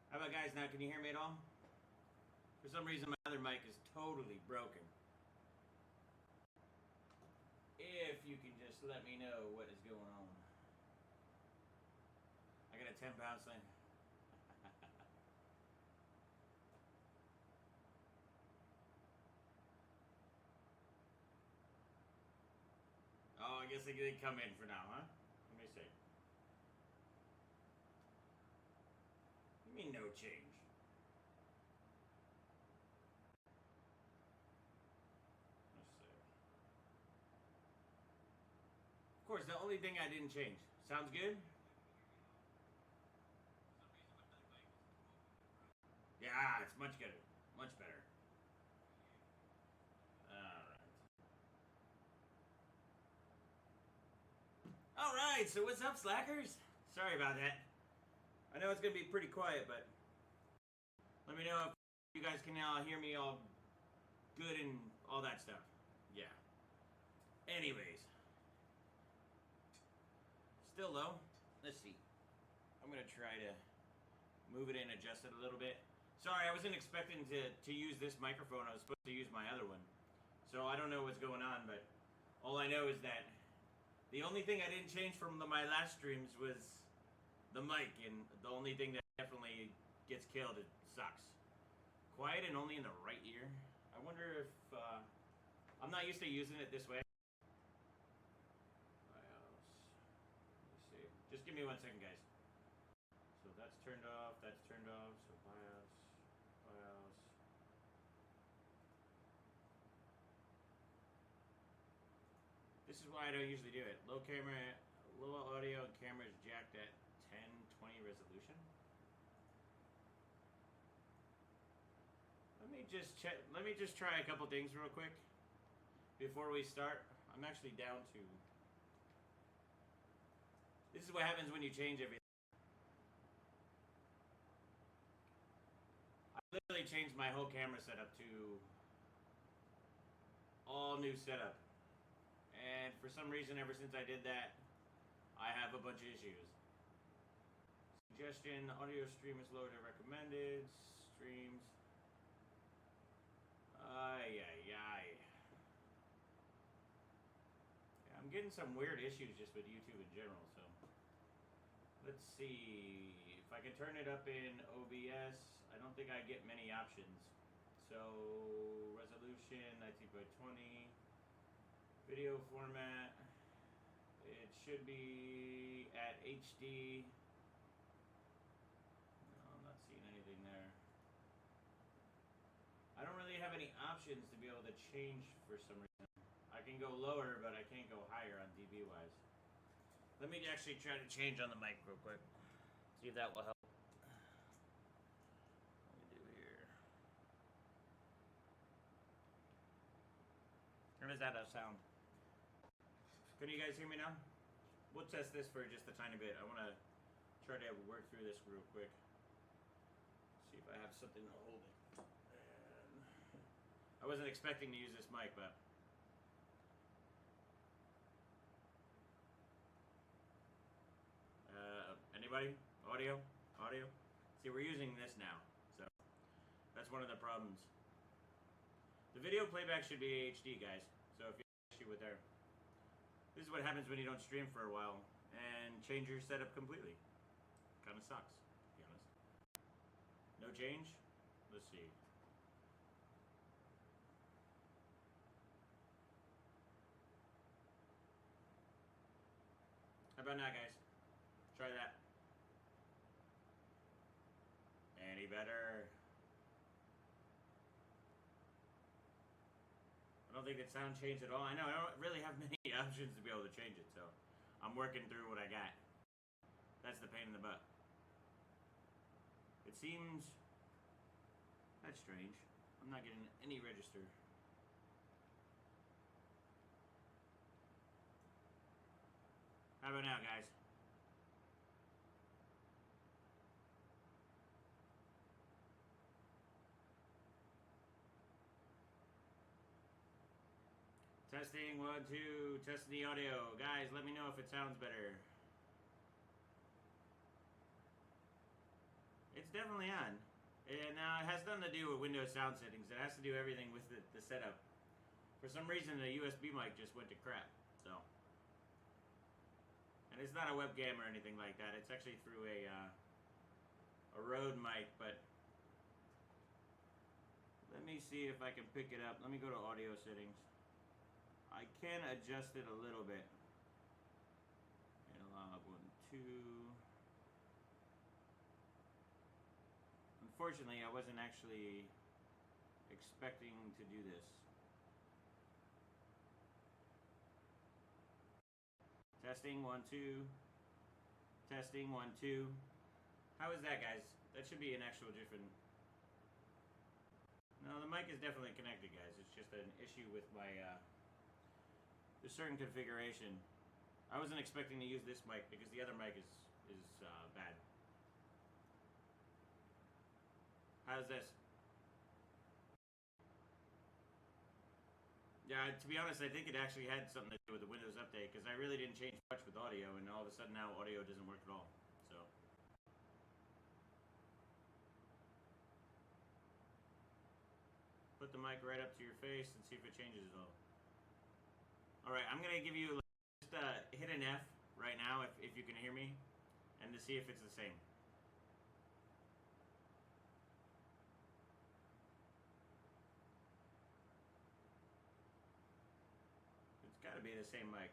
How about guys now? Can you hear me at all? For some reason, my other mic is totally broken. If you can just let me know what is going on. I got a 10-pound thing. Oh, I guess they come in for now, huh? Let me see. You mean no change? Let's see. Of course, the only thing I didn't change. Sounds good? Yeah, it's much better. Much better. Alright, so what's up, slackers? Sorry about that. I know it's going to be pretty quiet, but let me know if you guys can hear me all good and all that stuff. Yeah. Anyways. Still low. Let's see. I'm going to try to move it in, adjust it a little bit. Sorry, I wasn't expecting to use this microphone. I was supposed to use my other one. So I don't know what's going on, but all I know is that the only thing I didn't change from my last streams was the mic, and the only thing that definitely gets killed, it sucks. Quiet and only in the right ear. I wonder if, I'm not used to using it this way. Let's see. Just give me 1 second, guys. So that's turned off, so BIOS. This is why I don't usually do it. Low audio and camera is jacked at 1020 resolution. Let me just try a couple things real quick before we start. I'm actually down to. This is what happens when you change everything. I literally changed my whole camera setup to all new setup. And for some reason, ever since I did that, I have a bunch of issues. Suggestion, audio stream is lower than recommended. Streams. Yeah, I'm getting some weird issues just with YouTube in general, so. Let's see. If I can turn it up in OBS, I don't think I get many options. So, resolution, 19x20. Video format, it should be at HD. No, I'm not seeing anything there. I don't really have any options to be able to change for some reason. I can go lower, but I can't go higher on dB wise. Let me actually try to change on the mic real quick. See if that will help. What do we do here? How does that sound? Can you guys hear me now? we'll test this for just a tiny bit. I want to try to work through this real quick. See if I have something to hold it. And I wasn't expecting to use this mic, but anybody? Audio? Audio? See, we're using this now, so that's one of the problems. The video playback should be HD, guys. So if you have an issue with there, this is what happens when you don't stream for a while and change your setup completely. Kind of sucks, to be honest. No change? Let's see. How about now, guys? Try that. Any better? I don't think the sound changed at all. I know, I don't really have many options to be able to change it, so I'm working through what I got. That's the pain in the butt. It seems... That's strange. I'm not getting any register. How about now, guys? Testing, 1, 2, testing the audio. Guys, let me know if it sounds better. It's definitely on. And now it has nothing to do with Windows sound settings. It has to do everything with the setup. For some reason, the USB mic just went to crap. So, and it's not a webcam or anything like that. It's actually through a Rode mic. But let me see if I can pick it up. Let me go to audio settings. I can adjust it a little bit. Analog 1, 2. Unfortunately, I wasn't actually expecting to do this. Testing, 1, 2. Testing, 1, 2. How is that, guys? That should be an actual different... No, the mic is definitely connected, guys. It's just an issue with my... There's certain configuration. I wasn't expecting to use this mic because the other mic is bad. How's this? Yeah, to be honest, I think it actually had something to do with the Windows update because I really didn't change much with audio, and all of a sudden now audio doesn't work at all. So. Put the mic right up to your face and see if it changes at all. Alright, I'm going to give you, just hit an F right now if you can hear me, and to see if it's the same. It's got to be the same mic.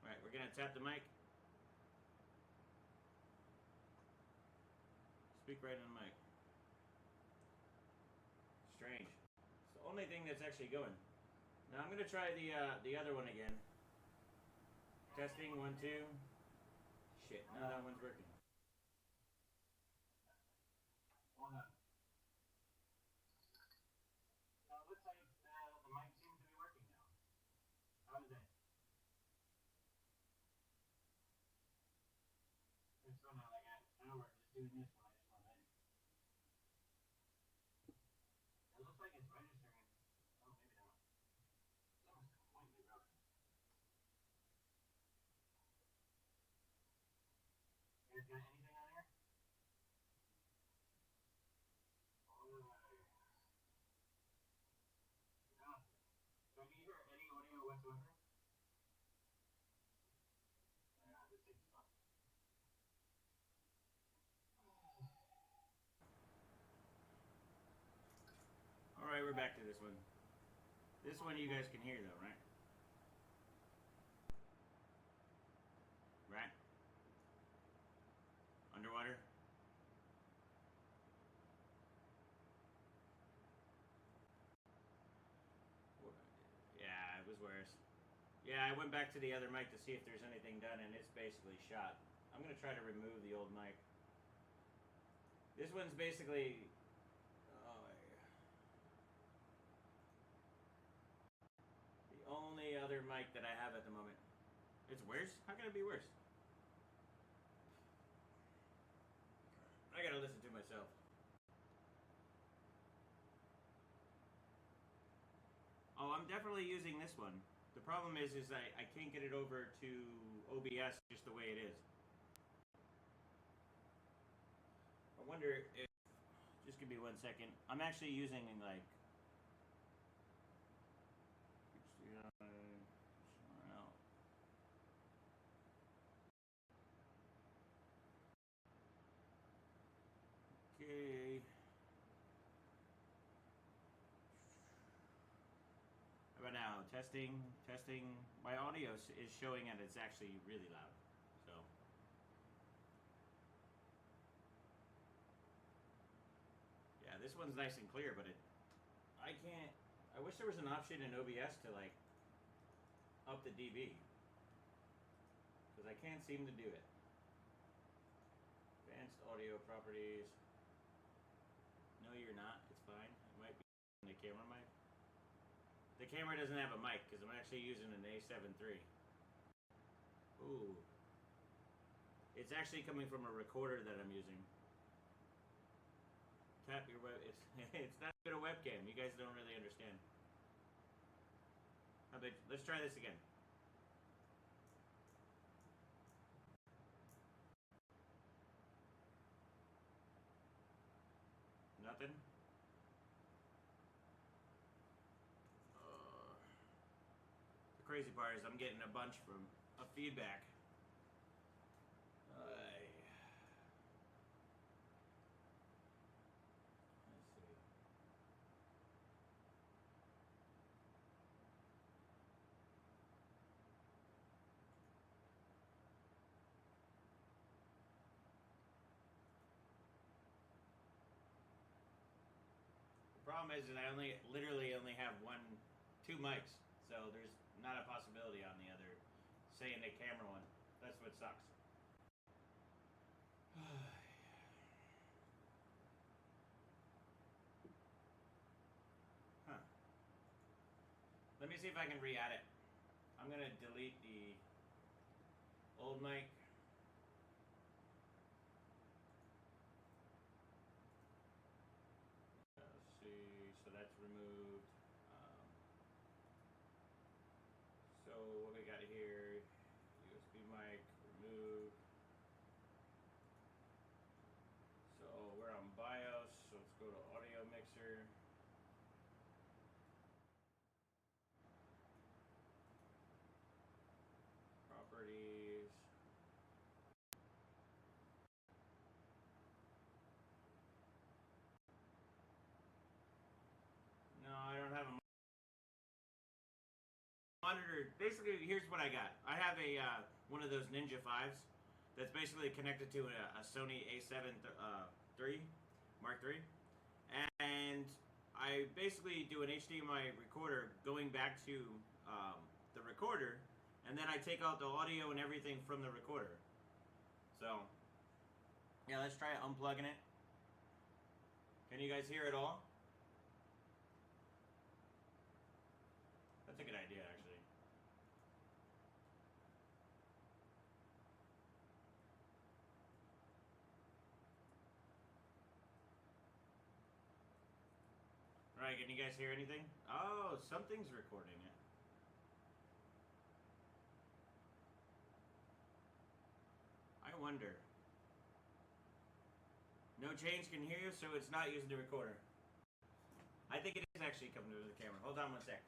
Alright, we're going to tap the mic. Speak right in the mic. Strange. It's the only thing that's actually going. Now I'm going to try the other one again. Testing, 1, 2. Shit, now that one's working. Hold on. It looks like the mic seems to be working now. How is that? It's going on like an hour just doing this one. It looks like it's registering. Oh, maybe not. That was completely broken. You guys got anything on here? Alright. No. Can you hear any audio whatsoever? Yeah, this thing's fun. Alright, we're back to this one. This one you guys can hear though, right? Right? Underwater? Yeah, it was worse. Yeah, I went back to the other mic to see if there's anything done, and it's basically shot. I'm going to try to remove the old mic. This one's basically... other mic that I have at the moment. It's worse? How can it be worse? I gotta listen to myself. Oh, I'm definitely using this one. The problem is I can't get it over to OBS just the way it is. I wonder if, just give me 1 second. I'm actually using like, okay. How about now? Testing, testing. My audio is showing that it's actually really loud. So. Yeah, this one's nice and clear, but I can't. I wish there was an option in OBS to like up the dB, because I can't seem to do it. Advanced audio properties. No, you're not. It's fine. It might be in the camera mic. The camera doesn't have a mic because I'm actually using an A7 III. Ooh. It's actually coming from a recorder that I'm using. Tap your web. It's not even a webcam. You guys don't really understand. Let's try this again. Nothing? The crazy part is I'm getting a bunch of feedback. Let's see. The problem is that I literally only have two mics, so there's not a possibility on the other, say in the camera one. That's what sucks. Huh. Let me see if I can re-add it. I'm gonna delete the old mic. Let's see, so that's removed. So what we got here, USB mic, remove. So we're on BIOS, so let's go to audio mixer. Properties. No, I don't have a monitor. Basically, here's what I got. I have a one of those Ninja 5s that's basically connected to a Sony A7 III, Mark III. And I basically do an HDMI recorder going back to the recorder, and then I take out the audio and everything from the recorder. So, yeah, let's try unplugging it. Can you guys hear it all? That's a good idea, actually. All right, can you guys hear anything? Oh, something's recording it. I wonder. No change can hear you, so it's not using the recorder. I think it is actually coming to the camera. Hold on 1 sec.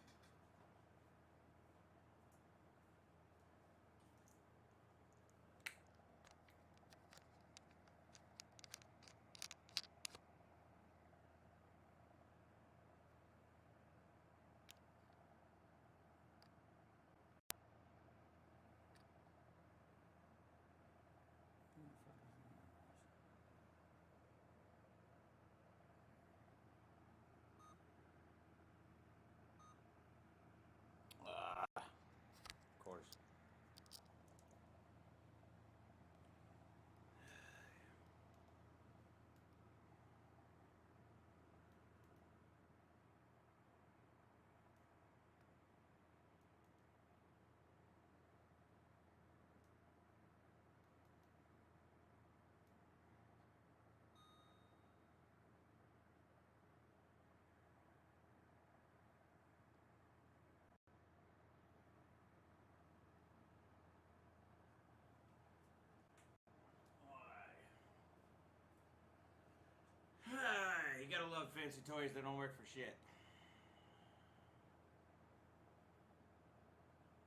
fancy toys that don't work for shit.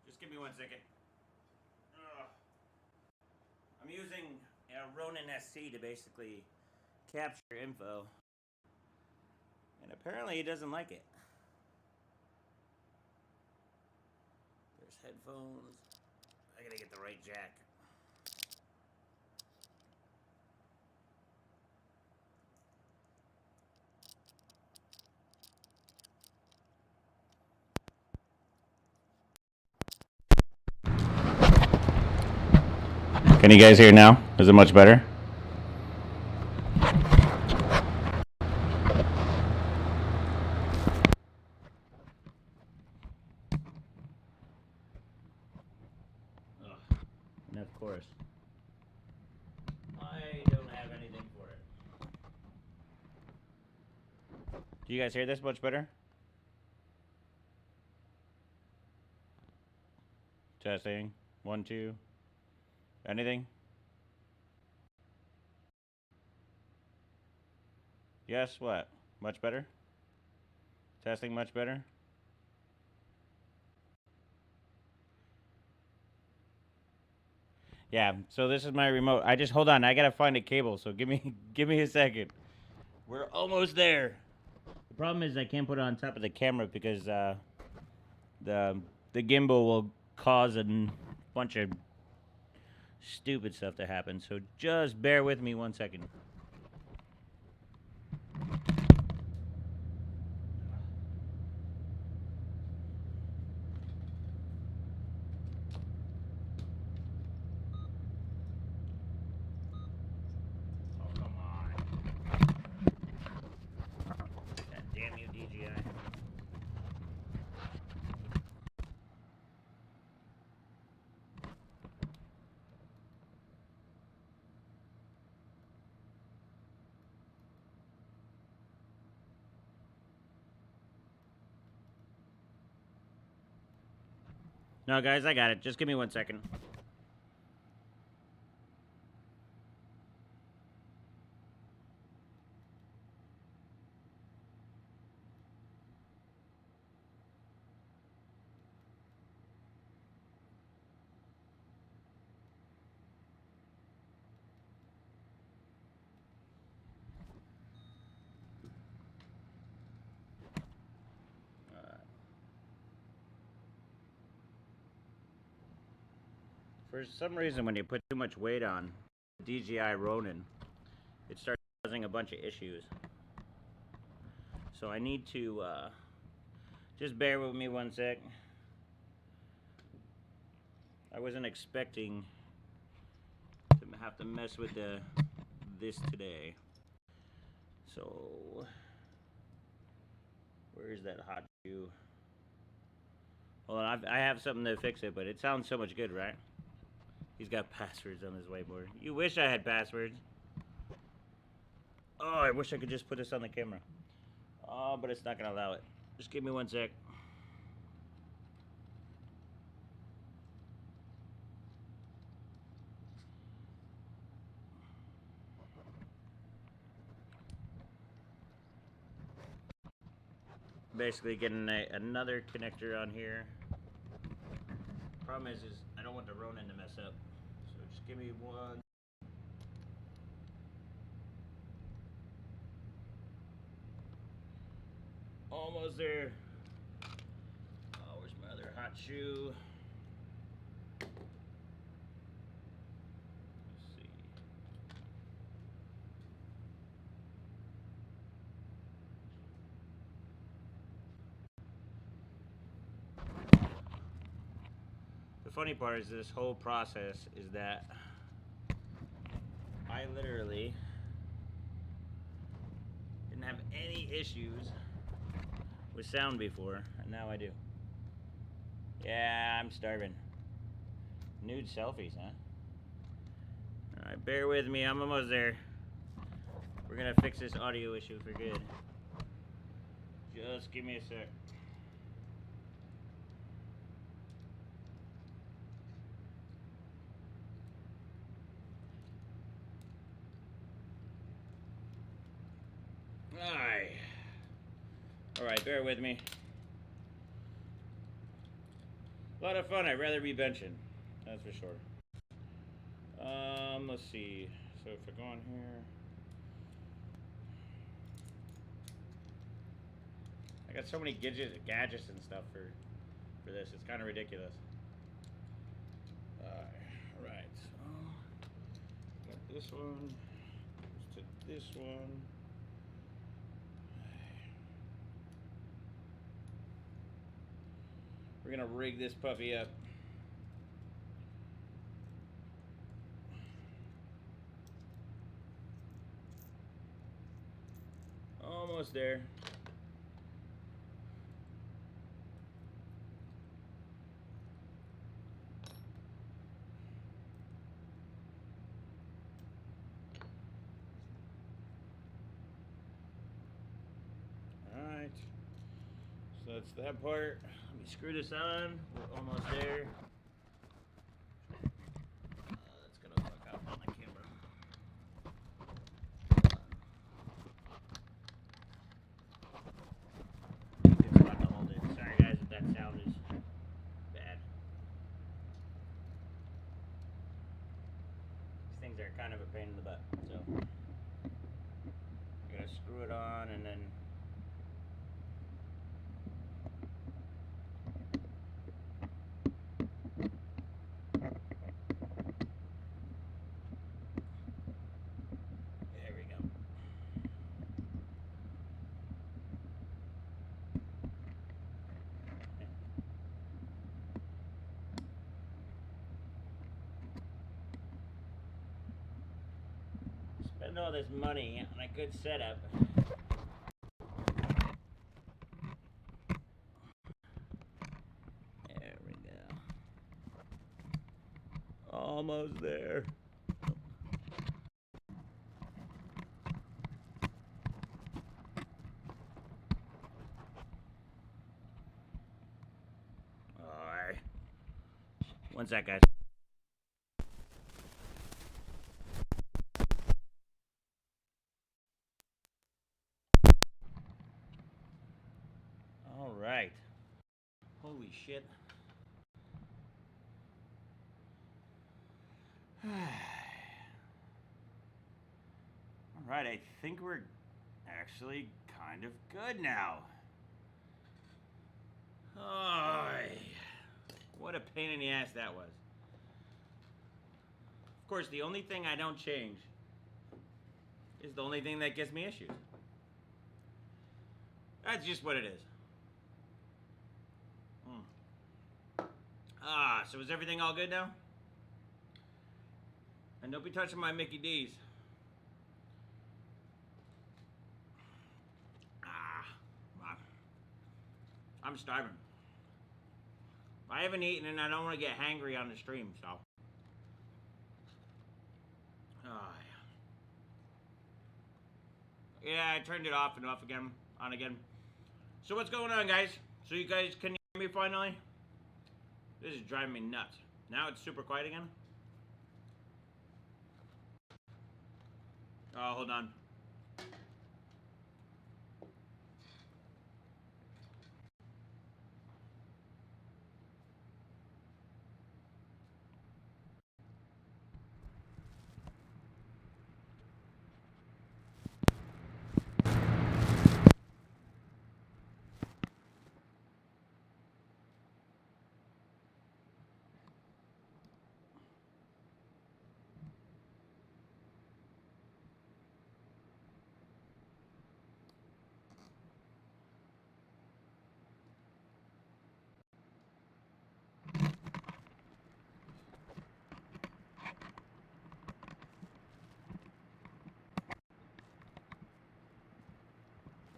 Just give me 1 second. Ugh. I'm using Ronin SC to basically capture info. And apparently he doesn't like it. There's headphones. I gotta get the right jack. Can you guys hear now? Is it much better? And of course, I don't have anything for it. Do you guys hear this much better? Testing. 1, 2. Anything? Yes, what? Much better? Testing much better? Yeah, so this is my remote. I just, hold on, I gotta find a cable, so give me a second. We're almost there. The problem is I can't put it on top of the camera because the gimbal will cause a bunch of stupid stuff to happen. So just bear with me 1 second. Oh, come on. God damn you, DJI. No, guys, I got it. Just give me 1 second. For some reason, when you put too much weight on DJI Ronin, it starts causing a bunch of issues. So I need to, just bear with me 1 sec. I wasn't expecting to have to mess with this today. So, where's that hot shoe? Hold on, I have something to fix it, but it sounds so much good, right? He's got passwords on his whiteboard. You wish I had passwords. Oh, I wish I could just put this on the camera. Oh, but it's not gonna allow it. Just give me 1 sec. Basically getting another connector on here. Problem is I don't want the Ronin to mess up. So just give me one. Almost there. Oh, where's my other hot shoe? Let's see. The funny part is this whole process is that I literally didn't have any issues with sound before, and now I do. Yeah, I'm starving. Nude selfies, huh? Alright, bear with me, I'm almost there. We're gonna fix this audio issue for good. Just give me a sec. Alright. Alright, bear with me. A lot of fun. I'd rather be benching. That's for sure. Let's see. So if I go on here. I got so many gadgets and stuff for this. It's kind of ridiculous. Alright, so got this one. Goes to this one. We're gonna rig this puppy up. Almost there. Alright. So that's that part. Let me screw this on. We're almost there. That's gonna fuck up on the camera. It's about to hold it. Sorry guys if that sound is bad. These things are kind of a pain in the butt. So you gotta screw it on and then spend all this money on a good setup. There we go. Almost there. Alright. One sec, guys. Alright. Holy shit. Alright, I think we're actually kind of good now. Oh, what a pain in the ass that was. Of course, the only thing I don't change is the only thing that gives me issues. That's just what it is. So is everything all good now? And don't be touching my Mickey D's. I'm starving. I haven't eaten and I don't want to get hangry on the stream, so. Yeah, I turned it off and off again, on again. So what's going on, guys? So you guys can hear me finally? This is driving me nuts. Now it's super quiet again. Oh, hold on.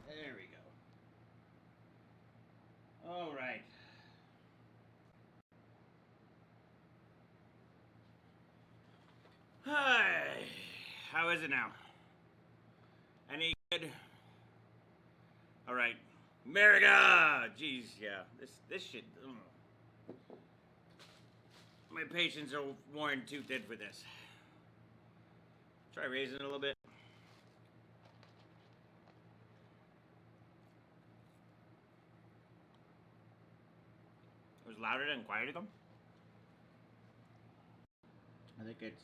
There we go. All right. Hi. How is it now? Any good? All right. America! Jeez, yeah. This shit. My patience are worn too thin for this. Try raising it a little bit. louder than quieter them? I think it's...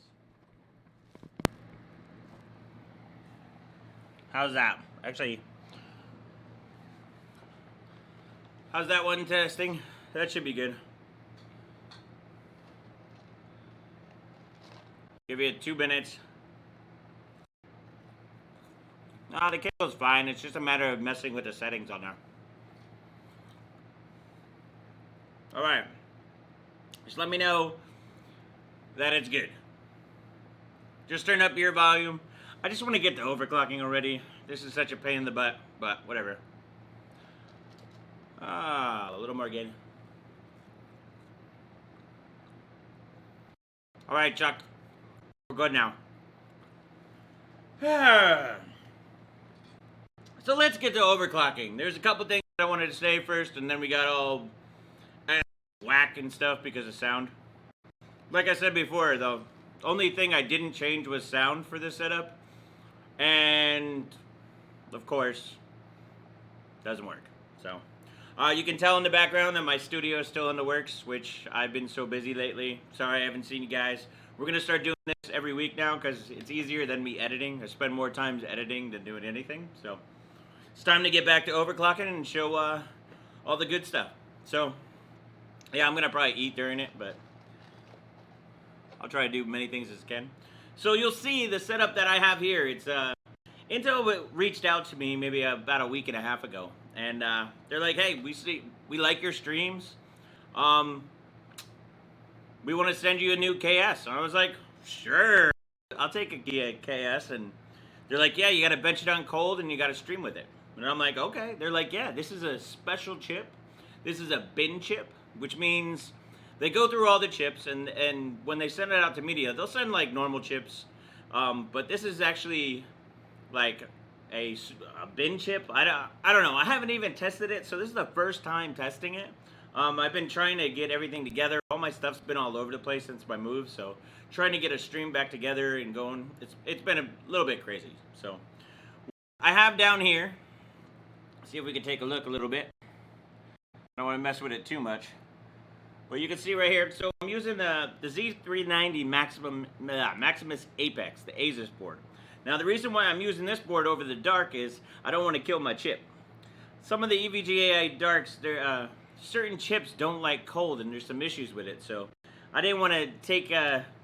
How's that? Actually, how's that one testing? That should be good. Give you 2 minutes. Nah, the cable's fine. It's just a matter of messing with the settings on there. Alright. Just let me know that it's good. Just turn up your volume. I just want to get to overclocking already. This is such a pain in the butt, but whatever. Ah, a little more gain. Alright, Chuck. We're good now. So let's get to overclocking. There's a couple things I wanted to say first, and then we got all whack and stuff because of sound. Like I said before, the only thing I didn't change was sound for this setup. And, of course, doesn't work. So, you can tell in the background that my studio is still in the works, which I've been so busy lately. Sorry I haven't seen you guys. We're going to start doing this every week now because it's easier than me editing. I spend more time editing than doing anything. So, it's time to get back to overclocking and show all the good stuff. So, yeah, I'm going to probably eat during it, but I'll try to do many things as I can. So you'll see the setup that I have here. It's Intel reached out to me maybe about a week and a half ago, and they're like, "Hey, we like your streams. We want to send you a new KS." And I was like, "Sure, I'll take a KS." And they're like, "Yeah, you got to bench it on cold and you got to stream with it." And I'm like, "Okay." They're like, "Yeah, this is a special chip. This is a bin chip, which means." They go through all the chips, and when they send it out to media, they'll send like normal chips, but this is actually like a bin chip. I don't know. I haven't even tested it, so this is the first time testing it. I've been trying to get everything together. All my stuff's been all over the place since my move, so trying to get a stream back together and going. It's been a little bit crazy. So I have down here. See if we can take a look a little bit. I don't want to mess with it too much. Well, you can see right here, so I'm using the Z390 Maximus Apex, the Asus board. Now, the reason why I'm using this board over the Dark is I don't want to kill my chip. Some of the EVGA Darks, certain chips don't like cold, and there's some issues with it. So I didn't want to take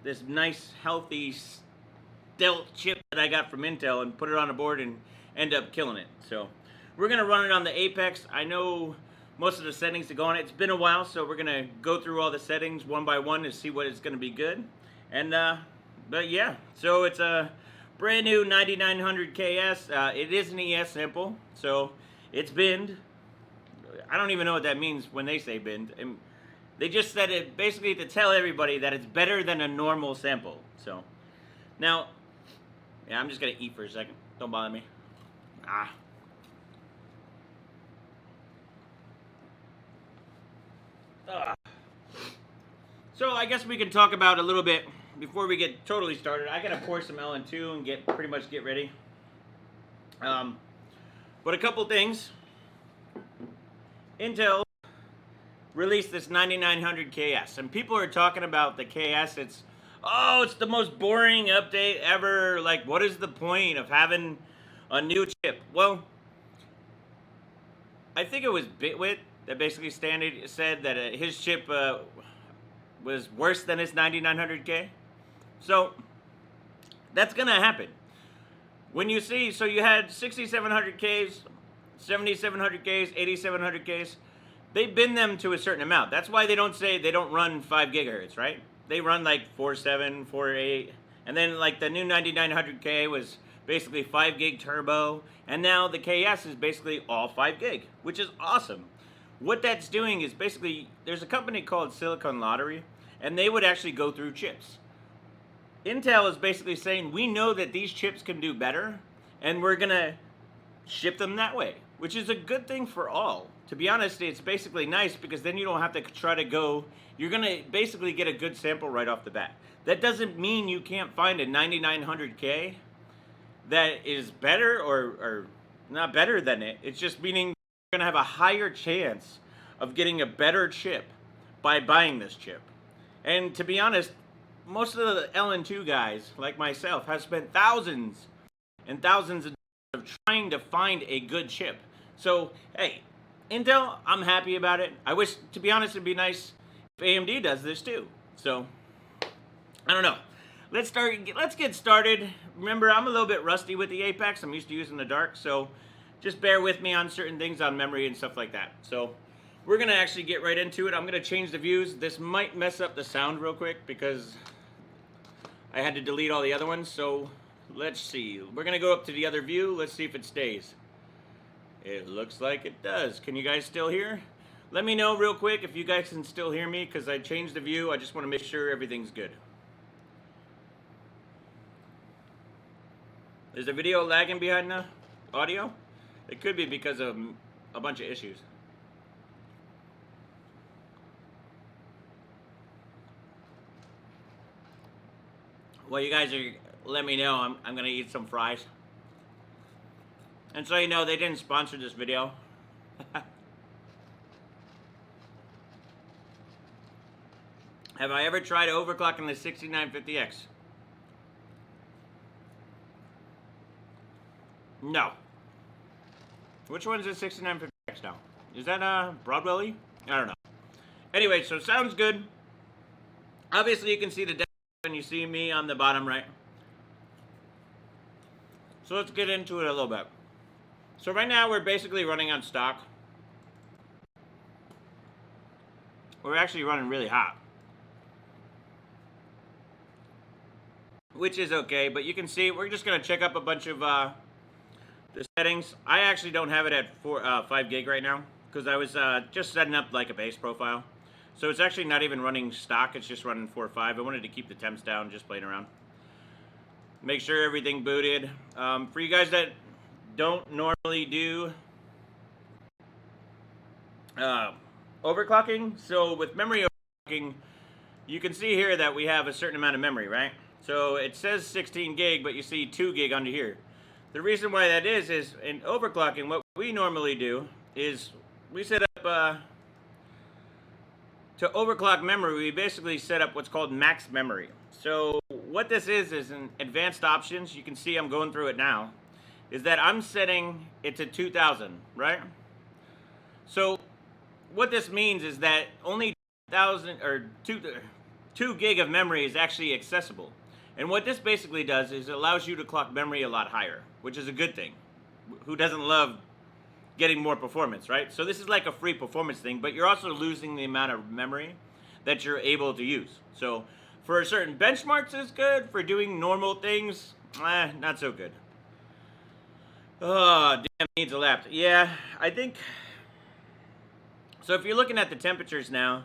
this nice, healthy, stealth chip that I got from Intel and put it on a board and end up killing it. So we're going to run it on the Apex. I know most of the settings to go on it. It's been a while, so we're gonna go through all the settings one by one to see what is gonna be good. And but yeah, so it's a brand new 9900 KS. It is an ES sample, so it's binned. I don't even know what that means when they say binned. And they just said it basically to tell everybody that it's better than a normal sample. So now, yeah, I'm just gonna eat for a second. Don't bother me. So I guess we can talk about a little bit before we get totally started. I gotta pour some LN2 and pretty much get ready. But a couple things. Intel released this 9900 KS, and people are talking about the KS. It's the most boring update ever. Like, what is the point of having a new chip? Well, I think it was Bitwit that basically said that his chip was worse than his 9900K. So that's gonna happen. When you see, so you had 6700Ks, 7700Ks, 8700Ks. They bin them to a certain amount. That's why they don't run 5 gigahertz, right? They run like 4.7, 4.8, and then like the new 9900K was basically 5 gig turbo, and now the KS is basically all 5 gig, which is awesome. What that's doing is basically, there's a company called Silicon Lottery, and they would actually go through chips. Intel is basically saying, we know that these chips can do better, and we're gonna ship them that way, which is a good thing for all. To be honest, it's basically nice because then you don't have to try to go, you're gonna basically get a good sample right off the bat. That doesn't mean you can't find a 9900K that is better or not better than it. It's just meaning you're gonna have a higher chance of getting a better chip by buying this chip. And to be honest, most of the LN2 guys, like myself, have spent thousands and thousands of dollars of trying to find a good chip. So, hey, Intel, I'm happy about it. I wish, to be honest, it'd be nice if AMD does this too. So, I don't know. Let's get started. Remember, I'm a little bit rusty with the Apex. I'm used to using the dark, so just bear with me on certain things on memory and stuff like that. So, we're gonna actually get right into it. I'm gonna change the views. This might mess up the sound real quick because I had to delete all the other ones. So, let's see. We're gonna go up to the other view. Let's see if it stays. It looks like it does. Can you guys still hear? Let me know real quick if you guys can still hear me because I changed the view. I just want to make sure everything's good. Is the video lagging behind the audio? It could be because of a bunch of issues. Well, you guys are, let me know. I'm going to eat some fries. And so you know, they didn't sponsor this video. Have I ever tried overclocking the 6950X? No. Which one's the 6950X now? Is that Broadwell-y? I don't know. Anyway, so sounds good. Obviously, you can see the depth when you see me on the bottom right. So let's get into it a little bit. So right now we're basically running on stock. We're actually running really hot, which is okay, but you can see we're just going to check up a bunch of the settings. I actually don't have it at 5 gig right now because I was just setting up like a base profile. So it's actually not even running stock, it's just running 4 or 5. I wanted to keep the temps down, just playing around. Make sure everything booted. For you guys that don't normally do overclocking, so with memory overclocking, you can see here that we have a certain amount of memory, right? So it says 16 gig, but you see 2 gig under here. The reason why that is in overclocking, what we normally do is we set up, to overclock memory, we basically set up what's called max memory. So what this is in advanced options, you can see I'm going through it now, is that I'm setting it to 2000, right? So what this means is that only 2 gig of memory is actually accessible. And what this basically does is it allows you to clock memory a lot higher, which is a good thing. Who doesn't love getting more performance, right? So this is like a free performance thing, but you're also losing the amount of memory that you're able to use. So for certain benchmarks it's good, for doing normal things, not so good. Oh, damn, needs a lap. Yeah, I think, so if you're looking at the temperatures now,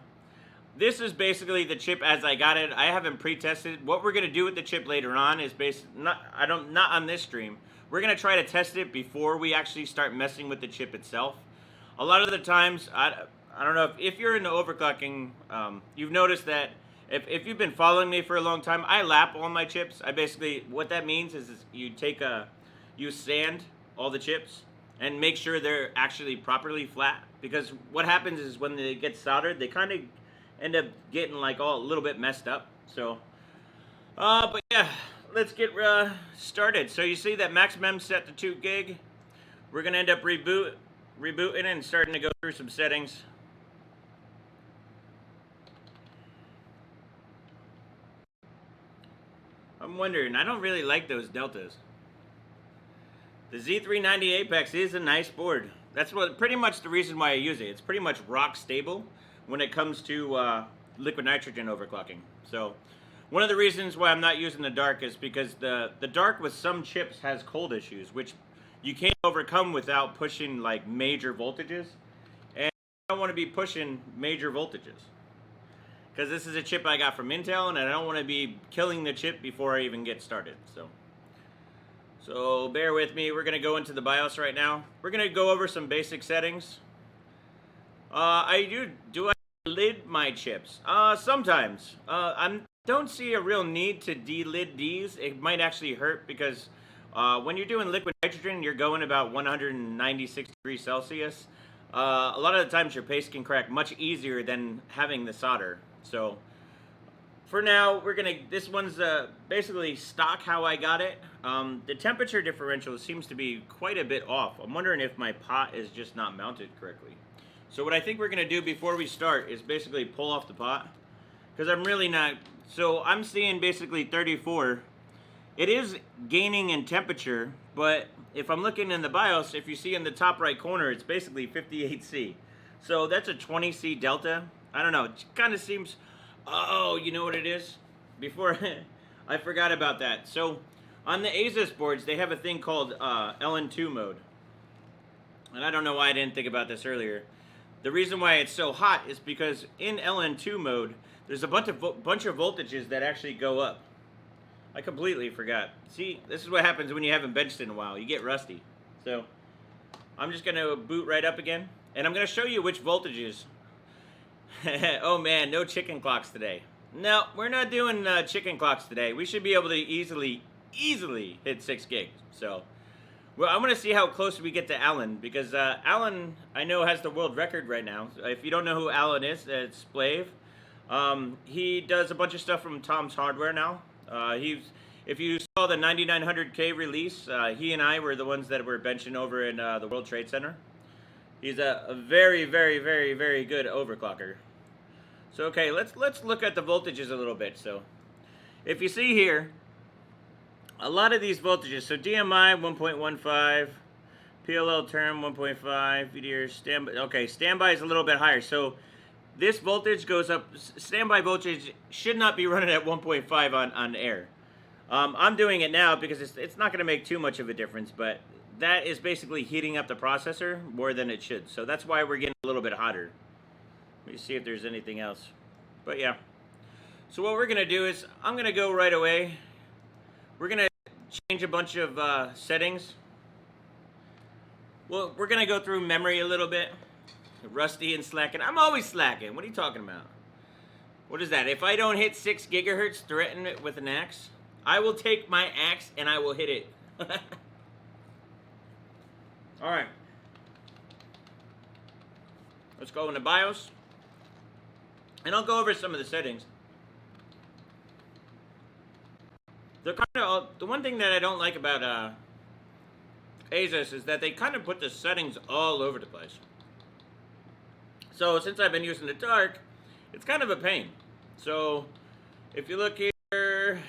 this is basically the chip as I got it. I haven't pre-tested. What we're going to do with the chip later on is not on this stream. We're going to try to test it before we actually start messing with the chip itself. A lot of the times, I don't know, if you're into overclocking, you've noticed that if you've been following me for a long time, I lap all my chips. I basically, what that means is you sand all the chips and make sure they're actually properly flat. Because what happens is when they get soldered, they kind of end up getting like a little bit messed up. So, but yeah, let's get started. So you see that max mem set to 2 gig. We're gonna end up rebooting and starting to go through some settings. I'm wondering, I don't really like those deltas. The Z390 Apex is a nice board. That's pretty much the reason why I use it. It's pretty much rock stable when it comes to liquid nitrogen overclocking. So one of the reasons why I'm not using the dark is because the dark with some chips has cold issues, which you can't overcome without pushing like major voltages. And I don't want to be pushing major voltages because this is a chip I got from Intel and I don't want to be killing the chip before I even get started. So bear with me. We're going to go into the BIOS right now. We're going to go over some basic settings. Do I lid my chips? Sometimes. I don't see a real need to delid these. It might actually hurt because when you're doing liquid nitrogen, you're going about 196 degrees Celsius. a lot of the times your paste can crack much easier than having the solder. So for now, this one's basically stock how I got it. The temperature differential seems to be quite a bit off. I'm wondering if my pot is just not mounted correctly. So what I think we're gonna do before we start is basically pull off the pot, because I'm really not, so I'm seeing basically 34. It is gaining in temperature, but if I'm looking in the BIOS, if you see in the top right corner, it's basically 58C. So that's a 20C delta. I don't know, it kind of seems, oh, you know what it is? Before, I forgot about that. So on the ASUS boards, they have a thing called LN2 mode. And I don't know why I didn't think about this earlier. The reason why it's so hot is because in LN2 mode, there's a bunch of voltages that actually go up. I completely forgot. See, this is what happens when you haven't benched in a while. You get rusty. So I'm just going to boot right up again. And I'm going to show you which voltages. Oh man, no chicken clocks today. No, we're not doing chicken clocks today. We should be able to easily hit 6 gigs. So, well, I'm going to see how close we get to Alan. Because Alan, I know, has the world record right now. If you don't know who Alan is, it's Splave. He does a bunch of stuff from Tom's Hardware now. If you saw the 9900K release, he and I were the ones that were benching over in the World Trade Center. He's a very, very, very, very good overclocker. So okay, let's look at the voltages a little bit. So if you see here, a lot of these voltages. So DMI 1.15, PLL term 1.5, VDR standby. Okay, standby is a little bit higher. So this voltage goes up. Standby voltage should not be running at 1.5 on air. I'm doing it now because it's not going to make too much of a difference, but that is basically heating up the processor more than it should. So that's why we're getting a little bit hotter. Let me see if there's anything else. But yeah. So what we're going to do is I'm going to go right away. We're going to change a bunch of settings. Well, we're going to go through memory a little bit. Rusty and slacking. I'm always slacking. What are you talking about? What is that? If I don't hit 6 gigahertz, threaten it with an axe. I will take my axe and I will hit it. Alright. Let's go into BIOS. And I'll go over some of the settings. They're kind of, the one thing that I don't like about ASUS is that they kind of put the settings all over the place. So since I've been using the dark, it's kind of a pain. So if you look here,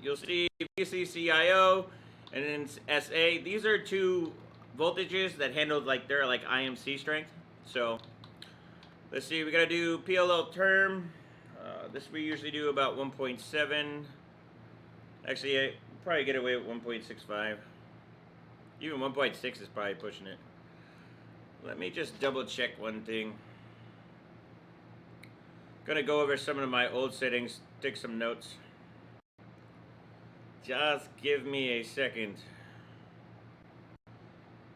you'll see VCCIO and then SA. These are two voltages that handle they're like IMC strength. So let's see, we gotta do PLL term. This we usually do about 1.7. Actually, I probably get away with 1.65. Even 1.6 is probably pushing it. Let me just double check one thing. Gonna go over some of my old settings, take some notes. Just give me a second.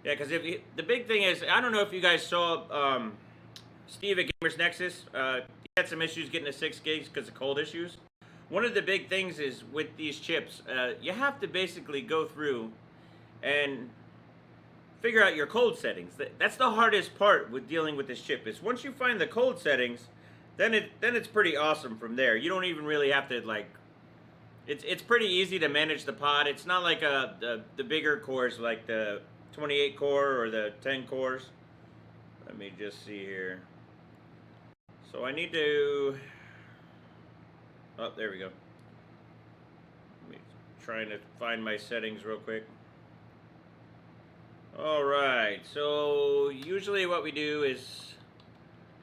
Yeah, because the big thing is, I don't know if you guys saw Steve at Gamers Nexus. He had some issues getting to 6 gigs because of cold issues. One of the big things is with these chips, you have to basically go through and figure out your cold settings. That's the hardest part with dealing with this chip. Is once you find the cold settings, then it's pretty awesome from there. You don't even really have to it's pretty easy to manage the pod. It's not like the bigger cores like the 28 core or the 10 cores. Let me just see here. So I need to. Oh, there we go. Trying to find my settings real quick. Alright, so usually what we do is,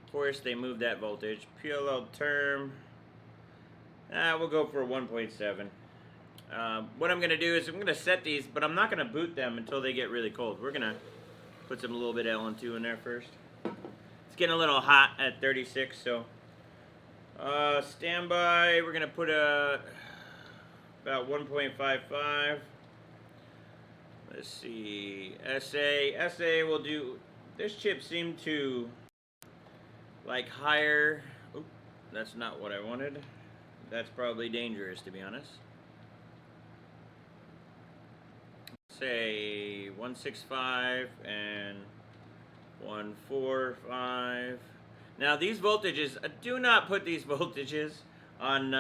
of course, they move that voltage. PLL term, we'll go for 1.7. What I'm going to do is I'm going to set these, but I'm not going to boot them until they get really cold. We're going to put some a little bit of LN2 in there first. It's getting a little hot at 36, so standby, we're going to put about 1.55. Let's see, SA will do, this chip seemed to like higher, oop, that's not what I wanted. That's probably dangerous, to be honest. Say 165 and 145. Now these voltages, do not put these voltages on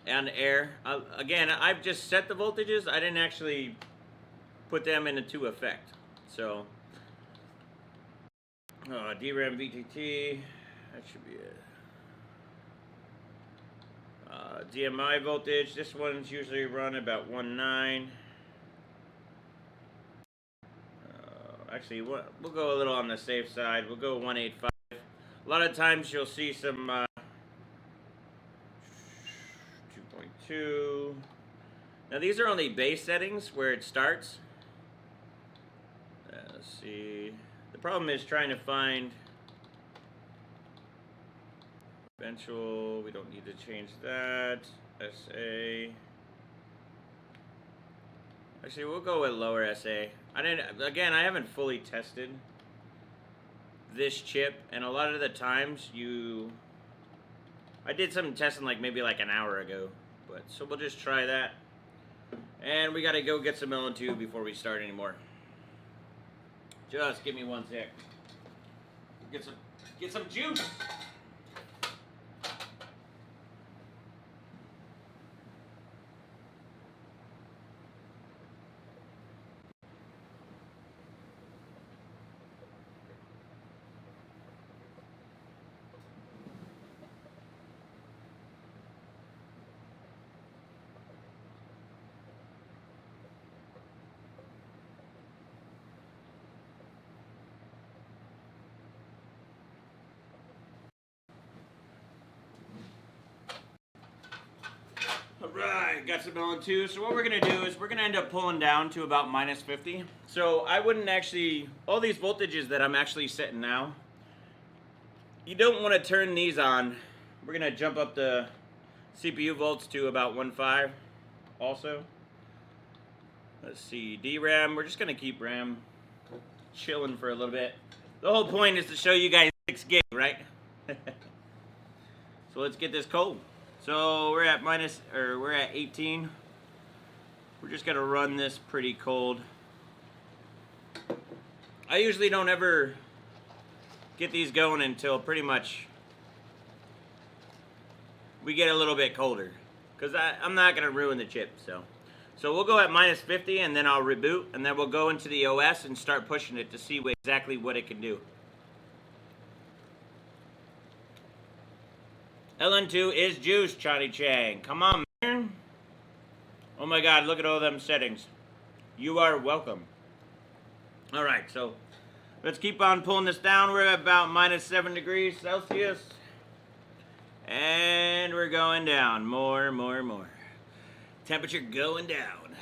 air. Again, I've just set the voltages. I didn't actually put them into effect. So, DRAM VTT, that should be it. DMI voltage, this one's usually run about 1.9. Actually, we'll go a little on the safe side. We'll go 1.85. A lot of times you'll see some 2.2. Now these are only base settings where it starts. Let's see. The problem is trying to find eventual. We don't need to change that. SA. Actually, we'll go with lower SA. I haven't fully tested this chip, and a lot of the times I did some testing maybe an hour ago, but so we'll just try that. And we gotta go get some LN2 before we start anymore. Just give me 1 sec. Get some juice. Alright, got some LN2. So what we're going to do is we're going to end up pulling down to about -50. So I wouldn't actually, all these voltages that I'm actually setting now, you don't want to turn these on. We're going to jump up the CPU volts to about 1.5 also. Let's see, DRAM, we're just going to keep RAM chilling for a little bit. The whole point is to show you guys 6 gig, right? So let's get this cold. So we're at 18. We're just gonna run this pretty cold. I usually don't ever get these going until pretty much we get a little bit colder, because I'm not gonna ruin the chip. So we'll go at -50, and then I'll reboot, and then we'll go into the OS and start pushing it to see exactly what it can do. LN2 is juice, Johnny Chang. Come on, man. Oh my God, look at all them settings. You are welcome. All right, so let's keep on pulling this down. We're at about -7 degrees Celsius. And we're going down. More. Temperature going down.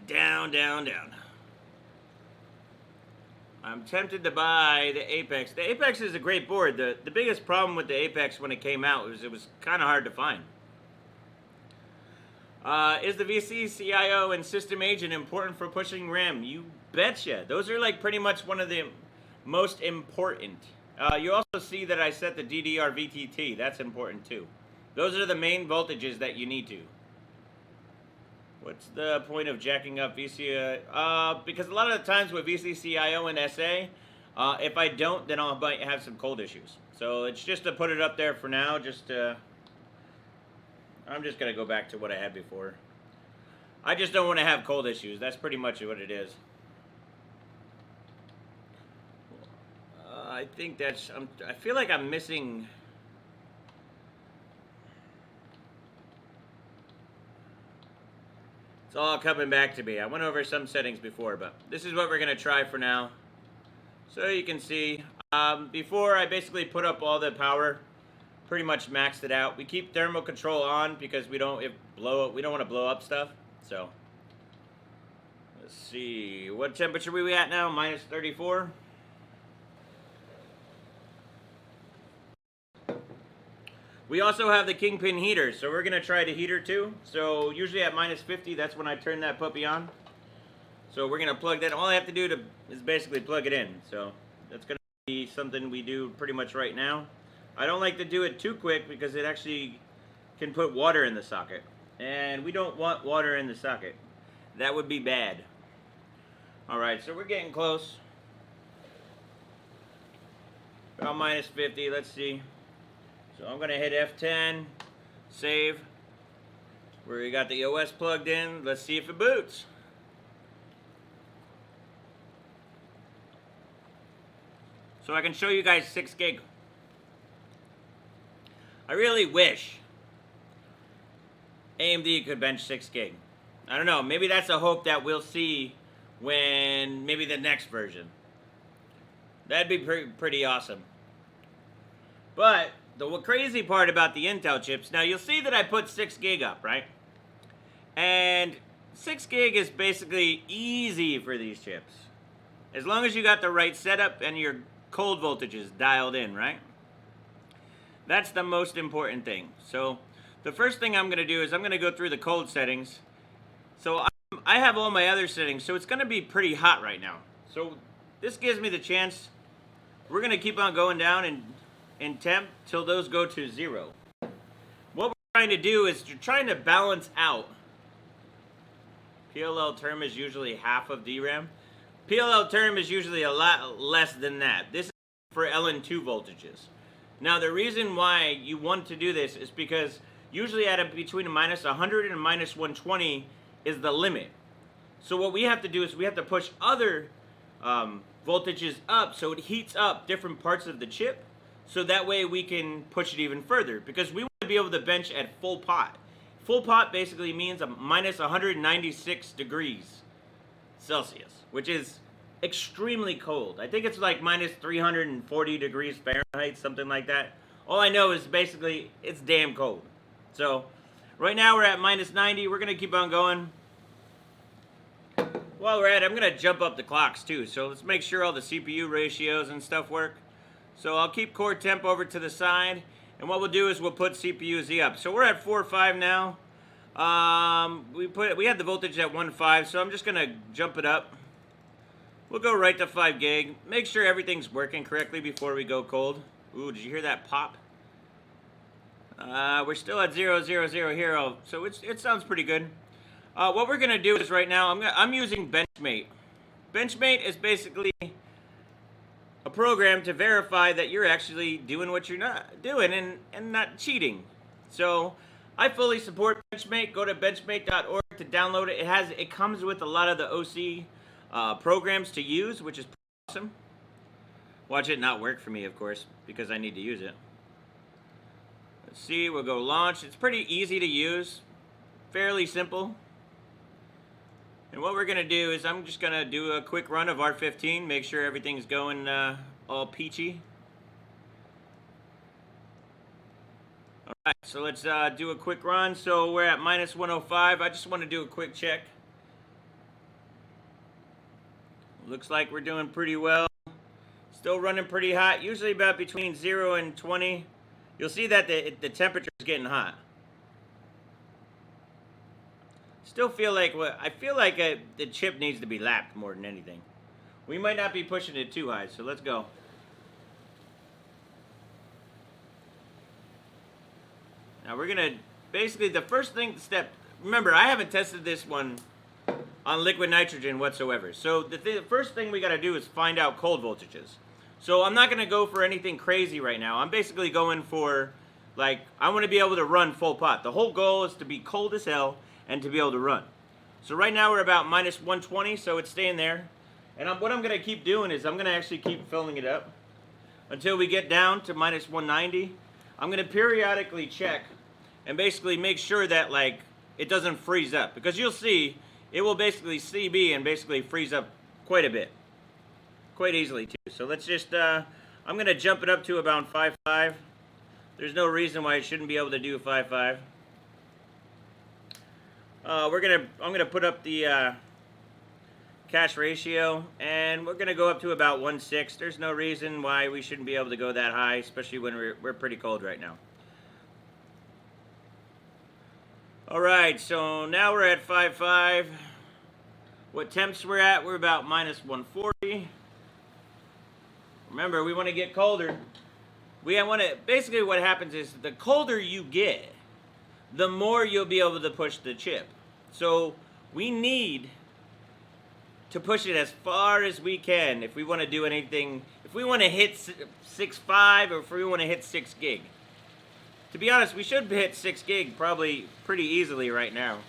Down. I'm tempted to buy the Apex. The Apex is a great board. The biggest problem with the Apex when it came out was it was kind of hard to find. Is the VCCIO and system agent important for pushing RAM? You betcha. Those are pretty much one of the most important. You also see that I set the DDR VTT. That's important too. Those are the main voltages that you need to. What's the point of jacking up VCCIO? Because a lot of the times with VCCIO and SA, if I don't, then I might have some cold issues. So it's just to put it up there for now. I'm just going to go back to what I had before. I just don't want to have cold issues. That's pretty much what it is. I think that's... I feel like I'm missing... It's all coming back to me. I went over some settings before, but this is what we're going to try for now. So you can see, before I basically put up all the power, pretty much maxed it out. We keep thermal control on because we don't want to blow up stuff. So let's see, what temperature are we at now? -34. We also have the Kingpin heater, so we're going to try the heater too. So usually at -50, that's when I turn that puppy on. So we're going to plug that. All I have to do is basically plug it in. So that's going to be something we do pretty much right now. I don't like to do it too quick because it actually can put water in the socket. And we don't want water in the socket. That would be bad. Alright, so we're getting close. About minus 50, let's see. So I'm gonna hit F10, save. We got the OS plugged in. Let's see if it boots. So I can show you guys 6 gig. I really wish AMD could bench 6 gig. I don't know, maybe that's a hope that we'll see when maybe the next version. That'd be pretty awesome. But the crazy part about the Intel chips, now you'll see that I put 6 gig up, right? And 6 gig is basically easy for these chips. As long as you got the right setup and your cold voltages dialed in, right? That's the most important thing. So the first thing I'm going to do is I'm going to go through the cold settings. So I have all my other settings, so it's going to be pretty hot right now. So this gives me the chance. We're going to keep on going down in temp till those go to 0. What we're trying to do is you're trying to balance out. PLL term is usually half of DRAM. PLL term is usually a lot less than that. This is for LN2 voltages. Now the reason why you want to do this is because usually between a minus 100 and a minus 120 is the limit. So what we have to do is we have to push other voltages up so it heats up different parts of the chip, so that way we can push it even further, because we want to be able to bench at full pot. Full pot basically means a minus 196 degrees Celsius, which is extremely cold. I think it's like minus 340 degrees Fahrenheit, something like that. All I know is basically it's damn cold. So right now we're at minus 90. We're going to keep on going. While we're at it, I'm going to jump up the clocks too. So let's make sure all the CPU ratios and stuff work. So I'll keep core temp over to the side. And what we'll do is we'll put CPU Z up. So we're at 4.5 now. We had the voltage at 1.5, so I'm just going to jump it up. We'll go right to 5 gig. Make sure everything's working correctly before we go cold. Ooh, did you hear that pop? We're still at 0, 0, 0 here, so it sounds pretty good. What we're gonna do is right now I'm using Benchmate. Benchmate is basically a program to verify that you're actually doing what you're not doing and not cheating. So I fully support Benchmate. Go to benchmate.org to download it. It comes with a lot of the OC programs to use, which is awesome. Watch it not work for me, of course, because I need to use it. Let's see, we'll go launch. It's pretty easy to use, fairly simple. And what we're going to do is I'm just going to do a quick run of R15, make sure everything's going all peachy. Alright, so let's do a quick run. So we're at minus 105. I just want to do a quick check. Looks like we're doing pretty well. Still running pretty hot, usually about between 0 and 20. You'll see that the temperature is getting hot. Still feel like the chip needs to be lapped more than anything. We might not be pushing it too high, so let's go. Now we're gonna basically the first step. Remember, I haven't tested this one on liquid nitrogen whatsoever. So the first thing we got to do is find out cold voltages. So I'm not going to go for anything crazy right now. I'm basically going for, like, I want to be able to run full pot. The whole goal is to be cold as hell and to be able to run. So right now we're about minus 120, so it's staying there. And what I'm going to keep doing is I'm going to actually keep filling it up until we get down to minus 190. I'm going to periodically check and basically make sure that, like, it doesn't freeze up. Because you'll see, it will basically CB and basically freeze up quite a bit. Quite easily, too. So let's just, I'm going to jump it up to about 5.5. There's no reason why it shouldn't be able to do 5.5. I'm going to put up the cache ratio, and we're going to go up to about 1.6. There's no reason why we shouldn't be able to go that high, especially when we're pretty cold right now. Alright, so now we're at 5.5. What temps we're at? We're about minus 140. Remember, we want to get colder. Basically what happens is the colder you get, the more you'll be able to push the chip. So we need to push it as far as we can if we want to do anything, if we want to hit 6.5 or if we want to hit 6 gig. To be honest, we should hit 6 gig probably pretty easily right now.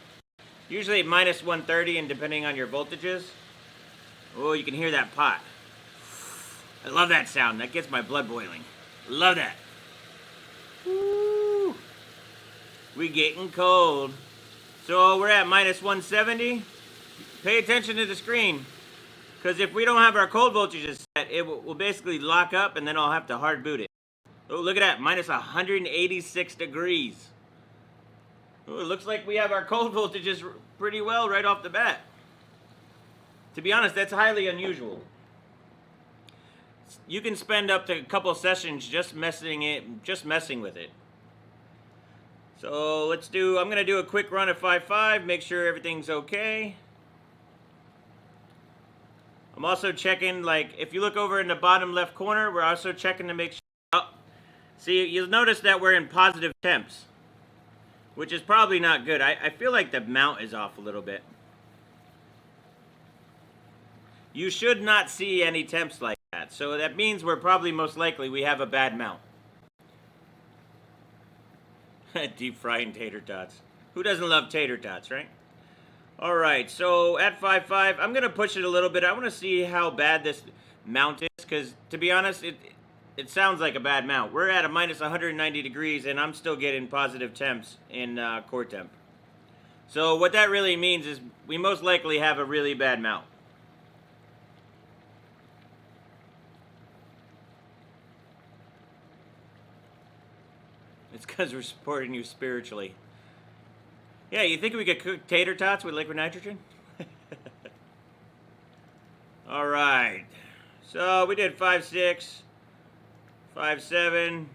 Usually at minus 130 and depending on your voltages. Oh, you can hear that pot. I love that sound. That gets my blood boiling. Love that. Woo. We getting cold. So we're at minus 170. Pay attention to the screen, because if we don't have our cold voltages set, it will basically lock up and then I'll have to hard boot it. Oh, look at that, minus 186 degrees. Oh, it looks like we have our cold voltages pretty well right off the bat. To be honest, that's highly unusual. You can spend up to a couple sessions just messing with it. So I'm gonna do a quick run at 5.5, make sure everything's okay. I'm also checking, like, if you look over in the bottom left corner, we're also checking to make sure. Oh, see, you'll notice that we're in positive temps, which is probably not good. I feel like the mount is off a little bit. You should not see any temps like that, so that means we're probably most likely we have a bad mount. Deep frying tater tots. Who doesn't love tater tots, right? Alright, so at 5.5, I'm going to push it a little bit. I want to see how bad this mount is, because to be honest, it sounds like a bad mount. We're at a minus 190 degrees, and I'm still getting positive temps in core temp. So what that really means is we most likely have a really bad mount. It's because we're supporting you spiritually. Yeah, you think we could cook tater tots with liquid nitrogen? Alright. So we did 5.6, 5.7.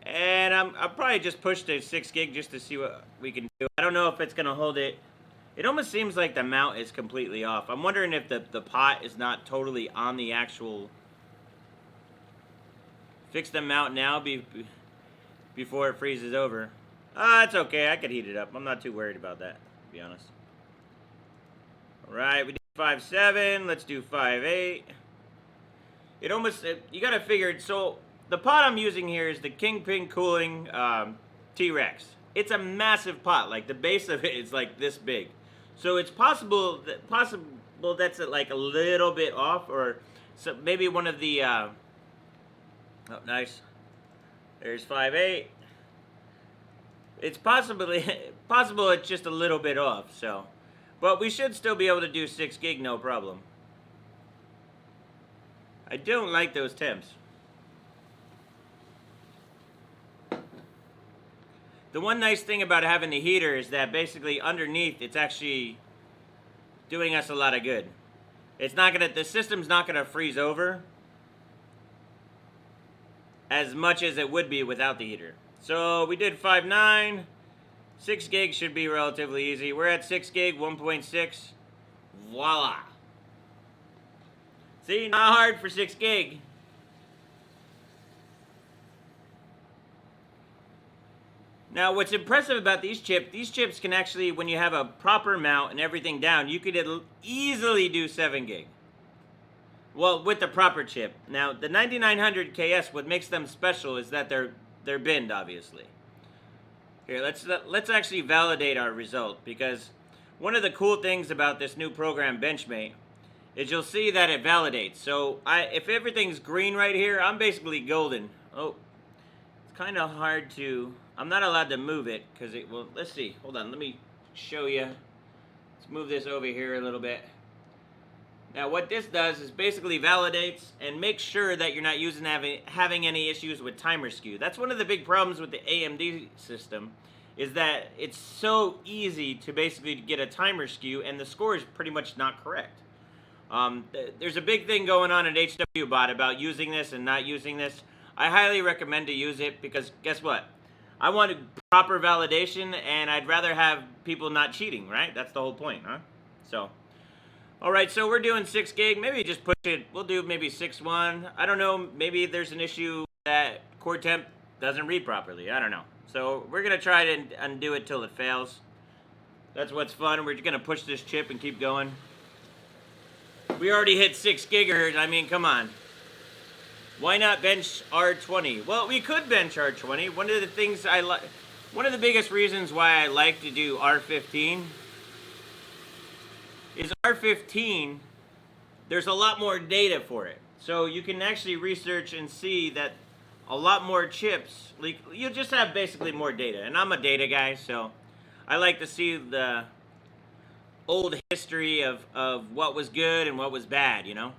And I'll probably just push to 6 gig just to see what we can do. I don't know if it's going to hold it. It almost seems like the mount is completely off. I'm wondering if the pot is not totally on the actual... Fix the mount now before it freezes over. It's okay. I could heat it up. I'm not too worried about that, to be honest. Alright, we did 5.7. Let's do 5.8. You gotta figure it. So, the pot I'm using here is the Kingpin Cooling T-Rex. It's a massive pot. Like, the base of it is like this big. So, it's possible that's like a little bit off, or so maybe one of the... oh, nice. There's 5.8. It's possible it's just a little bit off, so. But we should still be able to do 6 gig, no problem. I don't like those temps. The one nice thing about having the heater is that basically underneath it's actually doing us a lot of good. The system's not gonna freeze over as much as it would be without the heater. So we did 5.9. 6 gig should be relatively easy. We're at 6 gig, 1.6. Voila. See, not hard for 6 gig. Now, what's impressive about these chips can actually, when you have a proper mount and everything down, you could easily do 7 gig. Well, with the proper chip. Now, the 9900 KS, what makes them special is that they're binned, obviously. Here, let's actually validate our result, because one of the cool things about this new program, Benchmate, is you'll see that it validates. So, if everything's green right here, I'm basically golden. Oh, it's kind of hard to... I'm not allowed to move it, because it... Well, let's see. Hold on, let me show you. Let's move this over here a little bit. Now, what this does is basically validates and makes sure that you're not having any issues with timer skew. That's one of the big problems with the AMD system, is that it's so easy to basically get a timer skew, and the score is pretty much not correct. There's a big thing going on at HWBot about using this and not using this. I highly recommend to use it, because guess what? I want proper validation, and I'd rather have people not cheating, right? That's the whole point, huh? So... Alright, so we're doing 6 gig. Maybe just push it. We'll do maybe 6.1. I don't know. Maybe there's an issue that core temp doesn't read properly. I don't know. So we're going to try to undo it till it fails. That's what's fun. We're just gonna push this chip and keep going. We already hit 6 gigahertz. I mean, come on. Why not bench R20? Well, we could bench R20. One of the things I like, one of the biggest reasons why I like to do R15 is R15, there's a lot more data for it. So you can actually research and see that a lot more chips, like, you just have basically more data. And I'm a data guy, so I like to see the old history of what was good and what was bad, you know?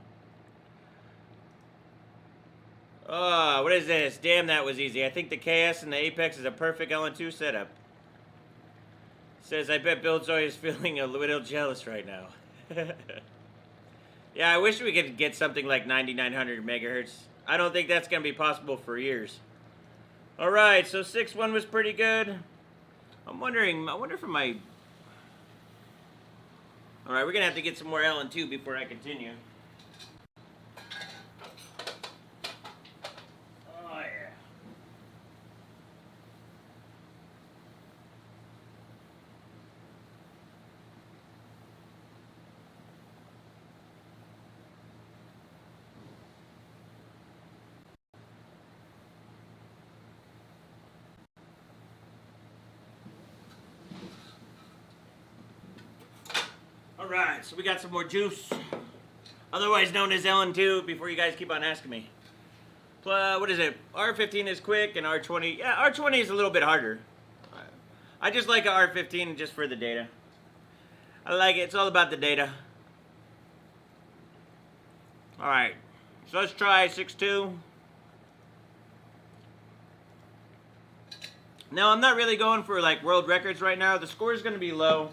Oh, what is this? Damn, that was easy. I think the KS and the Apex is a perfect LN2 setup. Says, I bet Bill Joy is feeling a little jealous right now. Yeah, I wish we could get something like 9900 megahertz. I don't think that's going to be possible for years. Alright, so 6.1 was pretty good. I wonder if my... Alright, we're going to have to get some more LN2 before I continue. Alright, so we got some more juice, otherwise known as LN2, before you guys keep on asking me. What is it? R15 is quick, and R20, yeah, R20 is a little bit harder. I just like a R15 just for the data. I like it, it's all about the data. Alright, so let's try 6.2. Now, I'm not really going for like world records right now. The score is going to be low,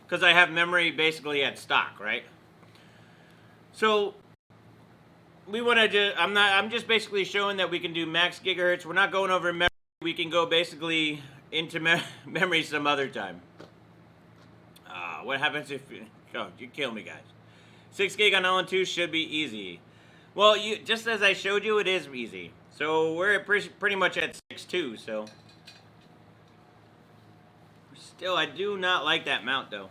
because I have memory basically at stock, right? So we want to just, I'm just basically showing that we can do max gigahertz. We're not going over memory. We can go basically into memory some other time. What happens if you kill me, guys? 6 gig on LN2 should be easy. Well, just as I showed you, it is easy. So we're at pretty much at 6.2. So still, I do not like that mount though.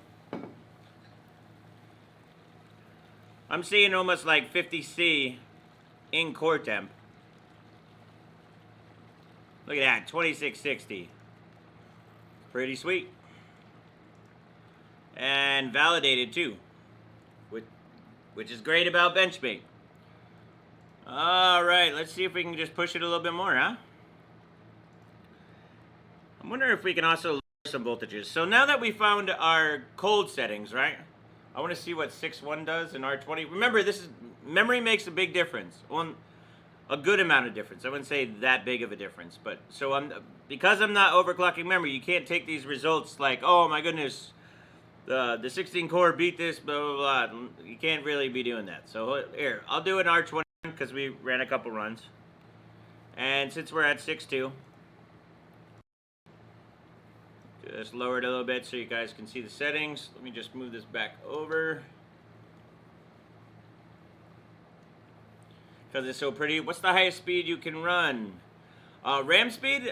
I'm seeing almost like 50C in core temp. Look at that, 2660. Pretty sweet. And validated too, which is great about Benchmade. All right, let's see if we can just push it a little bit more, huh? I'm wondering if we can also lower some voltages. So now that we found our cold settings, right? I want to see what 6.1 does in R20. Remember, this is memory makes a big difference. Well, a good amount of difference. I wouldn't say that big of a difference, but so because I'm not overclocking memory, you can't take these results like, oh my goodness, the 16 core beat this, blah blah blah. You can't really be doing that. So here, I'll do an R20 because we ran a couple runs, and since we're at 6.2. Just lower it a little bit so you guys can see the settings. Let me just move this back over, because it's so pretty. What's the highest speed you can run? RAM speed?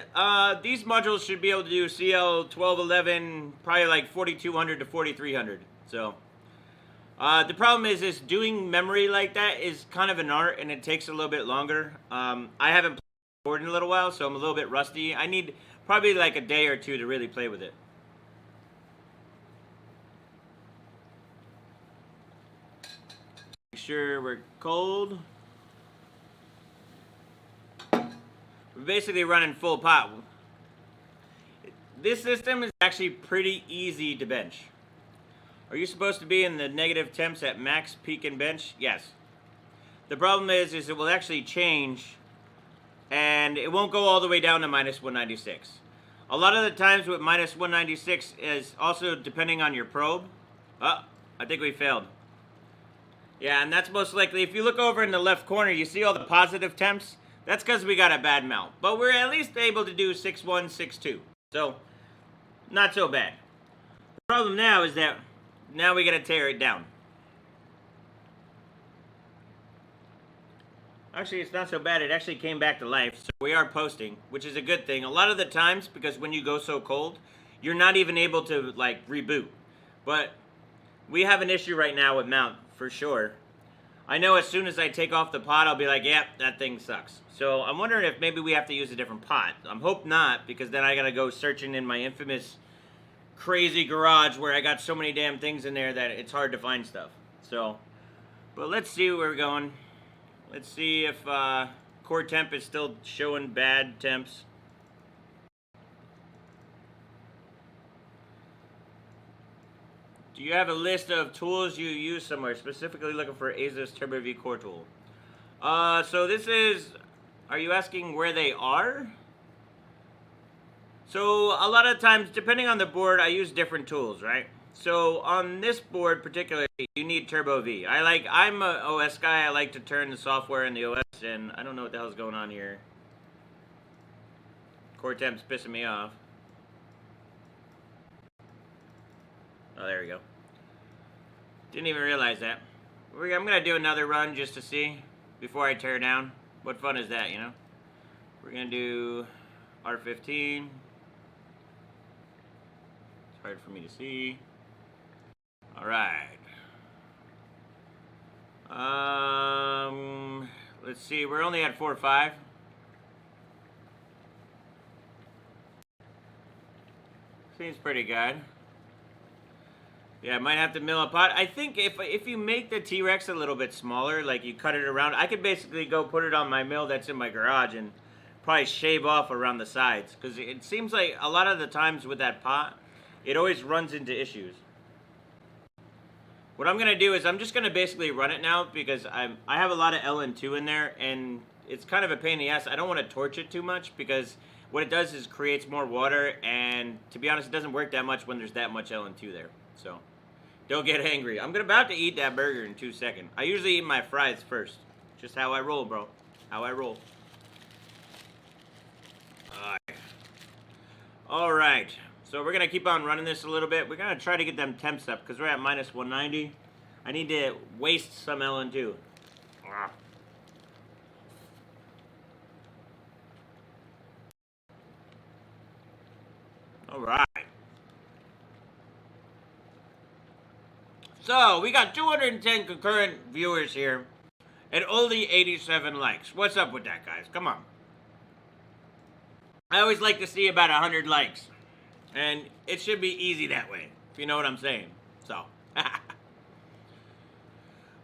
These modules should be able to do CL1211, probably like 4200 to 4300. So the problem is doing memory like that is kind of an art, and it takes a little bit longer. I haven't played board in a little while, so I'm a little bit rusty. I need probably like a day or two to really play with it. Make sure we're cold. We're basically running full pot. This system is actually pretty easy to bench. Are you supposed to be in the negative temps at max, peak, and bench? Yes. The problem is it will actually change, and it won't go all the way down to minus 196. A lot of the times with minus 196 is also depending on your probe. Oh, I think we failed. Yeah, and that's most likely, if you look over in the left corner, you see all the positive temps? That's because we got a bad mount. But we're at least able to do 6.1, 6.2. So, not so bad. The problem now is that now we got to tear it down. Actually, it's not so bad. It actually came back to life. So we are posting, which is a good thing. A lot of the times, because when you go so cold, you're not even able to like reboot. But we have an issue right now with mount, for sure. I know as soon as I take off the pot, I'll be like, yep, that thing sucks. So I'm wondering if maybe we have to use a different pot. I'm hope not, because then I gotta go searching in my infamous crazy garage where I got so many damn things in there that it's hard to find stuff. So, but let's see where we're going. Let's see if core temp is still showing bad temps. Do you have a list of tools you use somewhere, specifically looking for Asus Turbo V core tool? So this is, are you asking where they are? So a lot of times, depending on the board, I use different tools, right? So on this board particularly, you need Turbo V. I'm a OS guy, I like to turn the software in the OS, and I don't know what the hell's going on here. Core temp's pissing me off. Oh, there we go. Didn't even realize that. I'm gonna do another run just to see before I tear down. What fun is that, you know? We're gonna do R15. It's hard for me to see. All right. Let's see. We're only at 4.5. Seems pretty good. Yeah, I might have to mill a pot. I think if you make the T-Rex a little bit smaller, like you cut it around, I could basically go put it on my mill that's in my garage and probably shave off around the sides. Because it seems like a lot of the times with that pot, it always runs into issues. What I'm going to do is I'm just going to basically run it now because I have a lot of LN2 in there and it's kind of a pain in the ass. I don't want to torch it too much because what it does is creates more water, and to be honest, it doesn't work that much when there's that much LN2 there. So don't get angry. I'm about to eat that burger in 2 seconds. I usually eat my fries first. Just how I roll, bro. How I roll. All right. So we're going to keep on running this a little bit. We're going to try to get them temps up because we're at minus 190. I need to waste some LN2. All right. So we got 210 concurrent viewers here and only 87 likes. What's up with that, guys? Come on. I always like to see about 100 likes. And it should be easy that way, if you know what I'm saying. So.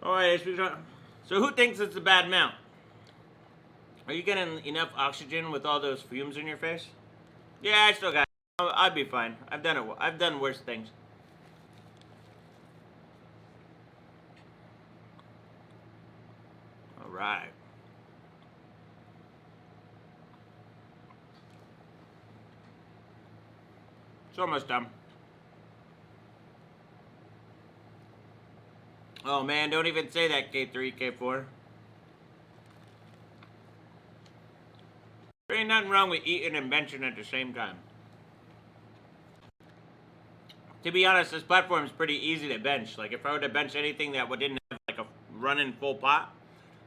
Alright, so who thinks it's a bad mount? Are you getting enough oxygen with all those fumes in your face? Yeah, I still got it. I'd be fine. I've done worse things. Alright. It's almost done. Oh man, don't even say that, K3, K4. There ain't nothing wrong with eating and benching at the same time. To be honest, this platform is pretty easy to bench. Like if I were to bench anything that didn't have like a running full pot,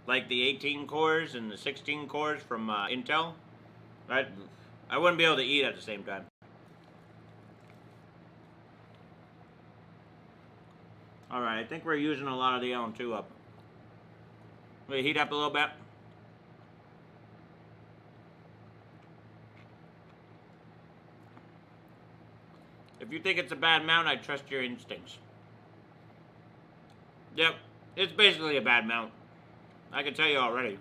like the 18 cores and the 16 cores from Intel, right? I wouldn't be able to eat at the same time. Alright, I think we're using a lot of the LN2 up. Will you heat up a little bit? If you think it's a bad mount, I trust your instincts. Yep, it's basically a bad mount. I can tell you already.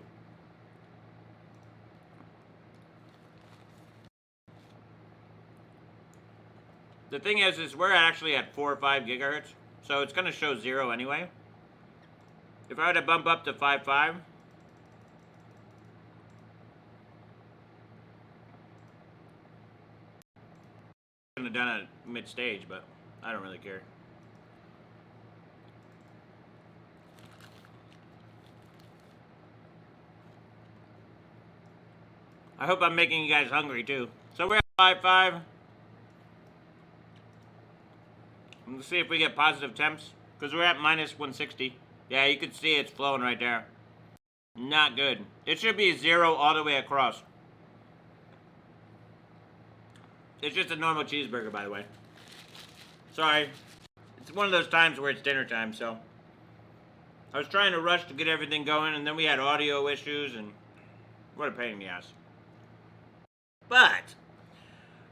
The thing is we're actually at 4 or 5 gigahertz. So it's going to show 0 anyway. If I were to bump up to 5.5, I could have done it mid-stage, but I don't really care. I hope I'm making you guys hungry too. So we're at 5.5. Let's see if we get positive temps. Because we're at minus 160. Yeah, you can see it's flowing right there. Not good. It should be 0 all the way across. It's just a normal cheeseburger, by the way. Sorry. it's one of those times where it's dinner time, so I was trying to rush to get everything going, and then we had audio issues, and what a pain in the ass. But,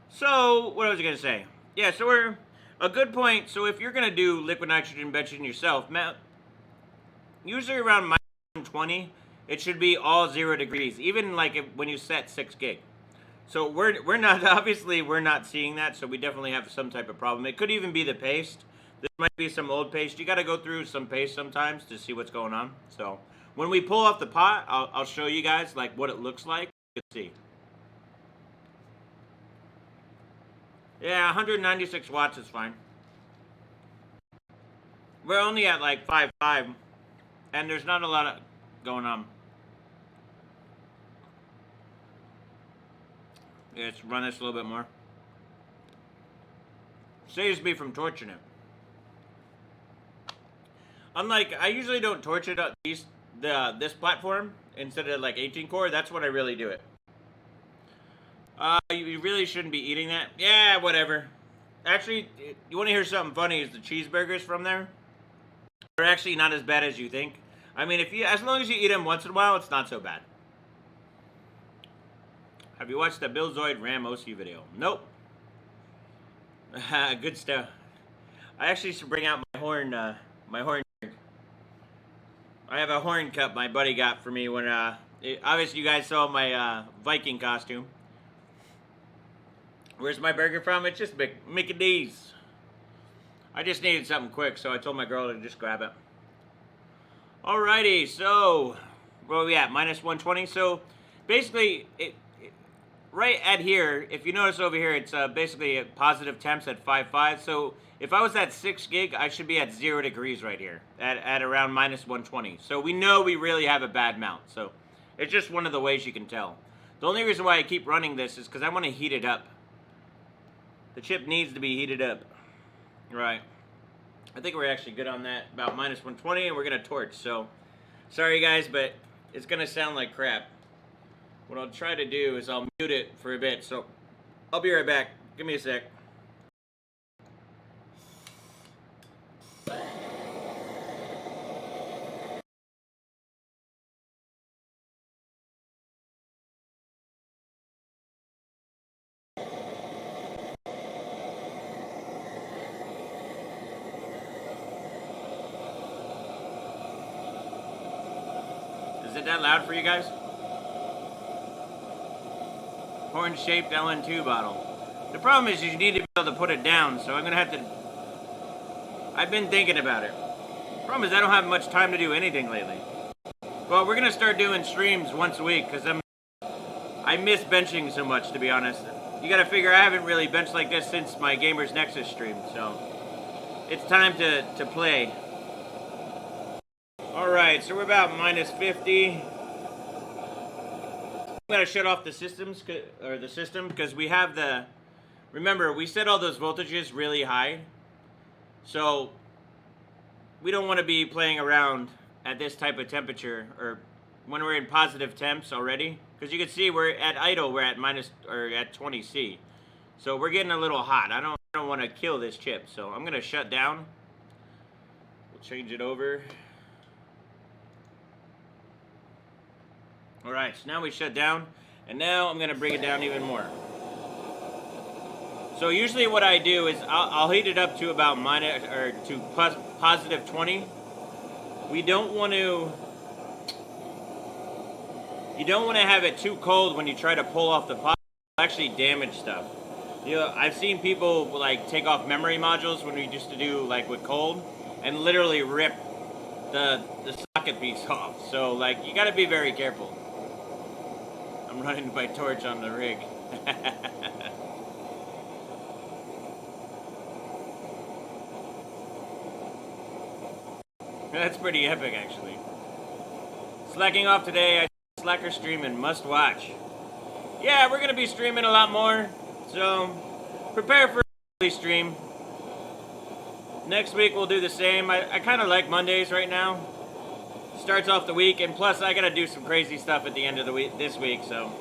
so, what was I going to say? Yeah, so we're, a good point, so if you're going to do liquid nitrogen benching yourself, usually around minus 120, it should be all 0 degrees, even like when you set 6 gig. So we're not, obviously we're not seeing that, so we definitely have some type of problem. It could even be the paste. This might be some old paste. You got to go through some paste sometimes to see what's going on. So when we pull off the pot, I'll show you guys like what it looks like. You can see. Yeah, 196 watts is fine. We're only at like 5.5, and there's not a lot of going on. Yeah, let's run this a little bit more. Saves me from torching it. Unlike, I usually don't torch it this platform instead of like 18 core. That's when I really do it. You really shouldn't be eating that. Yeah, whatever. Actually, you want to hear something funny? Is the cheeseburgers from there are actually not as bad as you think. I mean, as long as you eat them once in a while, it's not so bad. Have you watched the Bill Zoid Ram OC video? Nope. Good stuff. I actually should bring out my horn. I have a horn cup my buddy got for me when obviously you guys saw my Viking costume. Where's my burger from? It's just Mickey D's. I just needed something quick, so I told my girl to just grab it. Alrighty, so where are we at? Minus 120. So basically, right at here, if you notice over here, it's basically positive temps at 5.5. So if I was at 6 gig, I should be at 0 degrees right here at around minus 120. So we know we really have a bad mount. So it's just one of the ways you can tell. The only reason why I keep running this is because I want to heat it up. The chip needs to be heated up. Right. I think we're actually good on that, about minus 120, and we're going to torch. So, sorry guys, but it's going to sound like crap. What I'll try to do is I'll mute it for a bit. So, I'll be right back. Give me a sec. Is it that loud for you guys? Horn-shaped LN2 bottle. The problem is you need to be able to put it down, so I'm going to have to... I've been thinking about it. The problem is I don't have much time to do anything lately. Well, we're going to start doing streams once a week, because I miss benching so much, to be honest. You got to figure I haven't really benched like this since my Gamers Nexus stream, so... It's time to play. Alright, so we're about minus 50. I'm going to shut off the system because we have the... Remember, we set all those voltages really high. So, we don't want to be playing around at this type of temperature or when we're in positive temps already. Because you can see we're at idle, we're at at 20 C. So we're getting a little hot. I don't want to kill this chip. So I'm going to shut down. We'll change it over. Alright, so now we shut down, and now I'm going to bring it down even more. So usually what I do is I'll heat it up to about positive 20. You don't want to have it too cold when you try to pull off the pot. It'll actually damage stuff. You know, I've seen people like take off memory modules when we used to do like with cold and literally rip the socket piece off. So like you got to be very careful. I'm running my torch on the rig. That's pretty epic, actually. Slacking off today. I slacker stream and must watch. Yeah, we're gonna be streaming a lot more, so prepare for a stream. Next week we'll do the same. I kind of like Mondays right now. Starts off the week, and plus I gotta do some crazy stuff at the end of the week this week. So,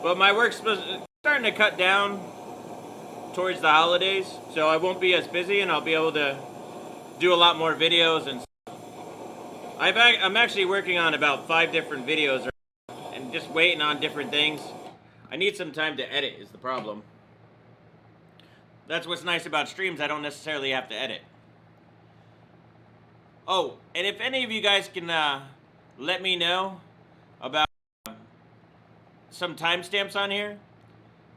but my work's starting to cut down. towards the holidays, so I won't be as busy, and I'll be able to do a lot more videos. And I'm actually working on about 5 different videos, and just waiting on different things. I need some time to edit is the problem. That's what's nice about streams. I don't necessarily have to edit. Oh, and if any of you guys can let me know about some timestamps on here,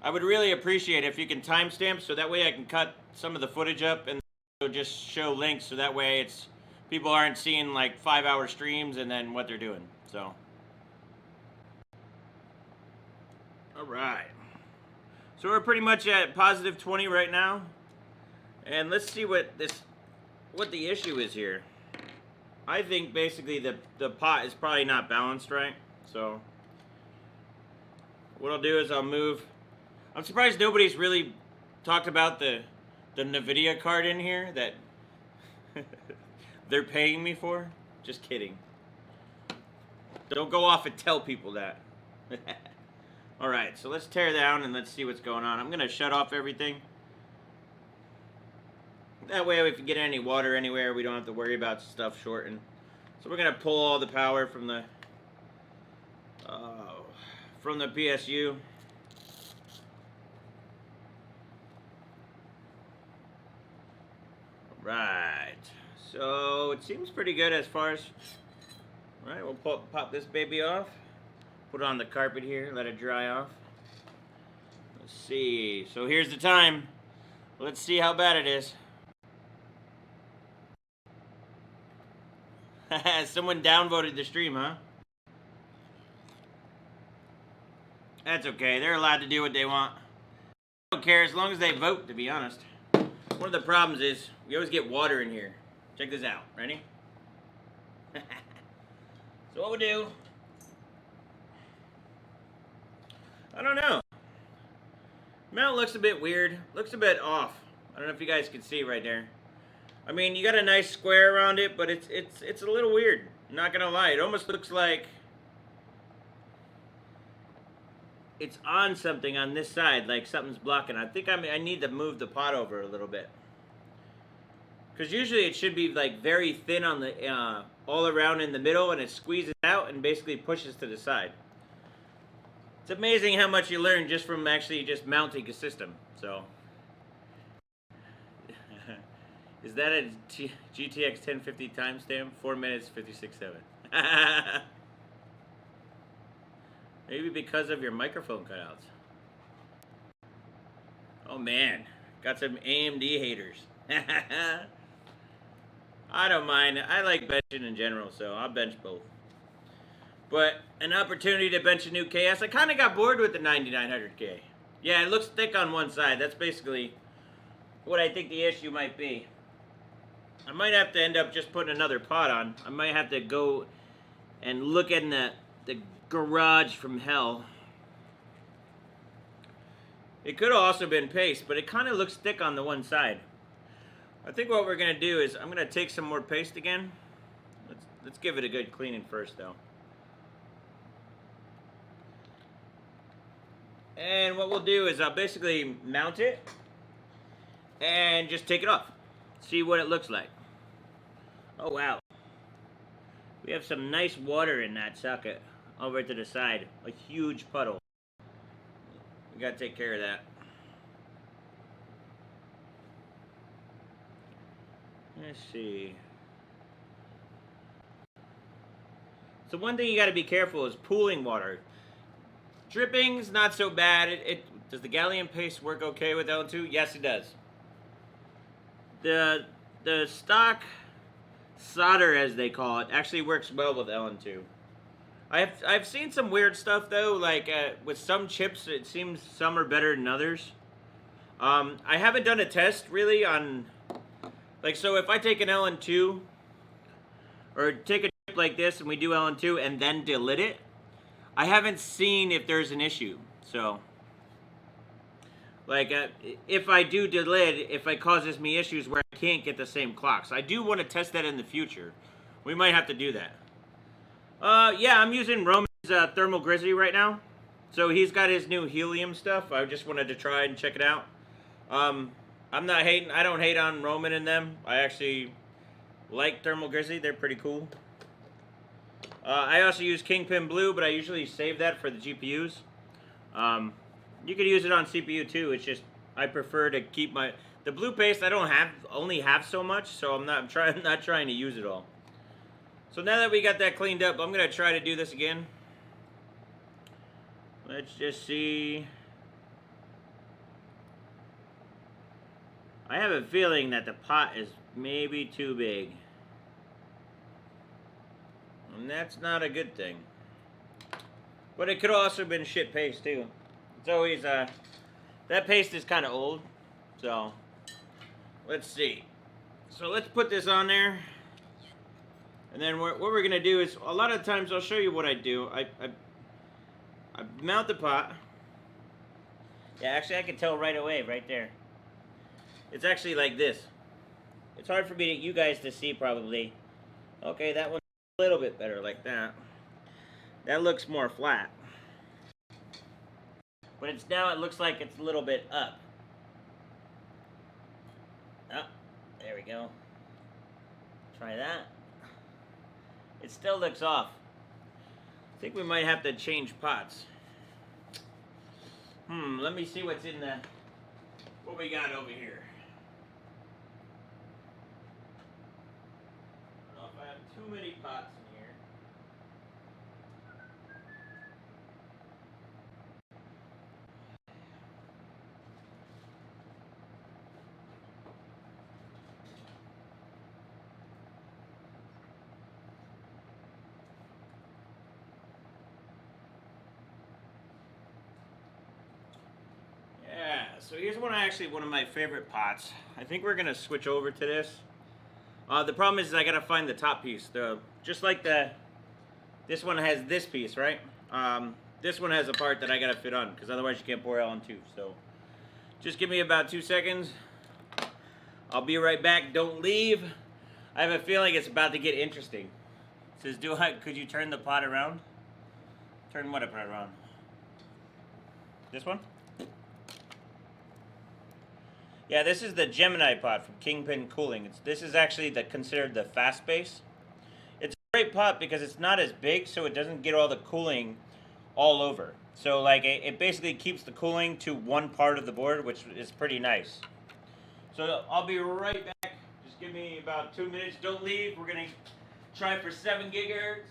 I would really appreciate it if you can timestamp, so that way I can cut some of the footage up and just show links, so that way it's people aren't seeing like 5-hour streams and then what they're doing. So, all right. So we're pretty much at positive 20 right now, and let's see what the issue is here. I think basically the pot is probably not balanced right. So what I'll do is I'll move. I'm surprised nobody's really talked about the NVIDIA card in here that they're paying me for. Just kidding. Don't go off and tell people that. Alright, so let's tear down and let's see what's going on. I'm going to shut off everything. That way if you get any water anywhere, we don't have to worry about stuff shorting. So we're going to pull all the power from the PSU. Right, so it seems pretty good as far as. All right, we'll pop this baby off, put it on the carpet here, let it dry off. Let's see. So here's the time. Let's see how bad it is. Someone downvoted the stream, huh? That's okay. They're allowed to do what they want. I don't care as long as they vote, to be honest. One of the problems is we always get water in here. Check this out. Ready? So what we'll do, I don't know. Mount looks a bit weird. Looks a bit off. I don't know if you guys can see right there. I mean, you got a nice square around it, but it's a little weird. I'm not gonna lie. It almost looks like it's on something on this side, like something's blocking. I think I need to move the pot over a little bit, because usually it should be like very thin on the all around in the middle, and it squeezes out and basically pushes to the side. It's amazing how much you learn just from actually just mounting a system. So, is that a GTX 1050 timestamp? 4 minutes 56.7. Maybe because of your microphone cutouts. Oh man, got some AMD haters. I don't mind. I like benching in general, so I'll bench both. But an opportunity to bench a new KS. I kind of got bored with the 9900K. Yeah, it looks thick on one side. That's basically what I think the issue might be. I might have to end up just putting another pot on. I might have to go and look in the garage from hell. It could have also been paste, but it kind of looks thick on the one side. I think what we're gonna do is I'm gonna take some more paste again. Let's give it a good cleaning first, though. And what we'll do is I'll basically mount it and just take it off. See what it looks like. Oh wow. We have some nice water in that socket over to the side. A huge puddle. We gotta take care of that. Let's see. So one thing you gotta be careful is pooling water. Dripping's not so bad. Does the gallium paste work okay with LN2? Yes, it does. The stock solder, as they call it, actually works well with LN2. I've seen some weird stuff though, like with some chips, it seems some are better than others. I haven't done a test really on, like, so if I take an LN2 or take a chip like this and we do LN2 and then delit it, I haven't seen if there's an issue. So, like, if I do delit, if it causes me issues where I can't get the same clocks. I do want to test that in the future. We might have to do that. Yeah, I'm using Roman's Thermal Grizzly right now. So he's got his new helium stuff. I just wanted to try and check it out. I'm not hating. I don't hate on Roman and them. I actually like Thermal Grizzly. They're pretty cool. I also use Kingpin Blue, but I usually save that for the GPUs. You could use it on CPU too. It's just I prefer to keep the blue paste. I don't only have so much, so I'm not trying to use it all. So now that we got that cleaned up, I'm gonna try to do this again. Let's just see. I have a feeling that the pot is maybe too big. And that's not a good thing. But it could also have been shit paste too. It's always, that paste is kind of old. So, let's see. So let's put this on there. And then what we're going to do is, a lot of times I'll show you what I do. I mount the pot. Yeah, actually I can tell right away, right there. It's actually like this. It's hard for you guys to see probably. Okay, that one's a little bit better like that. That looks more flat. But it looks like it's a little bit up. Oh, there we go. Try that. It still looks off. I think we might have to change pots. Let me see what we got over here. I don't know if I have too many pots in here. So here's one of my favorite pots. I think we're gonna switch over to this. The problem is I gotta find the top piece. Just like this one has this piece, right? This one has a part that I gotta fit on, because otherwise you can't pour oil on too. So just give me about 2 seconds. I'll be right back. Don't leave. I have a feeling it's about to get interesting. It says, could you turn the pot around? Turn what around? This one? Yeah, this is the Gemini pot from Kingpin Cooling. This is actually considered the fast base. It's a great pot because it's not as big, so it doesn't get all the cooling all over. So like it basically keeps the cooling to one part of the board, which is pretty nice. So I'll be right back. Just give me about 2 minutes. Don't leave. We're gonna try for 7 gigahertz.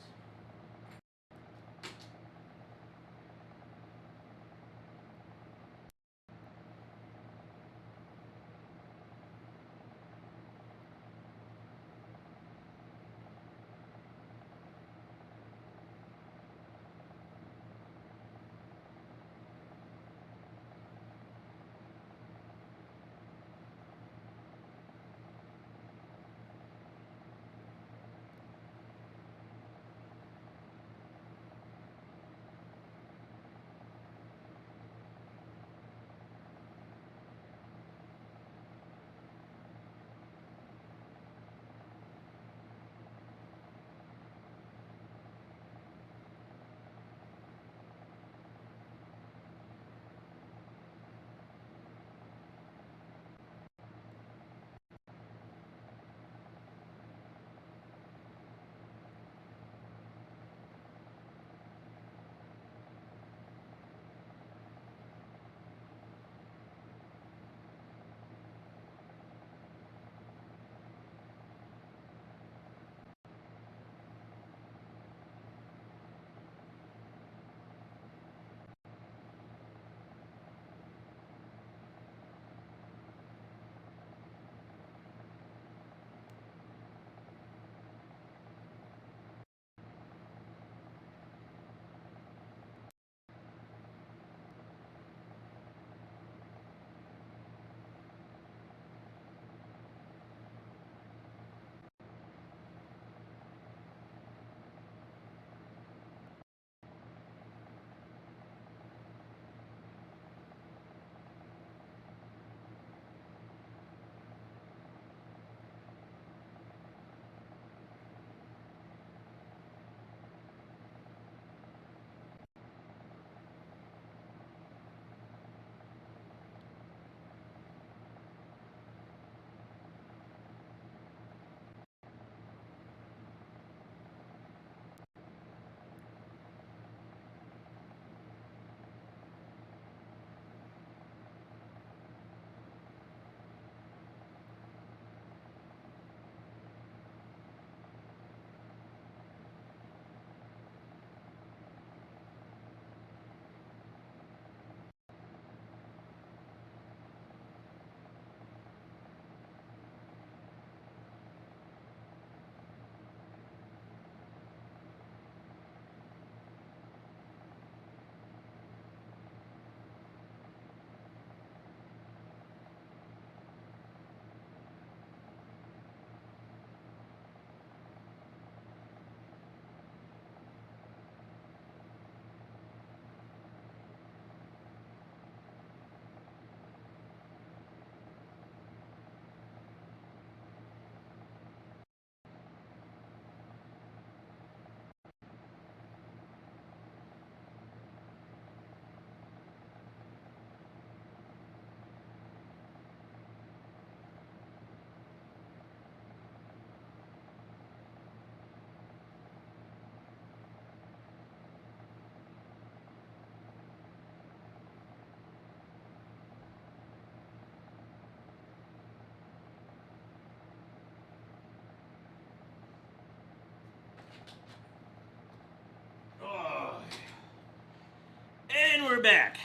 And we're back.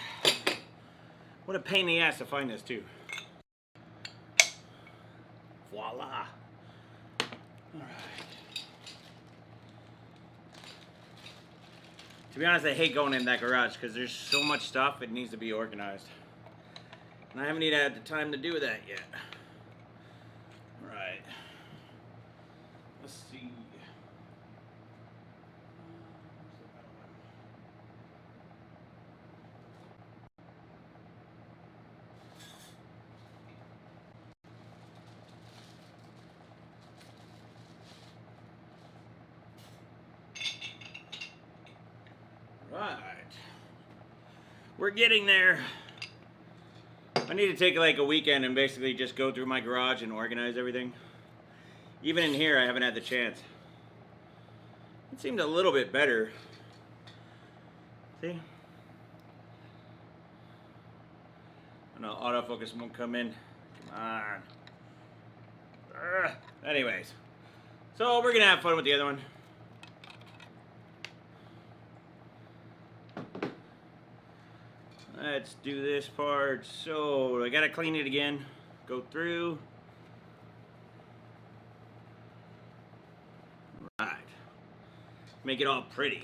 What a pain in the ass to find this too. Voila. Alright. To be honest, I hate going in that garage because there's so much stuff it needs to be organized. And I haven't even had the time to do that yet. Alright. Let's see. Right. We're getting there. I need to take like a weekend and basically just go through my garage and organize everything. Even in here, I haven't had the chance. It seemed a little bit better. See? No, autofocus won't come in. Come on. Anyways. So we're gonna have fun with the other one. Let's do this part. So I gotta clean it again. Go through. Right. Make it all pretty.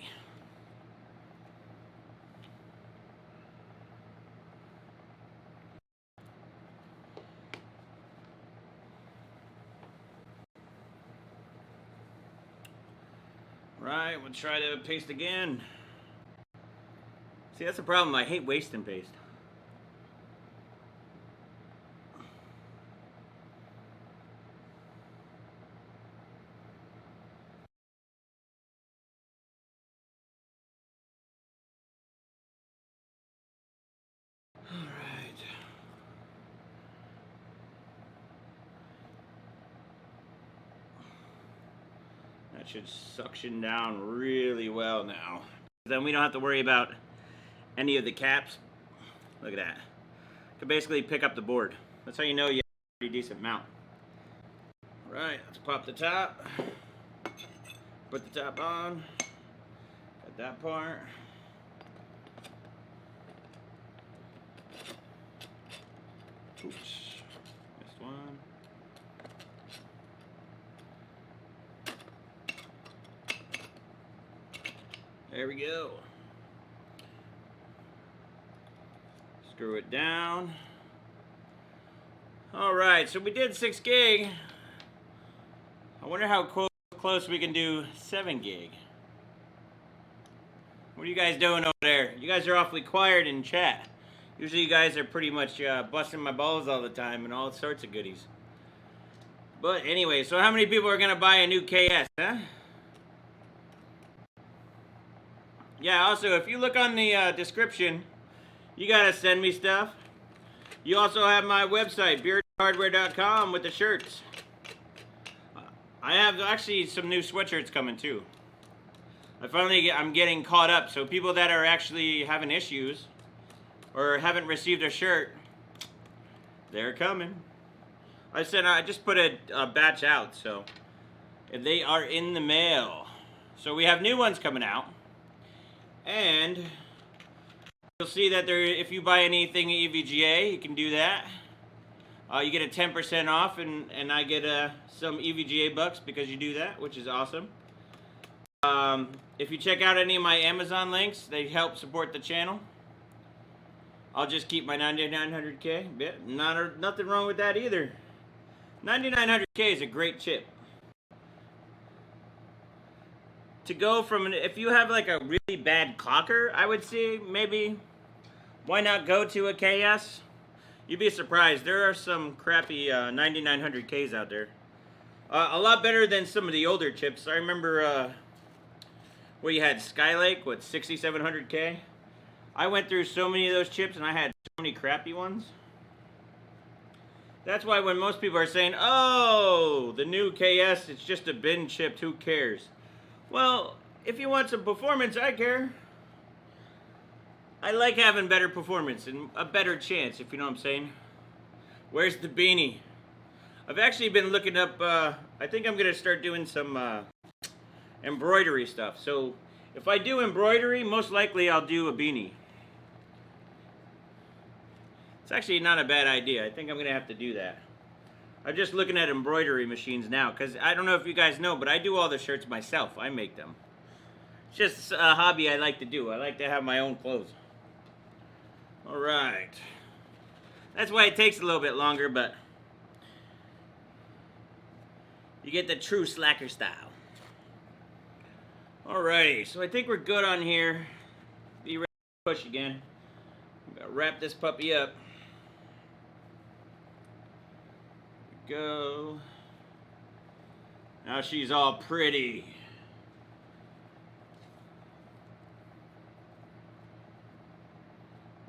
Right, we'll try to paste again. See, that's the problem. I hate wasting paste. All right. That should suction down really well now. Then we don't have to worry about any of the caps. Look at that. Can basically pick up the board. That's how you know you have a pretty decent mount. Right, let's pop the top. Put the top on. Got that part. Oops. Missed one. There we go. Screw it down. Alright, so we did 6 gig. I wonder how close we can do 7 gig. What are you guys doing over there? You guys are awfully quiet in chat. Usually you guys are pretty much busting my balls all the time and all sorts of goodies. But anyway, so how many people are going to buy a new KS, huh? Yeah, also, if you look on the description, you gotta send me stuff. You also have my website, beardhardware.com, with the shirts. I have actually some new sweatshirts coming too. I'm getting caught up. So people that are actually having issues or haven't received a shirt, they're coming. I said I just put a batch out, so they are in the mail. So we have new ones coming out, and you'll see that if you buy anything EVGA, you can do that. You get a 10% off, and I get some EVGA bucks because you do that, which is awesome. If you check out any of my Amazon links, they help support the channel. I'll just keep my 9900K. Yeah, nothing wrong with that either. 9900K is a great chip. To go from, if you have like a really bad clocker, I would say maybe, why not go to a KS? You'd be surprised. There are some crappy 9900Ks out there. A lot better than some of the older chips. I remember where you had Skylake with 6700K. I went through so many of those chips and I had so many crappy ones. That's why when most people are saying, oh, the new KS, it's just a bin chip, who cares? Well, if you want some performance, I care. I like having better performance and a better chance, if you know what I'm saying. Where's the beanie? I've actually been looking up, I think I'm going to start doing some embroidery stuff. So if I do embroidery, most likely I'll do a beanie. It's actually not a bad idea. I think I'm going to have to do that. I'm just looking at embroidery machines now, because I don't know if you guys know, but I do all the shirts myself. I make them. It's just a hobby I like to do. I like to have my own clothes. All right. That's why it takes a little bit longer, but you get the true slacker style. Alrighty, so I think we're good on here. Be ready to push again. I'm gonna wrap this puppy up. There we go. Now she's all pretty.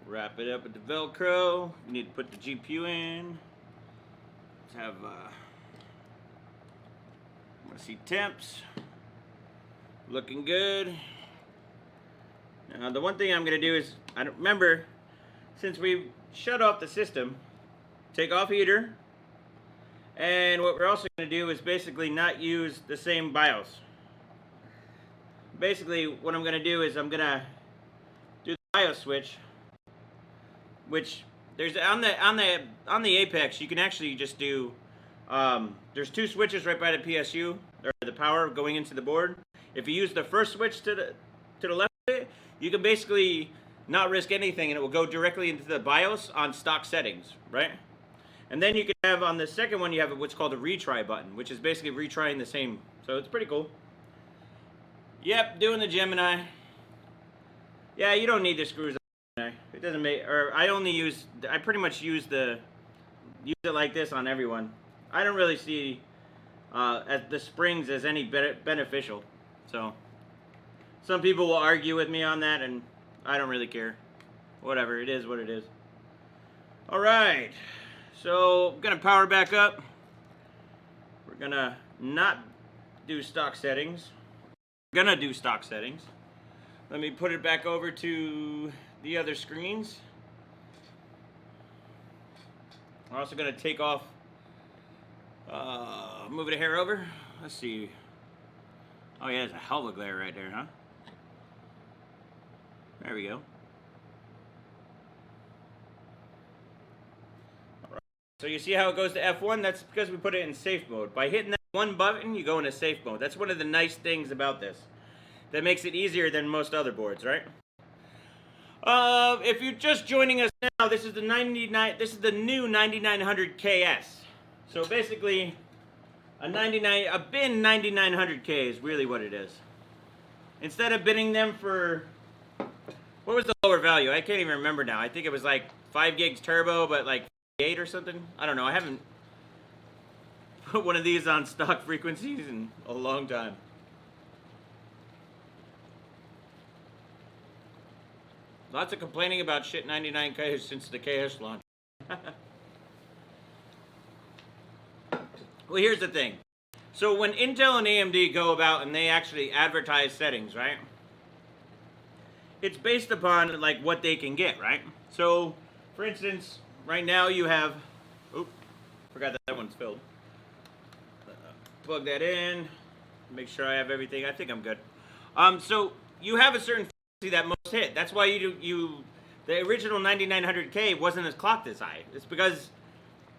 Wrap it up with the Velcro. We need to put the GPU in. Let's have, I want to see temps. Looking good. Now the one thing I'm going to do is, I don't remember, since we shut off the system, take off heater. And what we're also going to do is basically not use the same BIOS. Basically what I'm going to do is I'm going to do the BIOS switch, which there's on the Apex you can actually just do there's two switches right by the PSU, or the power going into the board. If you use the first switch to the left of it, you can basically not risk anything and it will go directly into the BIOS on stock settings, right? And then you can have on the second one you have what's called a retry button, which is basically retrying the same. So it's pretty cool. Yep, doing the Gemini. Yeah, you don't need the screws. It doesn't make, or I pretty much use it like this on everyone. I don't really see the springs as any beneficial. So some people will argue with me on that, and I don't really care. Whatever, it is what it is. All right, so I'm gonna power back up. We're gonna not do stock settings. We're gonna do stock settings. Let me put it back over to the other screens. We're also going to take off, move the hair over. Let's see. Oh yeah, there's a hell of a glare right there, huh? There we go. All right. So you see how it goes to F1? That's because we put it in safe mode. By hitting that one button, you go into safe mode. That's one of the nice things about this. That makes it easier than most other boards, right? If you're just joining us now, this is the new 9900 KS. So basically, a bin 9900K is really what it is. Instead of bidding them for, what was the lower value? I can't even remember now. I think it was like 5 gigs turbo, but like 8 or something. I don't know. I haven't put one of these on stock frequencies in a long time. Lots of complaining about shit 99K since the KS launch. Well, here's the thing. So when Intel and AMD go about and they actually advertise settings, right? It's based upon like what they can get, right? So, for instance, right now you have, oops, forgot that one's filled. Plug that in. Make sure I have everything. I think I'm good. So you have a certain frequency that most hit. That's why the original 9900K wasn't as clocked as high. It's because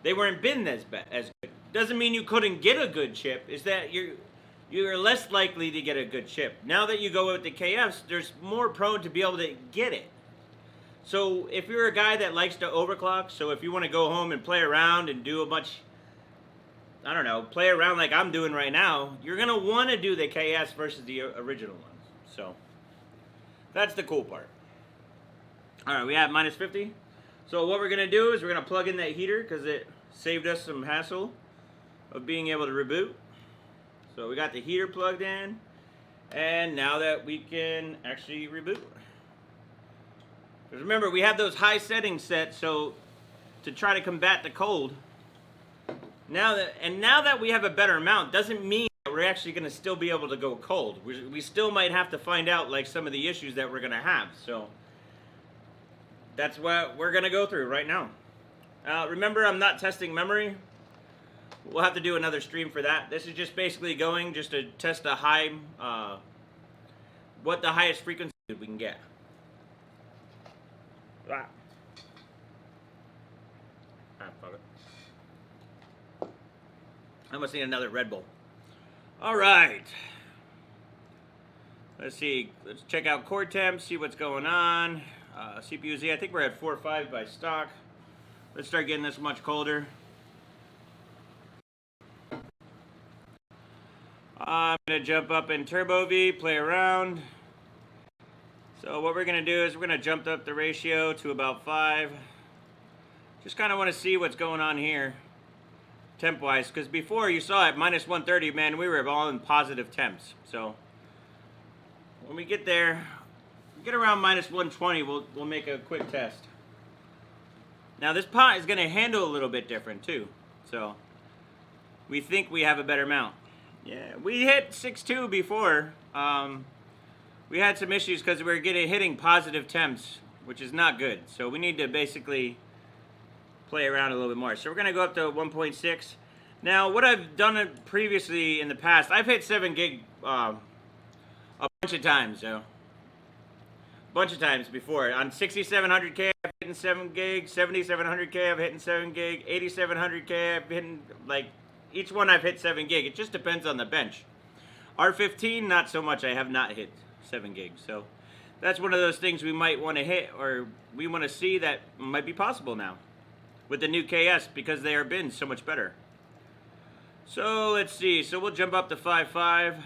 they weren't binned as good. Doesn't mean you couldn't get a good chip. It's that you're less likely to get a good chip. Now that you go with the KFs, there's more prone to be able to get it. So if you're a guy that likes to overclock, so if you want to go home and play around and do a bunch, I don't know, play around like I'm doing right now, you're going to want to do the KS versus the original ones. So that's the cool part. All right, we have minus 50. So what we're going to do is we're going to plug in that heater because it saved us some hassle of being able to reboot. So we got the heater plugged in, and now that we can actually reboot. Because remember, we have those high settings set, so to try to combat the cold. Now that we have a better mount, doesn't mean that we're actually going to still be able to go cold. We still might have to find out like some of the issues that we're going to have. So that's what we're going to go through right now. Remember, I'm not testing memory. We'll have to do another stream for that. This is just basically going just to test the high, what the highest frequency we can get. fuck it. I must need another Red Bull. All right. Let's see. Let's check out core temp, see what's going on. CPU Z, I think we're at 4.5 by stock. Let's start getting this much colder. I'm going to jump up in Turbo V, play around. So what we're going to do is we're going to jump up the ratio to about 5. Just kind of want to see what's going on here, temp-wise. Because before you saw at minus 130, man, we were all in positive temps. So when we get there, get around minus 120, we'll make a quick test. Now this pot is going to handle a little bit different too. So we think we have a better mount. Yeah, we hit 6.2 before. We had some issues because we were hitting positive temps, which is not good. So we need to basically play around a little bit more. So we're going to go up to 1.6. Now, what I've done previously in the past, I've hit 7 gig a bunch of times. So, a bunch of times before. On 6700K, I've hit 7 gig. 7700K, I've hit 7 gig. 8700K, I've hit, like, each one I've hit 7 gig. It just depends on the bench. R15, not so much. I have not hit 7 gigs. So that's one of those things we might want to hit, or we want to see that might be possible now with the new KS, because they are been so much better. So let's see. So we'll jump up to 5.5.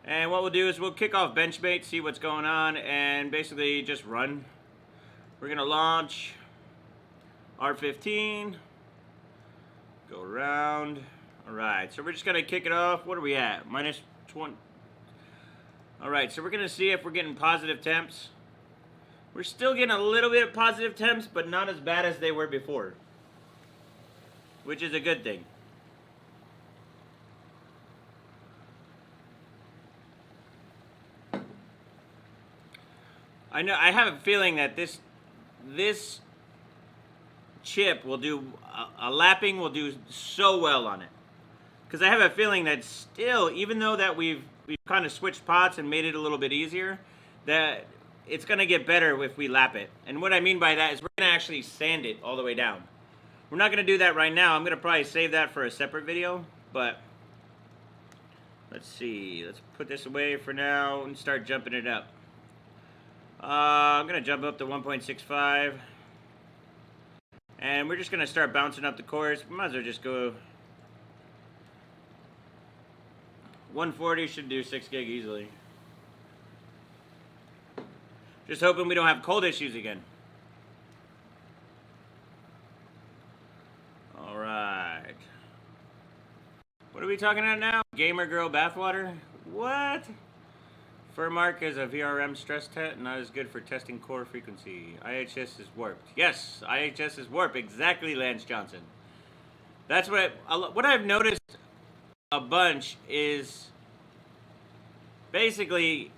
And what we'll do is we'll kick off Benchmate, see what's going on, and basically just run. We're going to launch R15. Go around. Alright, so we're just going to kick it off. What are we at? Minus 20. Alright, so we're going to see if we're getting positive temps. We're still getting a little bit of positive temps, but not as bad as they were before, which is a good thing. I know, I have a feeling that this chip will do, a lapping will do so well on it. Because I have a feeling that still, even though that we've kind of switched pots and made it a little bit easier, that it's going to get better if we lap it. And what I mean by that is we're going to actually sand it all the way down. We're not going to do that right now. I'm going to probably save that for a separate video. But let's see. Let's put this away for now and start jumping it up. I'm going to jump up to 1.65. And we're just going to start bouncing up the cores. We might as well just go 140 should do 6 gig easily. Just hoping we don't have cold issues again. Alright. What are we talking about now? Gamer girl bathwater? What? Furmark is a VRM stress test, not as good for testing core frequency. IHS is warped. Yes, IHS is warped. Exactly, Lance Johnson. That's what I've noticed a bunch is basically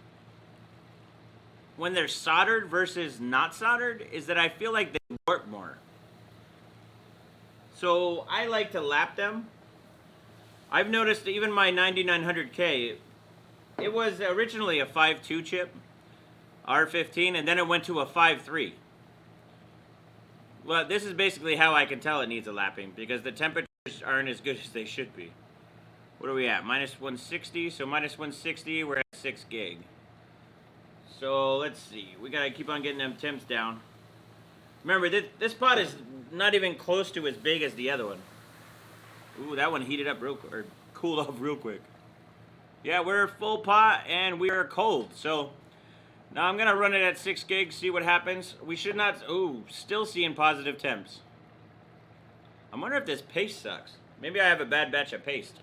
when they're soldered versus not soldered is that I feel like they warp more. So I like to lap them. I've noticed that even my 9900K, it was originally a 5.2 chip, R15, and then it went to a 5.3. Well, this is basically how I can tell it needs a lapping, because the temperatures aren't as good as they should be. What are we at? Minus 160. So minus 160, we're at 6 gig. So let's see. We gotta keep on getting them temps down. Remember, this pot is not even close to as big as the other one. Ooh, that one heated up real quick, or cooled off real quick. Yeah, we're full pot and we are cold. So now I'm gonna run it at 6 gigs, see what happens. We should not. Ooh, still seeing positive temps. I wonder if this paste sucks. Maybe I have a bad batch of paste.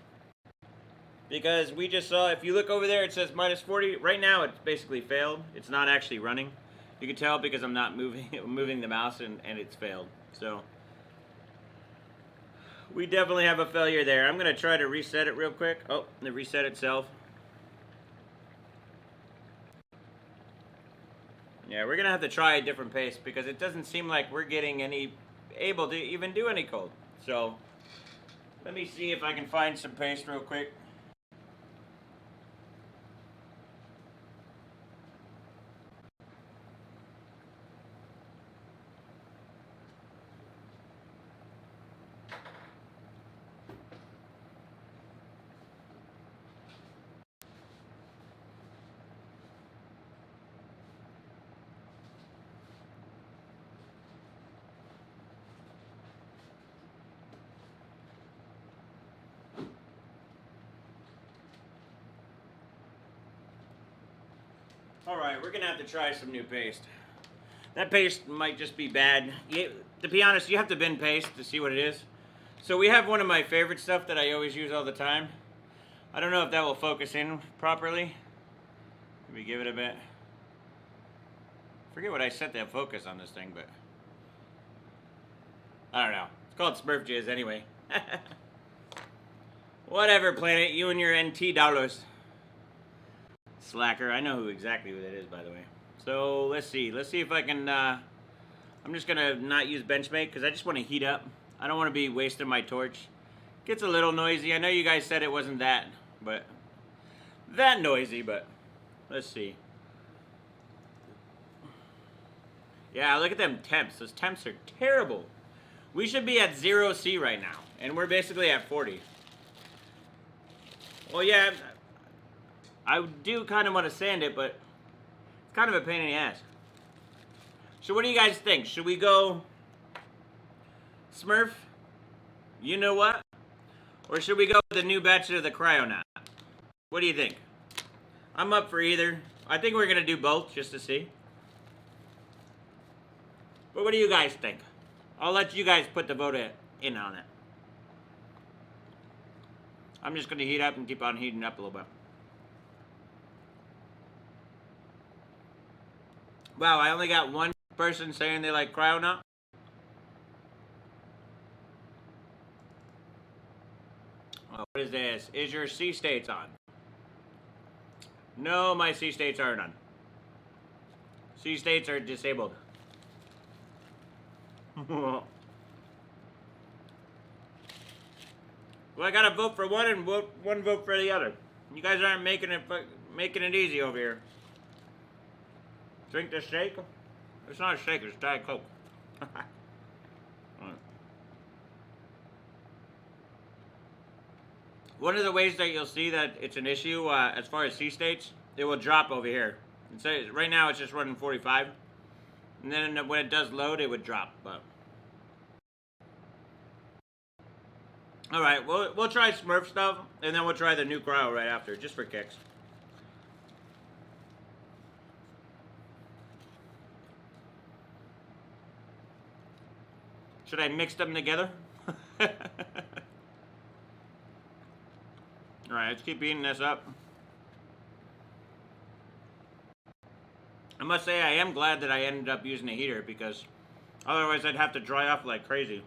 Because we just saw, if you look over there, it says minus 40. Right now, it's basically failed. It's not actually running. You can tell because I'm not moving the mouse and it's failed. So we definitely have a failure there. I'm going to try to reset it real quick. Oh, it reset itself. Yeah, we're going to have to try a different paste because it doesn't seem like we're getting able to even do any cold. So let me see if I can find some paste real quick. Alright, we're gonna have to try some new paste. That paste might just be bad. To be honest, you have to bin paste to see what it is. So we have one of my favorite stuff that I always use all the time. I don't know if that will focus in properly. Let me give it a bit. Forget what I set that focus on this thing, but I don't know. It's called Smurf Jizz anyway. Whatever, Planet. You and your NT dollars. Slacker. I know exactly who that is, by the way. So let's see. Let's see if I can. I'm just gonna not use Benchmade because I just want to heat up. I don't want to be wasting my torch. Gets a little noisy. I know you guys said it wasn't that noisy, but let's see. Yeah, look at them temps. Those temps are terrible. We should be at 0 C right now, and we're basically at 40. Well, yeah, I do kind of want to sand it, but it's kind of a pain in the ass. So what do you guys think? Should we go Smurf? You know what? Or should we go with the new batch of the Cryonaut? What do you think? I'm up for either. I think we're going to do both just to see. But what do you guys think? I'll let you guys put the vote in on it. I'm just going to heat up and keep on heating up a little bit. Wow, I only got one person saying they like Cryonaut. Oh, what is this? Is your C states on? No, my C states aren't on. C states are disabled. Well, I gotta vote for one and one vote for the other. You guys aren't making it easy over here. Drink the shake? It's not a shake, it's Diet Coke. One of the ways that you'll see that it's an issue as far as C states, it will drop over here. So right now it's just running 45. And then when it does load, it would drop. But all right, we'll try Smurf stuff, and then we'll try the new cryo right after, just for kicks. Should I mix them together? All right, let's keep heating this up. I must say I am glad that I ended up using a heater because otherwise I'd have to dry off like crazy.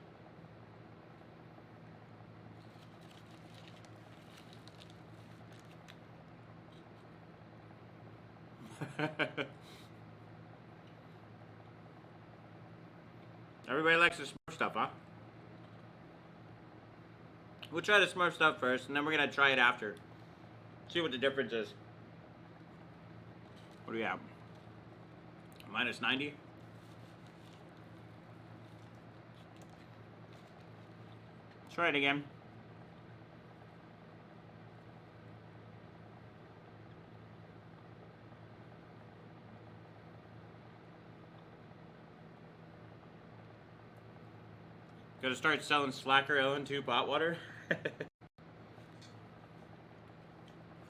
Everybody likes the Smurf stuff, huh? We'll try the Smurf stuff first, and then we're going to try it after. See what the difference is. What do we have? Minus 90? Try it again. Gotta start selling Slacker LN2 pot water.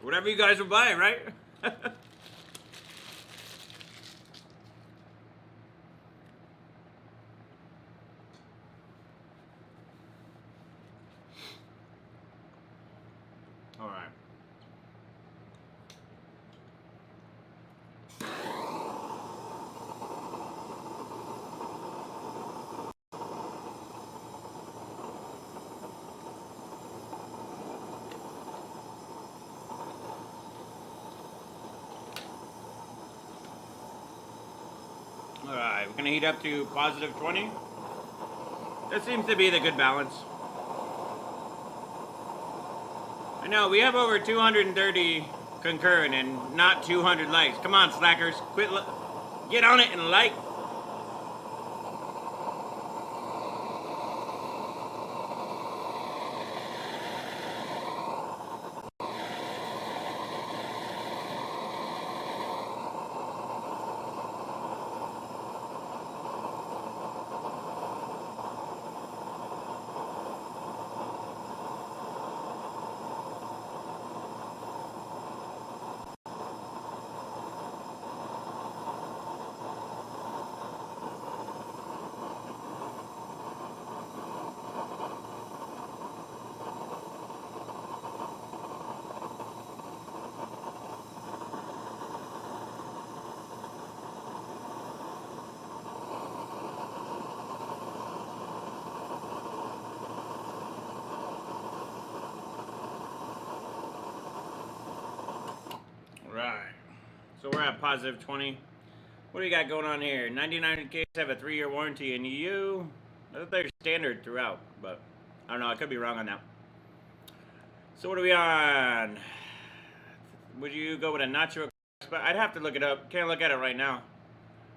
Whatever you guys will buy, right? All right. Alright, we're gonna heat up to positive 20. That seems to be the good balance. I know, we have over 230 concurrent and not 200 likes. Come on, slackers, get on it and like. So we're at positive 20. What do you got going on here? 9900Ks have a 3-year warranty in EU. I thought they're standard throughout, but I don't know. I could be wrong on that. So what are we on? Would you go with a nacho? But I'd have to look it up. Can't look at it right now.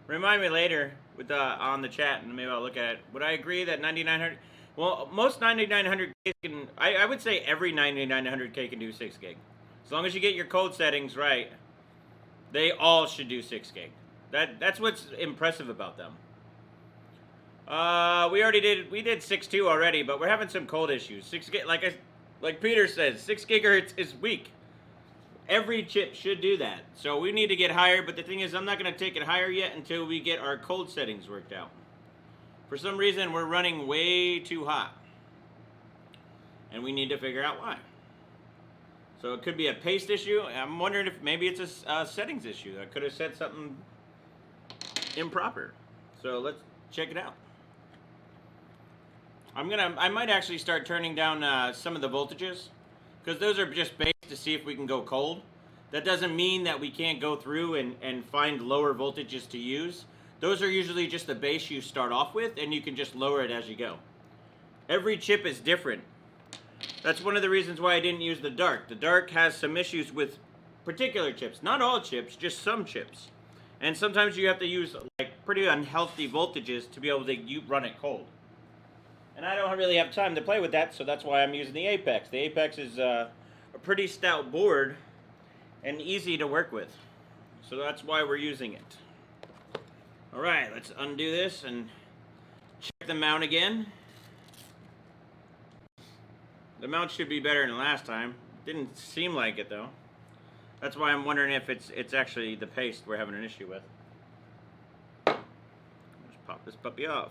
Remind me later with on the chat, and maybe I'll look at it. Would I agree that 9900? Well, most 9900Ks can. I would say every 9900K can do 6 gig, as long as you get your code settings right. They all should do 6 gig. That's what's impressive about them. We did 6.2 already, but we're having some cold issues. 6 gig, like Peter says, 6 gigahertz is weak. Every chip should do that. So we need to get higher, but the thing is, I'm not going to take it higher yet until we get our cold settings worked out. For some reason, we're running way too hot. And we need to figure out why. So it could be a paste issue. I'm wondering if maybe it's a settings issue. I could have set something improper. So let's check it out. I might actually start turning down some of the voltages, because those are just based to see if we can go cold. That doesn't mean that we can't go through and find lower voltages to use. Those are usually just the base you start off with, and you can just lower it as you go. Every chip is different. That's one of the reasons why I didn't use the dark. The dark has some issues with particular chips. Not all chips, just some chips. And sometimes you have to use like pretty unhealthy voltages to be able to run it cold. And I don't really have time to play with that, so that's why I'm using the Apex. The Apex is a pretty stout board and easy to work with. So that's why we're using it. Alright, let's undo this and check the mount again. The mount should be better than last time. Didn't seem like it though. That's why I'm wondering if it's actually the paste we're having an issue with. Let's pop this puppy off.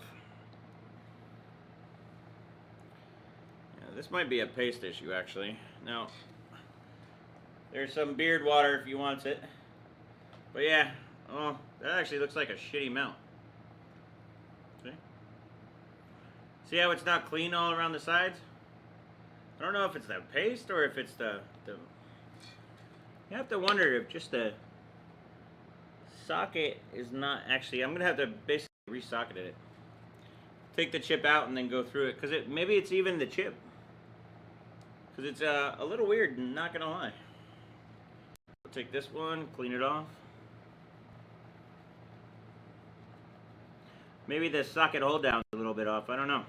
Yeah, this might be a paste issue actually. Now, there's some beard water if you want it. But yeah, oh, that actually looks like a shitty mount. See how it's not clean all around the sides? I don't know if it's the paste or if it's the you have to wonder if just the socket is not actually. I'm gonna have to basically resocket it. Take the chip out and then go through it, because maybe it's even the chip. Because it's a little weird, not gonna lie. I'll take this one, clean it off. Maybe the socket hold down is a little bit off. I don't know.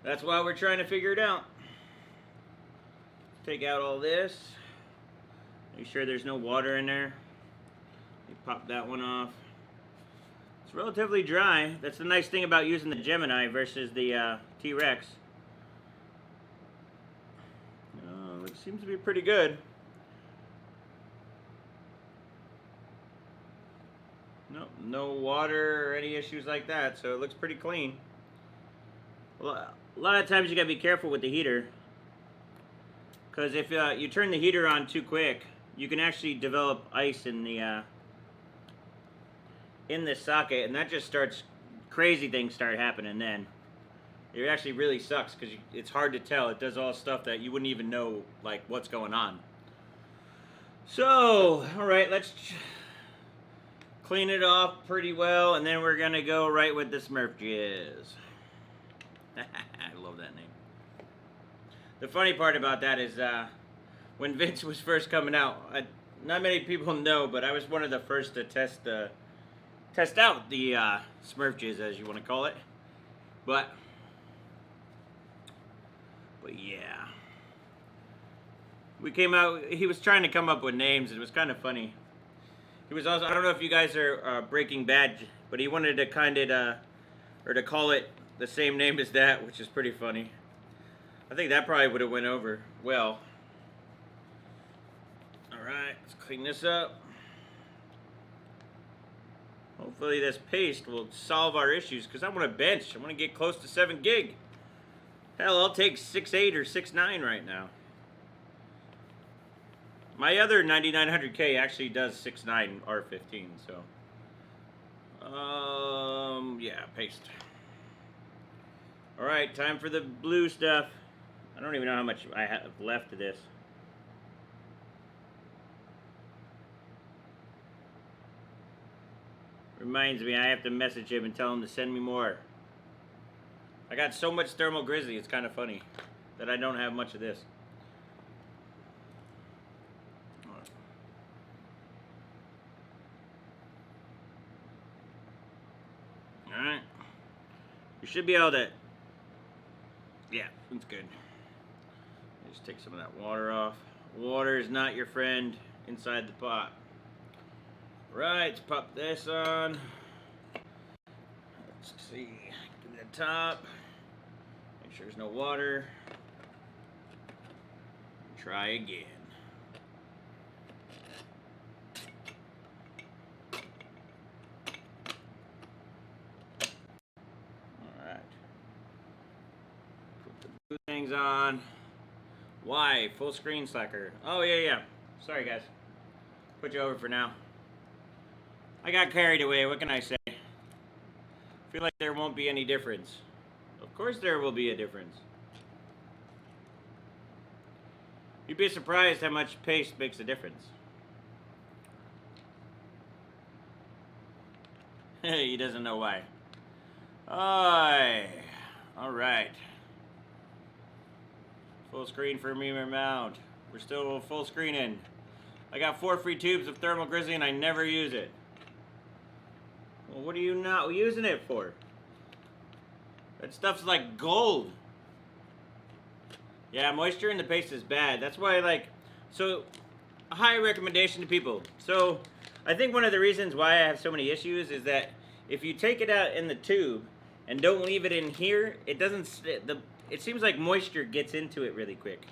That's why we're trying to figure it out. Take out all this. Make sure there's no water in there. You pop that one off. It's relatively dry. That's the nice thing about using the Gemini versus the T-Rex. It seems to be pretty good. Nope, no water or any issues like that, so it looks pretty clean. A lot of times you gotta be careful with the heater, because if you turn the heater on too quick, you can actually develop ice in the socket, and that just starts, crazy things start happening then. It actually really sucks, because it's hard to tell. It does all stuff that you wouldn't even know, like, what's going on. So, alright, let's clean it off pretty well, and then we're gonna go right with the Smurf Jizz. I love that name. The funny part about that is when Vince was first coming out, not many people know, but I was one of the first to test out the Smurf Jizz, as you want to call it. But yeah, we came out. He was trying to come up with names. It was kind of funny. He was also, I don't know if you guys are Breaking Bad, but he wanted to kind of or to call it the same name as that, which is pretty funny. I think that probably would have went over well. Alright, let's clean this up. Hopefully this paste will solve our issues, because I want to bench. I want to get close to 7 gig. Hell, I'll take 6.8 or 6.9 right now. My other 9900K actually does 6.9 R15, so. Yeah, paste. Alright, time for the blue stuff. I don't even know how much I have left of this. Reminds me, I have to message him and tell him to send me more. I got so much thermal grizzly, it's kind of funny that I don't have much of this. Alright. You should be able to... Yeah, that's good. Just take some of that water off. Water is not your friend inside the pot. Right, let's pop this on. Let's see. Give me the top. Make sure there's no water. Try again. Alright. Put the blue things on. Why? Full screen slacker. Oh, yeah. Sorry, guys. Put you over for now. I got carried away. What can I say? Feel like there won't be any difference. Of course there will be a difference. You'd be surprised how much paste makes a difference. He doesn't know why. Alright. Full screen for me, Remount. We're still full screening. I got 4 free tubes of thermal grizzly and I never use it. Well, what are you not using it for? That stuff's like gold. Yeah, moisture in the paste is bad. That's why, like, so, a high recommendation to people. So, I think one of the reasons why I have so many issues is that if you take it out in the tube and don't leave it in here, it doesn't, it seems like moisture gets into it really quick.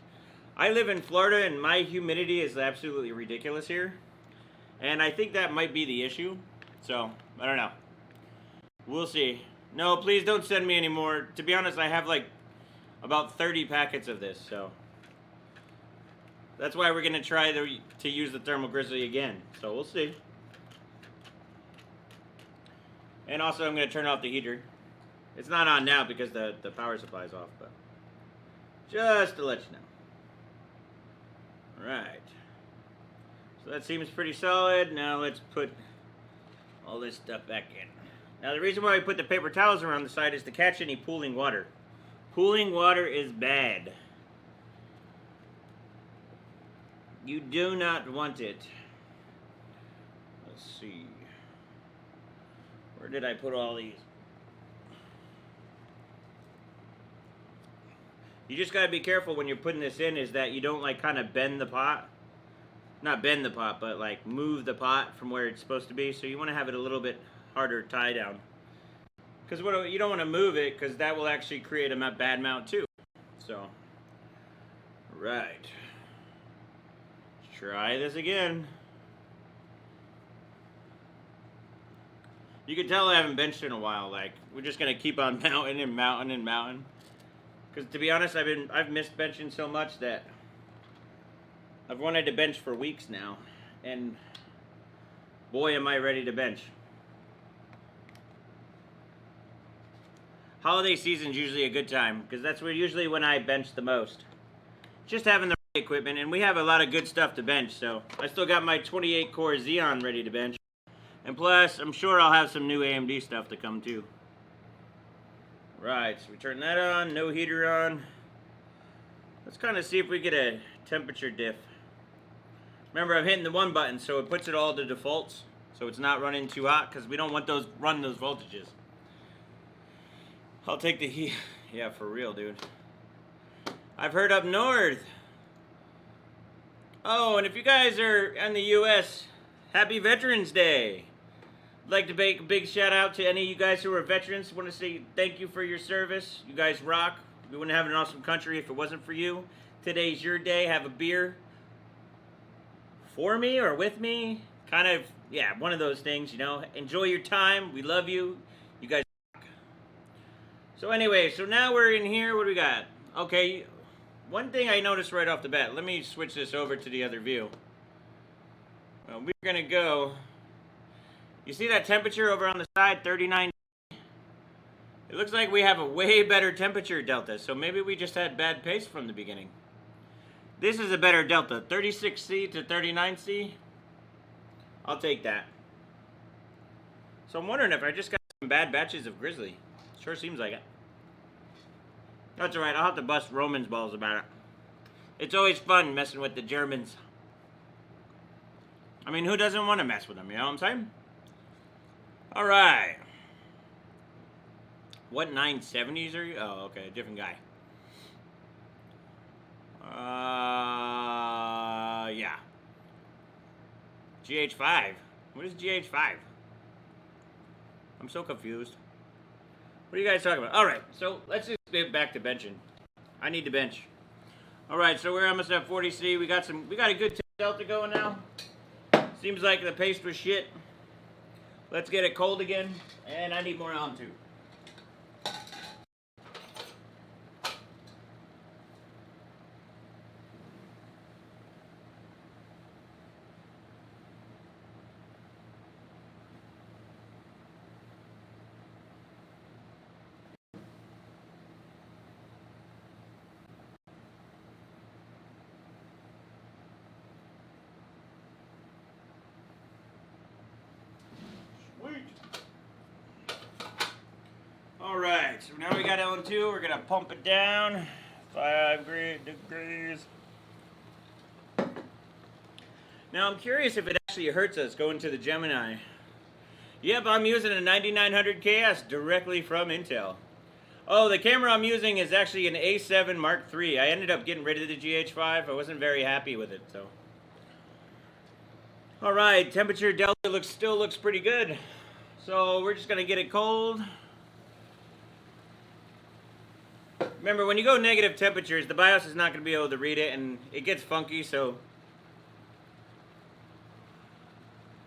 I live in Florida and my humidity is absolutely ridiculous here. And I think that might be the issue. So, I don't know. We'll see. No, please don't send me any more. To be honest, I have like about 30 packets of this, so that's why we're gonna try to use the thermal grizzly again. So we'll see. And also, I'm gonna turn off the heater. It's not on now because the power supply is off, but just to let you know. All right. So that seems pretty solid. Now let's put all this stuff back in. Now the reason why we put the paper towels around the side is to catch any pooling water. Pooling water is bad. You do not want it. Let's see. Where did I put all these? You just gotta be careful when you're putting this in is that you don't like kind of bend the pot. Not bend the pot, but like move the pot from where it's supposed to be. So you want to have it a little bit harder tie down. Because you don't want to move it because that will actually create a bad mount too. So, right. Let's try this again. You can tell I haven't benched in a while. Like, we're just going to keep on mounting and mounting and mounting. Because to be honest, I've missed benching so much that I've wanted to bench for weeks now. And boy, am I ready to bench. Holiday season's usually a good time, because that's usually when I bench the most. Just having the right equipment, and we have a lot of good stuff to bench, so I still got my 28 core Xeon ready to bench. And plus, I'm sure I'll have some new AMD stuff to come too. Right, so we turn that on, no heater on. Let's kind of see if we get a temperature diff. Remember, I'm hitting the 1 button, so it puts it all to defaults, so it's not running too hot, because we don't want run those voltages. I'll take the heat. Yeah, for real, dude. I've heard up north. Oh, and if you guys are in the U.S., happy Veterans Day. I'd like to make a big shout out to any of you guys who are veterans. I want to say thank you for your service. You guys rock. We wouldn't have an awesome country if it wasn't for you. Today's your day. Have a beer for me or with me. Kind of, yeah, one of those things, you know. Enjoy your time. We love you. You guys rock. So anyway, so now we're in here. What do we got? Okay, one thing I noticed right off the bat. Let me switch this over to the other view. Well, we're going to go. You see that temperature over on the side, 39? It looks like we have a way better temperature delta, so maybe we just had bad paste from the beginning. This is a better delta, 36C to 39C. I'll take that. So I'm wondering if I just got some bad batches of Grizzly. Sure seems like it. That's alright, I'll have to bust Roman's balls about it. It's always fun messing with the Germans. I mean, who doesn't want to mess with them, you know what I'm saying? Alright. What 970s are you? Oh, okay, different guy. Yeah. GH5. What is GH5? I'm so confused. What are you guys talking about? Alright, so let's just get back to benching. I need to bench. Alright, so we're almost at 40C. We got a good delta going now. Seems like the paste was shit. Let's get it cold again. And I need more on too. Alright, so now we got LN2, we're gonna pump it down 5 degrees. Now I'm curious if it actually hurts us going to the Gemini. Yep, I'm using a 9900KS directly from Intel. Oh, the camera I'm using is actually an A7 Mark III. I ended up getting rid of the GH5. I wasn't very happy with it, so. Alright, temperature delta still looks pretty good. So we're just gonna get it cold. Remember, when you go negative temperatures, the BIOS is not going to be able to read it, and it gets funky, so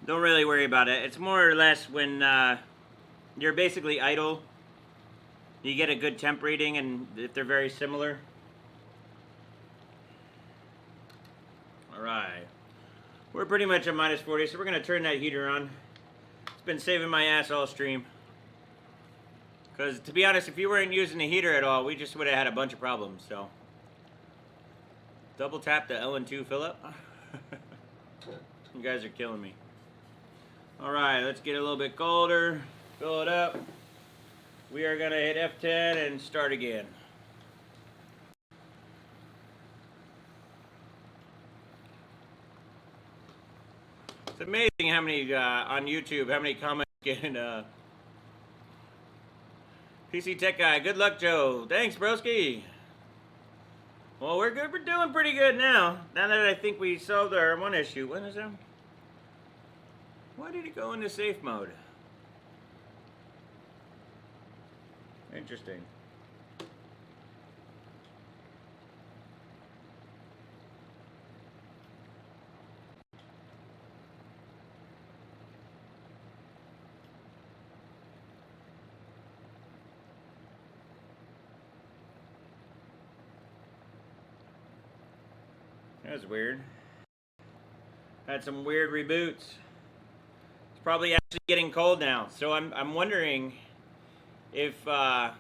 don't really worry about it. It's more or less when you're basically idle, you get a good temp reading, and if they're very similar. Alright. We're pretty much at minus 40, so we're going to turn that heater on. It's been saving my ass all stream. Because, to be honest, if you weren't using the heater at all, we just would have had a bunch of problems, so. Double tap the LN2 fill up. You guys are killing me. Alright, let's get a little bit colder. Fill it up. We are going to hit F10 and start again. It's amazing how many, on YouTube, how many comments get PC Tech Guy, good luck, Joe. Thanks, broski. Well, we're good. We're doing pretty good now. Now that I think we solved our one issue. When is that? Why did it go into safe mode? Interesting. That's weird. Had some weird reboots. It's probably actually getting cold now. So I'm wondering if we're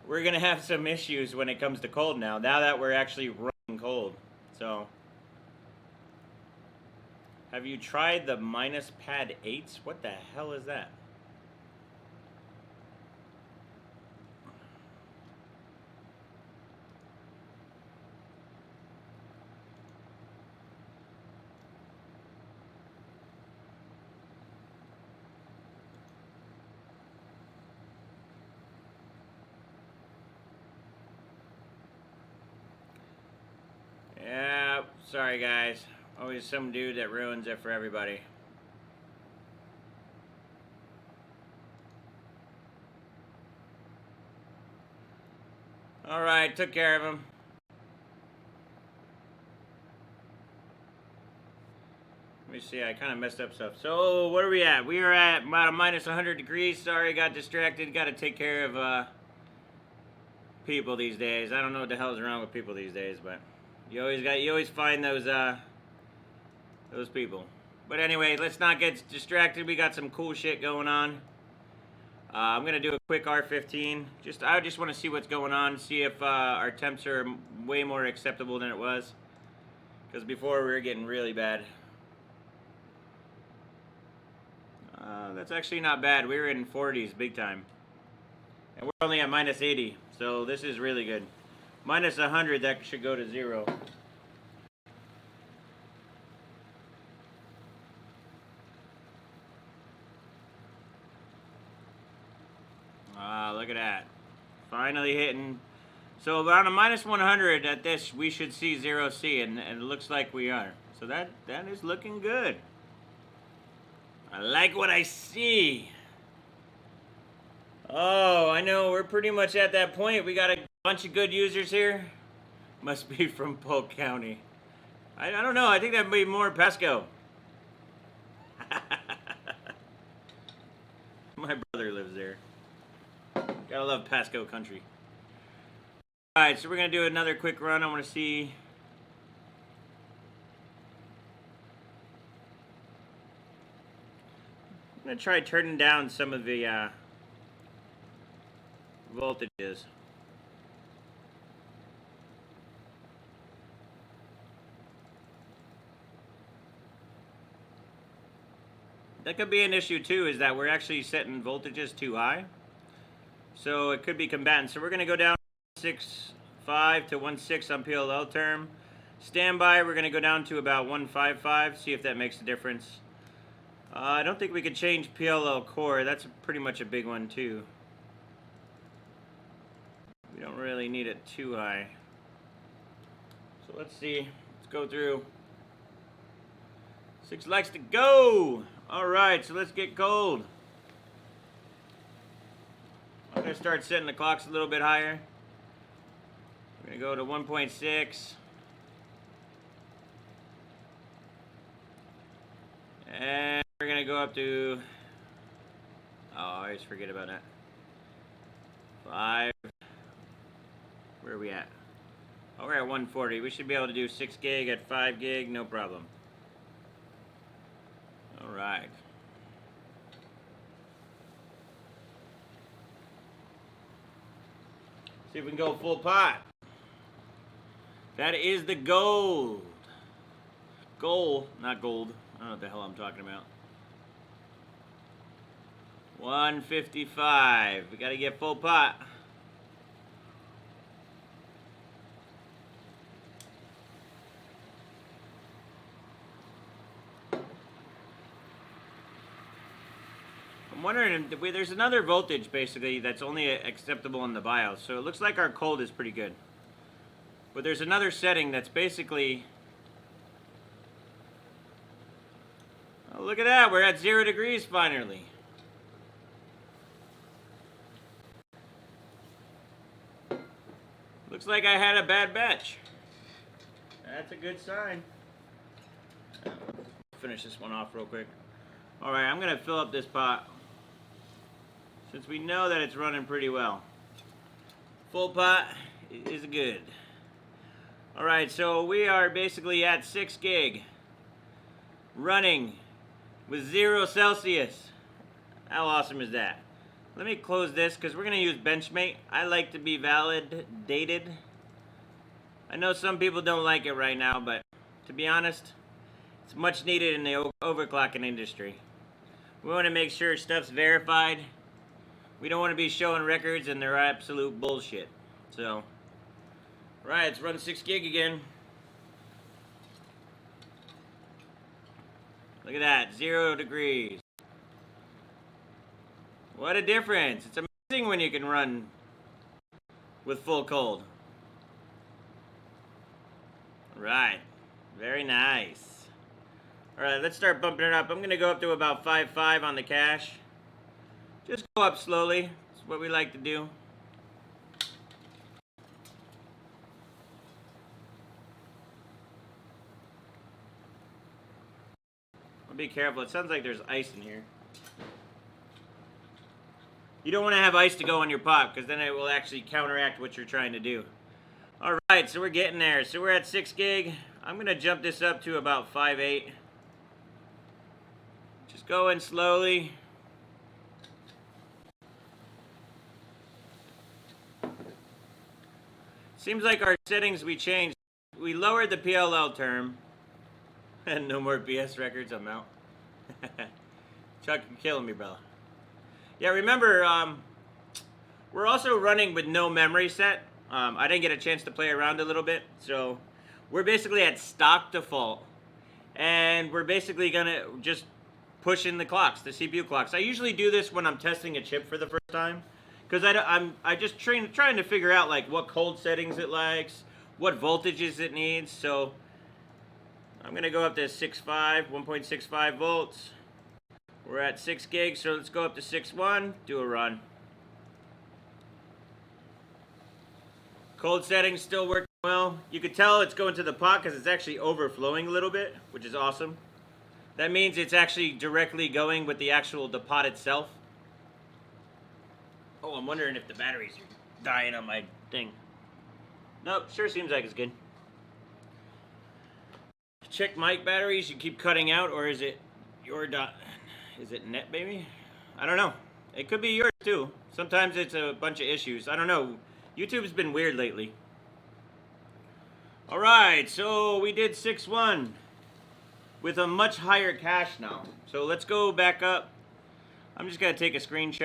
gonna have some issues when it comes to cold now that we're actually running cold. So have you tried the minus pad 8s? What the hell is that? Yeah, sorry guys. Always some dude that ruins it for everybody. Alright, took care of him. Let me see, I kind of messed up stuff. So, what are we at? We are at about a minus 100 degrees. Sorry, got distracted. Got to take care of people these days. I don't know what the hell is wrong with people these days, but you always find those people. But anyway, let's not get distracted. We got some cool shit going on. I'm gonna do a quick R15. I just want to see what's going on, see if our temps are way more acceptable than it was. Because before we were getting really bad. That's actually not bad. We were in 40s big time. And we're only at minus 80, so this is really good. Minus 100, that should go to 0. Look at that. Finally hitting. So around a minus 100 at this, we should see 0C, and it looks like we are. So that is looking good. I like what I see. Oh, I know, we're pretty much at that point. We got a bunch of good users here. Must be from Polk County. I don't know, I think that'd be more Pasco. My brother lives there. Gotta love Pasco country. Alright, so we're gonna do another quick run. I wanna see. I'm gonna try turning down some of the voltages. That could be an issue too, is that we're actually setting voltages too high. So it could be combatant. So we're going to go down 1.65 to 1.6 on PLL term. Standby, we're going to go down to about 1.55, see if that makes a difference. I don't think we could change PLL core. That's pretty much a big one too. We don't really need it too high. So let's see. Let's go through. 6 likes to go. All right, so let's get cold. I'm going to start setting the clocks a little bit higher. We're going to go to 1.6. And we're going to go up to, oh, I always forget about that. 5. Where are we at? Oh, we're at 140. We should be able to do 6 gig at 5 gig, no problem. All right. See if we can go full pot. That is the gold. Goal, not gold. I don't know what the hell I'm talking about. 155. We got to get full pot. I'm wondering, there's another voltage basically that's only acceptable in the BIOS. So it looks like our cold is pretty good. But there's another setting that's basically, oh, look at that, we're at 0 degrees finally. Looks like I had a bad batch. That's a good sign. Finish this one off real quick. Alright, I'm going to fill up this pot, since we know that it's running pretty well. Full pot is good. Alright, so we are basically at 6 gig. Running with 0 Celsius. How awesome is that? Let me close this because we're going to use Benchmate. I like to be validated. I know some people don't like it right now, but to be honest, it's much needed in the overclocking industry. We want to make sure stuff's verified. We don't want to be showing records and they're absolute bullshit. So, right, let's run 6 gig again. Look at that, 0 degrees. What a difference. It's amazing when you can run with full cold. Right, very nice. Alright, let's start bumping it up. I'm going to go up to about 5.5 on the cache. Just go up slowly. That's what we like to do. Be careful. It sounds like there's ice in here. You don't want to have ice to go on your pot because then it will actually counteract what you're trying to do. Alright, so we're getting there. So we're at 6 gig. I'm going to jump this up to about 5.8. Just going slowly. Seems like our settings we changed. We lowered the PLL term. And no more BS records, I'm out. Chuck, you're killing me, brother. Yeah, remember, we're also running with no memory set. I didn't get a chance to play around a little bit, so we're basically at stock default. And we're basically gonna just push in the clocks, the CPU clocks. I usually do this when I'm testing a chip for the first time, because I'm just trying to figure out like what cold settings it likes, what voltages it needs. So I'm gonna go up to 1.65 volts. We're at 6 gigs, so let's go up to 6.1, do a run. Cold settings still working well. You can tell it's going to the pot because it's actually overflowing a little bit, which is awesome. That means it's actually directly going with the pot itself. Oh, I'm wondering if the batteries are dying on my thing. Nope, sure seems like it's good. Check mic batteries, you keep cutting out, or is it your is it net, baby? I don't know. It could be yours too. Sometimes it's a bunch of issues. I don't know. YouTube's been weird lately. Alright, so we did 6.1 with a much higher cache now. So let's go back up. I'm just going to take a screenshot.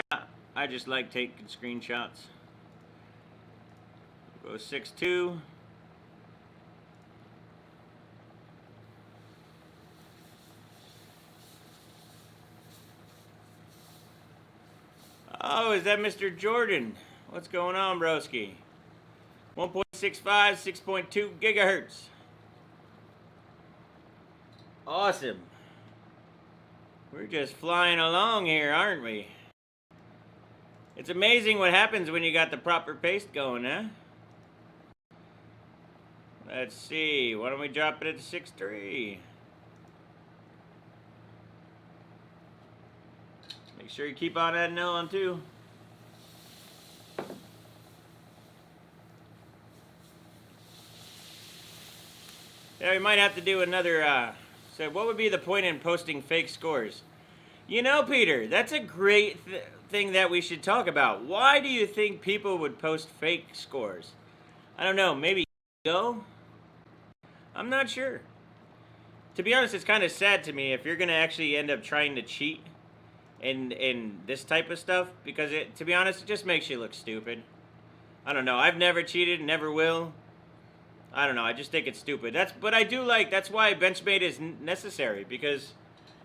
I just like taking screenshots. Go 6.2. Oh, is that Mr. Jordan? What's going on, broski? 1.65, 6.2 gigahertz. Awesome. We're just flying along here, aren't we? It's amazing what happens when you got the proper paste going, huh? Let's see. Why don't we drop it at 6.3? Make sure you keep on adding on too. Yeah, we might have to do another, so what would be the point in posting fake scores? You know, Peter, that's a great thing that we should talk about. Why do you think people would post fake scores? I don't know, maybe ego? I'm not sure. To be honest, it's kind of sad to me if you're going to actually end up trying to cheat in this type of stuff, because to be honest, it just makes you look stupid. I don't know, I've never cheated, never will. I don't know, I just think it's stupid. But I do like, that's why Benchmade is necessary, because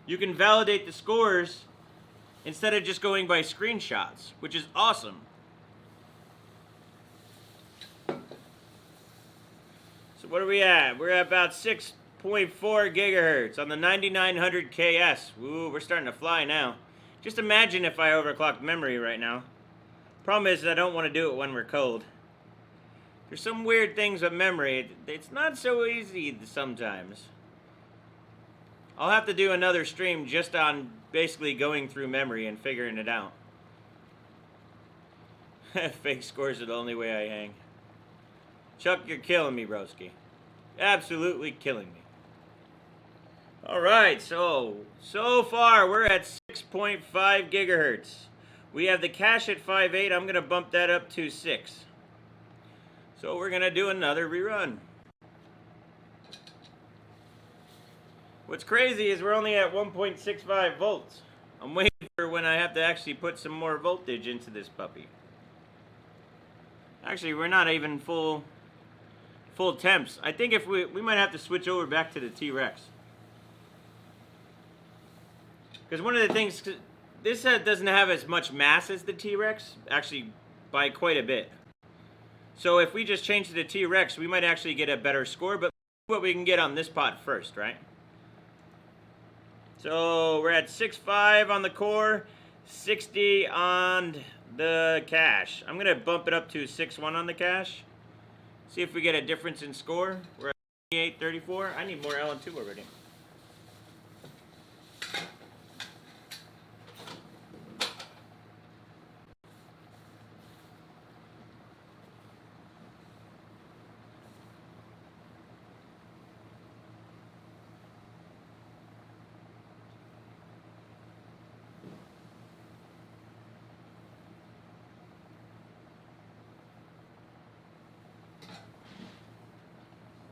you can validate the scores instead of just going by screenshots, which is awesome. So what are we at? We're at about 6.4 gigahertz on the 9900 KS. Ooh, we're starting to fly now. Just imagine if I overclocked memory right now. Problem is I don't want to do it when we're cold. There's some weird things with memory. It's not so easy sometimes. I'll have to do another stream just on basically going through memory and figuring it out. Fake scores are the only way I hang. Chuck, you're killing me, broski. Absolutely killing me. Alright, so far we're at 6.5 gigahertz. We have the cache at 5.8. I'm going to bump that up to 6. So we're going to do another rerun. What's crazy is we're only at 1.65 volts. I'm waiting for when I have to actually put some more voltage into this puppy. Actually, we're not even full temps. I think if we might have to switch over back to the T-Rex. Because one of the things, this doesn't have as much mass as the T-Rex, actually by quite a bit. So if we just change to the T-Rex, we might actually get a better score, but what we can get on this pot first, right? So we're at 6.5 on the core, 60 on the cache. I'm going to bump it up to 6.1 on the cache. See if we get a difference in score. We're at 28.34. I need more LN2 already.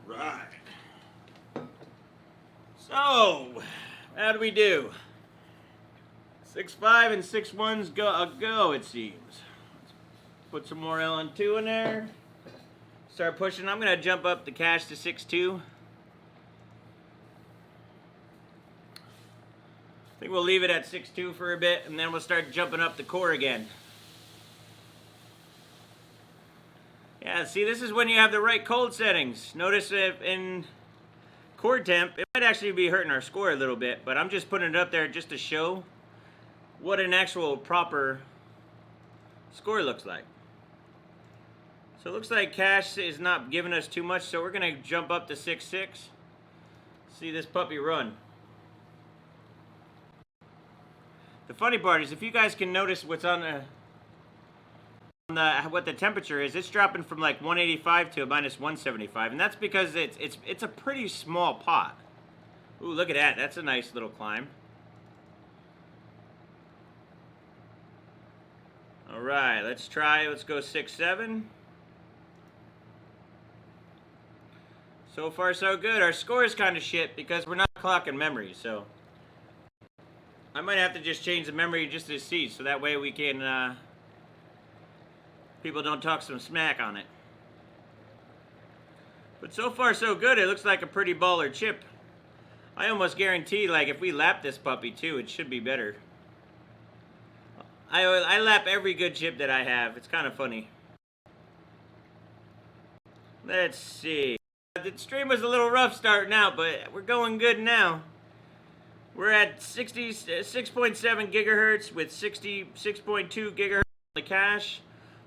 Right. So, how do we do? 6.5 and 6.1's go, it seems. Put some more LN2 in there. Start pushing. I'm going to jump up the cache to 6.2. I think we'll leave it at 6.2 for a bit, and then we'll start jumping up the core again. Yeah, see, this is when you have the right cold settings. Notice if in core temp, it might actually be hurting our score a little bit, but I'm just putting it up there just to show what an actual proper score looks like. So it looks like cache is not giving us too much, so we're going to jump up to 6.6. See this puppy run. The funny part is, if you guys can notice what's on what the temperature is, it's dropping from like 185 to a minus 175, and that's because it's a pretty small pot. Ooh, look at that. That's a nice little climb. All right, let's try. Let's go 6.7. So far, so good. Our score is kind of shit because we're not clocking memory, so I might have to just change the memory just to see, so that way we can, people don't talk some smack on it. But so far, so good. It looks like a pretty baller chip. I almost guarantee, like, if we lap this puppy too, it should be better. I lap every good chip that I have. It's kind of funny. Let's see. The stream was a little rough starting out, but we're going good now. We're at 66.7 gigahertz with 66.2 gigahertz on the cache.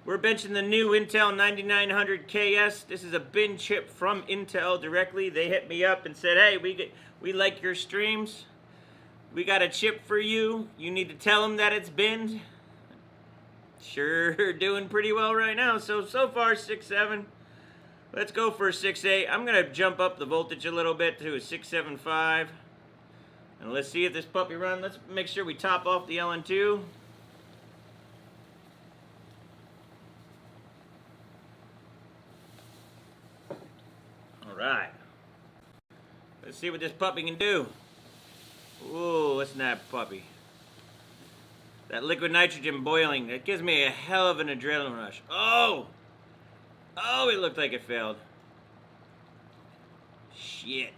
We're benching the new Intel 9900 KS. This is a bin chip from Intel directly. They hit me up and said, hey, we like your streams. We got a chip for you. You need to tell them that it's binned. Sure doing pretty well right now. So far 6.7. Let's go for a 6.8. I'm going to jump up the voltage a little bit to a 6.75. And let's see if this puppy runs. Let's make sure we top off the LN2. Alright. Let's see what this puppy can do. Ooh, listen to that puppy. That liquid nitrogen boiling, that gives me a hell of an adrenaline rush. Oh! Oh, it looked like it failed. Shit.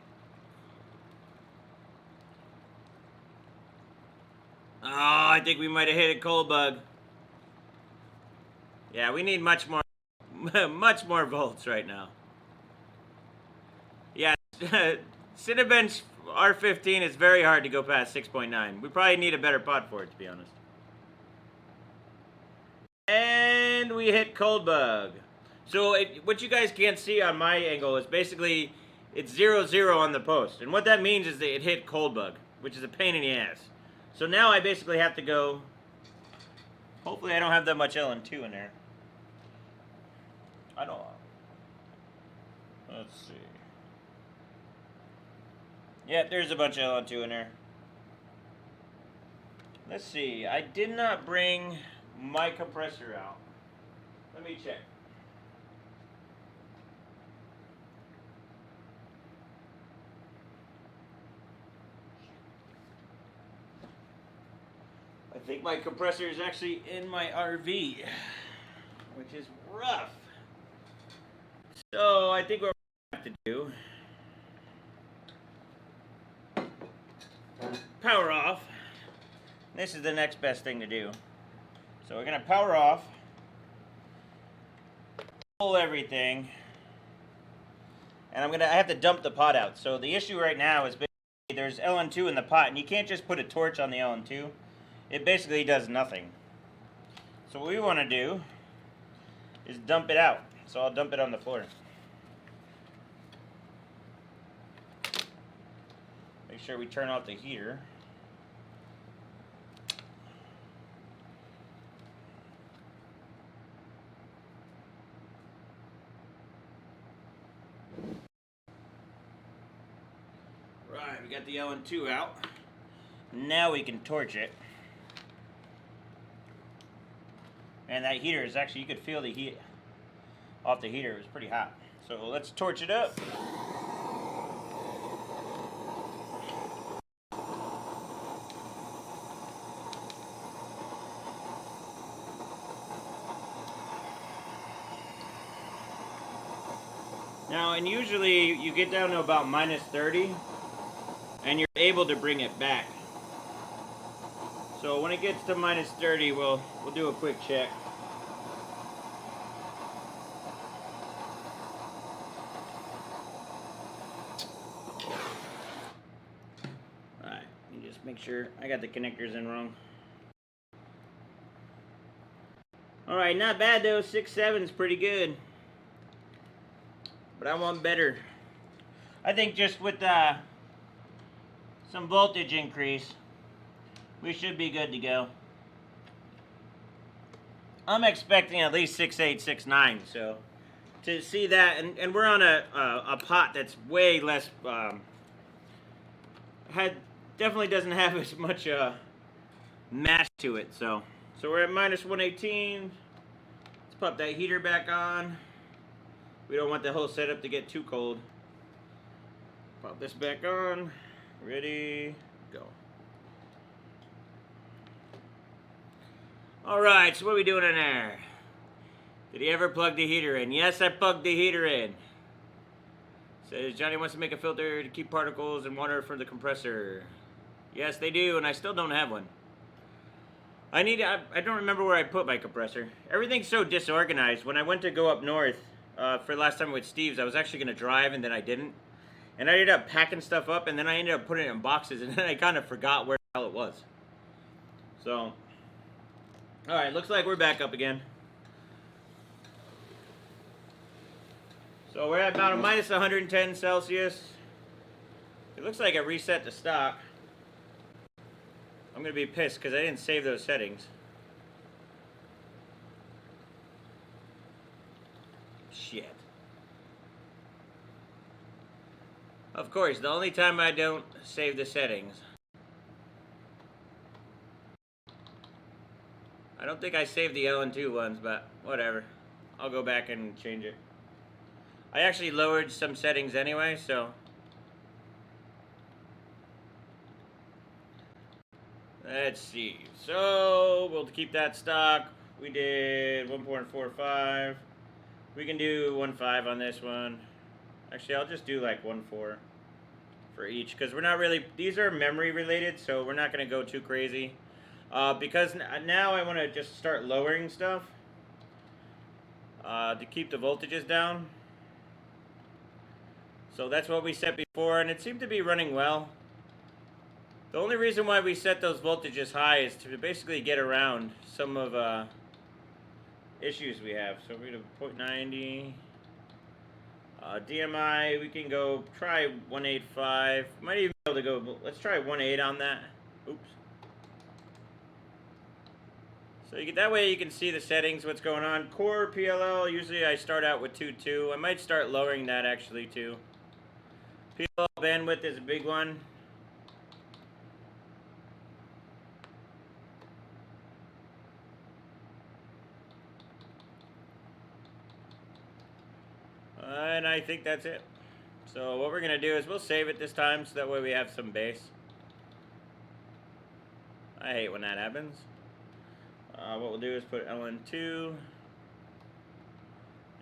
Oh, I think we might have hit a cold bug. Yeah, we need much more volts right now. Yeah, Cinebench R15 is very hard to go past 6.9. We probably need a better pot for it, to be honest. And we hit cold bug. So what you guys can't see on my angle is basically it's 0-0 on the post. And what that means is that it hit cold bug, which is a pain in the ass. So now I basically have to go, hopefully I don't have that much LN2 in there. I don't. Let's see. Yeah, there's a bunch of LN2 in there. Let's see. I did not bring my compressor out. Let me check. I think my compressor is actually in my RV, which is rough. So I think what we're going to have to do, power off. This is the next best thing to do. So we're going to power off, pull everything, and I have to dump the pot out. So the issue right now is basically there's LN2 in the pot, and you can't just put a torch on the LN2. It basically does nothing. So what we want to do is dump it out. So I'll dump it on the floor. Make sure we turn off the heater. Right, we got the LN2 out. Now we can torch it. And that heater is actually, you could feel the heat off the heater. It was pretty hot. So let's torch it up. Now, and usually you get down to about minus 30 and you're able to bring it back. So when it gets to minus 30, we'll do a quick check. Alright, let me just make sure I got the connectors in wrong. Alright, not bad though. 6.7 is pretty good. But I want better. I think just with some voltage increase, we should be good to go. I'm expecting at least 6.8, 6.9, so to see that, and we're on a pot that's way less, definitely doesn't have as much mass to it, so we're at minus 118. Let's pop that heater back on. We don't want the whole setup to get too cold. Pop this back on. Ready, go. Alright, so what are we doing in there? Did he ever plug the heater in? Yes, I plugged the heater in. Says Johnny wants to make a filter to keep particles and water for the compressor. Yes, they do, and I still don't have one. I don't remember where I put my compressor. Everything's so disorganized. When I went to go up north for last time with Steve's, I was actually going to drive, and then I didn't. And I ended up packing stuff up, and then I ended up putting it in boxes, and then I kind of forgot where the hell it was. So, alright, looks like we're back up again. So we're at about a minus 110 Celsius. It looks like it reset to stock. I'm going to be pissed because I didn't save those settings. Shit. Of course, the only time I don't save the settings. I don't think I saved the LN2 ones, but whatever. I'll go back and change it. I actually lowered some settings anyway, so... Let's see. So, we'll keep that stock. We did 1.45. We can do 1.5 on this one. Actually, I'll just do like 1.4 for each, because we're not really... These are memory related, so we're not going to go too crazy. Because now I want to just start lowering stuff to keep the voltages down. So that's what we set before, and it seemed to be running well. The only reason why we set those voltages high is to basically get around some of issues we have. So we're going to 0.90. DMI, we can go try 185. Might even be able to go, let's try 1.8 on that. Oops. So that way you can see the settings, what's going on. Core PLL, usually I start out with 2.2. I might start lowering that actually too. PLL bandwidth is a big one. And I think that's it. So what we're going to do is we'll save it this time so that way we have some base. I hate when that happens. What we'll do is put LN2.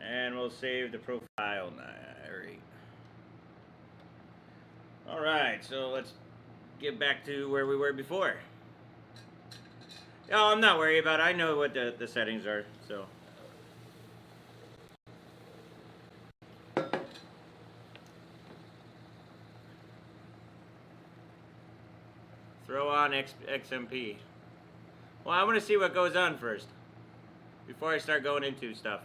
And we'll save the profile. Alright, so let's get back to where we were before. Oh, I'm not worried about it. I know what the settings are, so... Throw on XMP. Well, I want to see what goes on first before I start going into stuff.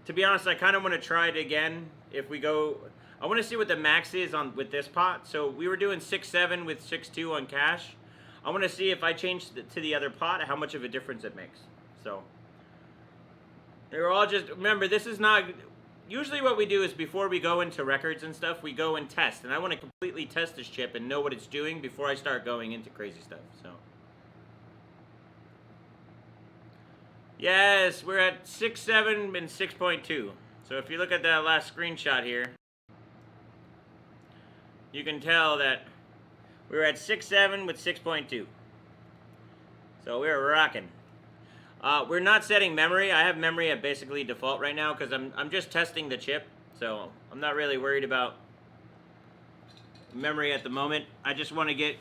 To be honest, I kind of want to try it again. If we go, I want to see what the max is on with this pot. So we were doing 6.7 with 6.2 on cache. I want to see if I change to the other pot, how much of a difference it makes. So they're all just, remember, this is not. Usually what we do is before we go into records and stuff, we go and test. And I want to completely test this chip and know what it's doing before I start going into crazy stuff. So, yes, we're at 6.7 and 6.2. So if you look at that last screenshot here, you can tell that we're at 6.7 with 6.2. So we're rocking. We're not setting memory. I have memory at basically default right now because I'm just testing the chip, so I'm not really worried about memory at the moment. I just want to get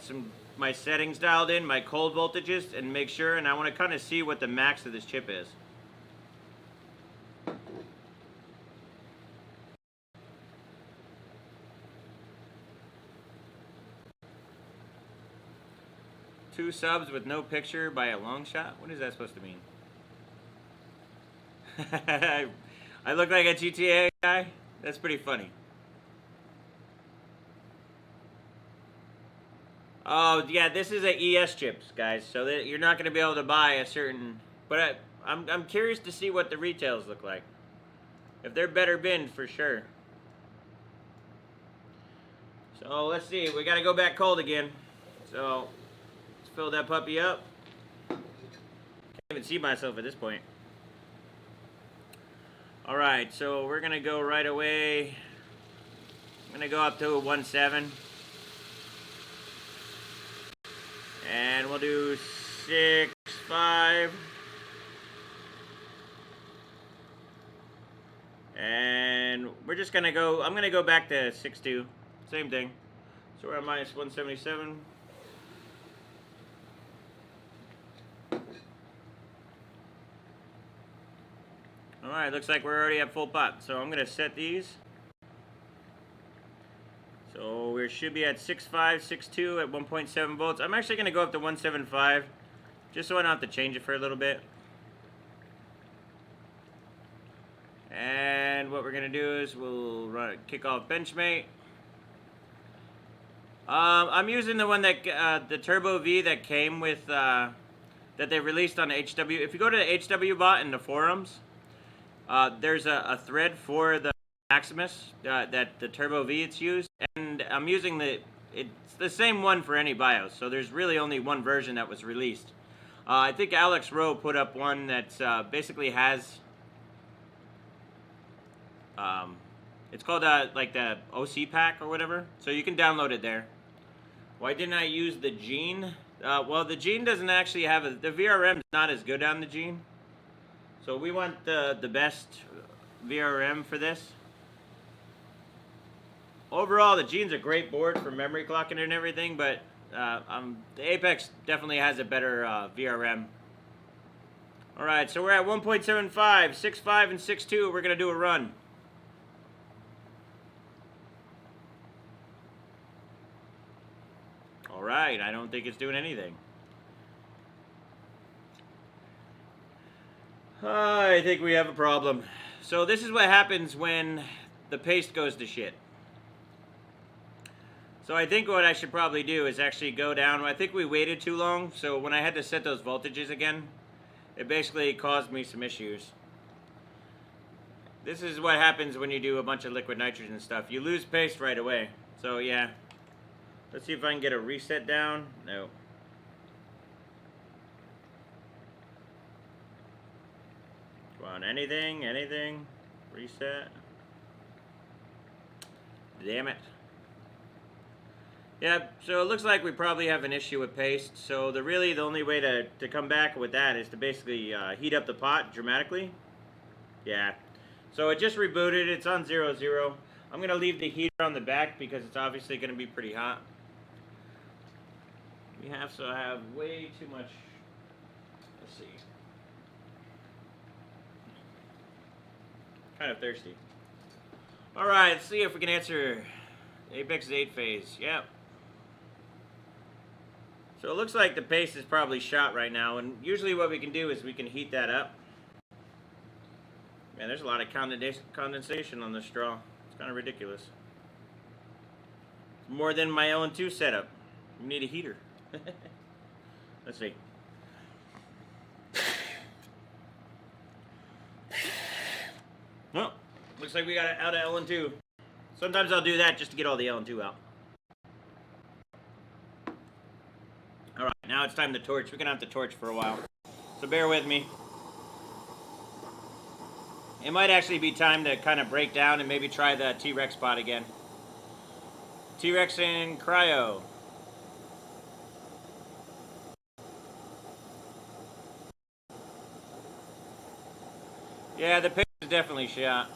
my settings dialed in, my cold voltages, and make sure, and I want to kind of see what the max of this chip is. Two subs with no picture by a long shot? What is that supposed to mean? I look like a GTA guy? That's pretty funny. Oh, yeah, this is a ES chips, guys, so that you're not going to be able to buy a certain... But I'm curious to see what the retails look like. If they're better binned, for sure. So, let's see. We got to go back cold again. So, let's fill that puppy up. Can't even see myself at this point. Alright, so we're going to go right away. I'm going to go up to a 1.7. And we'll do 6.5. And we're just going to go, I'm going to go back to 6.2. Same thing. So we're at minus 177. Alright, looks like we're already at full pot. So I'm going to set these. So we should be at 6.5, 6.2 at 1.7 volts. I'm actually going to go up to 1.75 just so I don't have to change it for a little bit. And what we're going to do is we'll kick off Benchmate. I'm using the one that, the Turbo V that came with, that they released on HW. If you go to the HW bot in the forums, there's a thread for the Maximus, that the Turbo V it's used, and I'm using it's the same one for any BIOS, so there's really only one version that was released. I think Alex Rowe put up one that basically has, it's called like the OC pack or whatever, so you can download it there. Why didn't I use the Gene? Well, the Gene doesn't actually have the VRM is not as good on the Gene, so we want the best VRM for this. Overall, the Gene's a great board for memory clocking and everything, but the Apex definitely has a better VRM. Alright, so we're at 1.75, 6.5, and 6.2. We're going to do a run. Alright, I don't think it's doing anything. I think we have a problem. So this is what happens when the paste goes to shit. So I think what I should probably do is actually go down. I think we waited too long, so when I had to set those voltages again, it basically caused me some issues. This is what happens when you do a bunch of liquid nitrogen stuff. You lose paste right away. So yeah. Let's see if I can get a reset down. No. Come on, anything? Reset. Damn it. Yeah, so it looks like we probably have an issue with paste. So the only way to come back with that is to basically heat up the pot dramatically. Yeah. So it just rebooted. It's on 0.0. I'm going to leave the heater on the back because it's obviously going to be pretty hot. We have way too much. Let's see. Kind of thirsty. All right, let's see if we can answer Apex's 8-phase. Yep. So it looks like the paste is probably shot right now, and usually what we can do is we can heat that up. Man, there's a lot of condensation on this straw. It's kind of ridiculous. It's more than my LN2 setup. We need a heater. Let's see. Well, looks like we got it out of LN2. Sometimes I'll do that just to get all the LN2 out. Alright, now it's time to torch. We're going to have to torch for a while. So bear with me. It might actually be time to kind of break down and maybe try the T-Rex pot again. T-Rex in cryo. Yeah, the pace is definitely shot.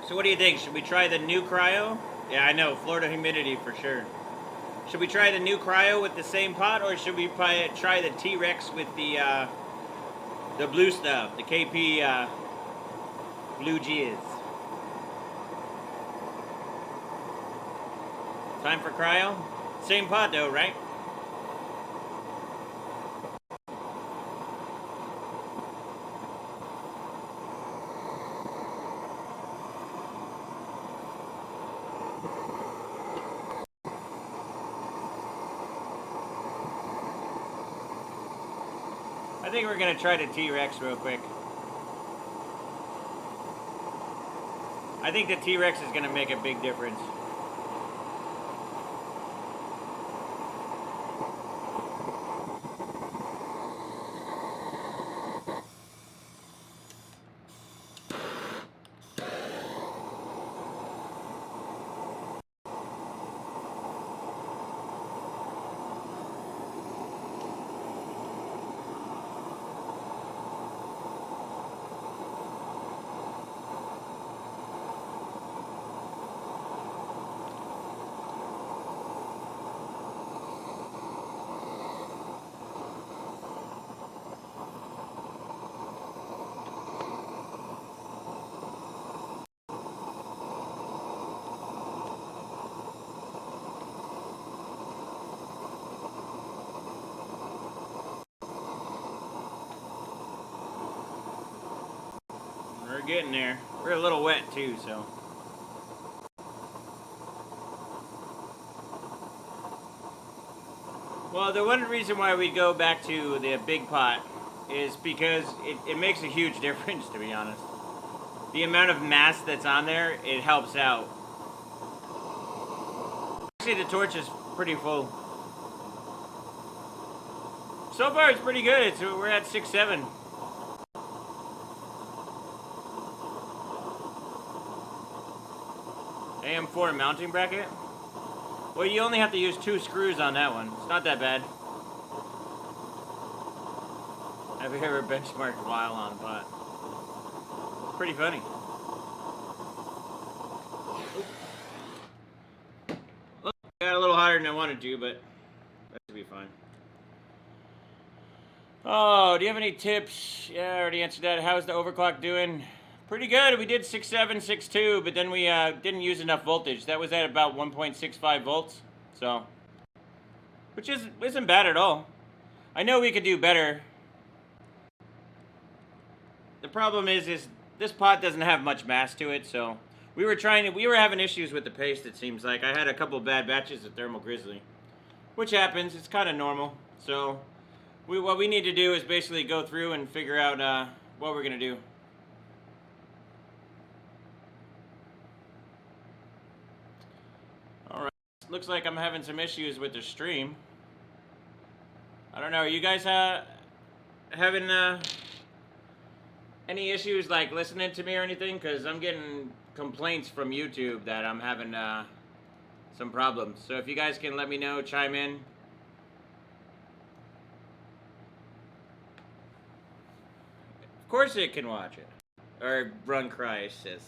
So what do you think? Should we try the new cryo? Yeah, I know, Florida humidity for sure. Should we try the new cryo with the same pot, or should we try the T-Rex with the blue stuff, the KP blue jizz? Time for cryo? Same pot though, right? I think we're gonna try the T-Rex real quick. I think the T-Rex is gonna make a big difference. We're getting there. We're a little wet too, so. Well, the one reason why we go back to the big pot is because it makes a huge difference, to be honest. The amount of mass that's on there, it helps out. Actually, the torch is pretty full. So far, it's pretty good. We're at 6.7. AM4 mounting bracket. Well, you only have to use 2 screws on that one. It's not that bad. Have you ever benchmarked while on pot? It's pretty funny. Well, got a little hotter than I wanted to, but that should be fine. Oh, do you have any tips? Yeah, I already answered that. How's the overclock doing? Pretty good. We did 6.7, 6.2, but then we didn't use enough voltage. That was at about 1.65 volts, so, which isn't bad at all. I know we could do better. The problem is this pot doesn't have much mass to it, so we were having issues with the paste. It seems like I had a couple of bad batches of Thermal Grizzly, which happens. It's kind of normal. So what we need to do is basically go through and figure out what we're gonna do. Alright, looks like I'm having some issues with the stream. I don't know, are you guys having any issues like listening to me or anything? Because I'm getting complaints from YouTube that I'm having some problems. So if you guys can let me know, chime in. Of course it can watch it. Or run Crisis.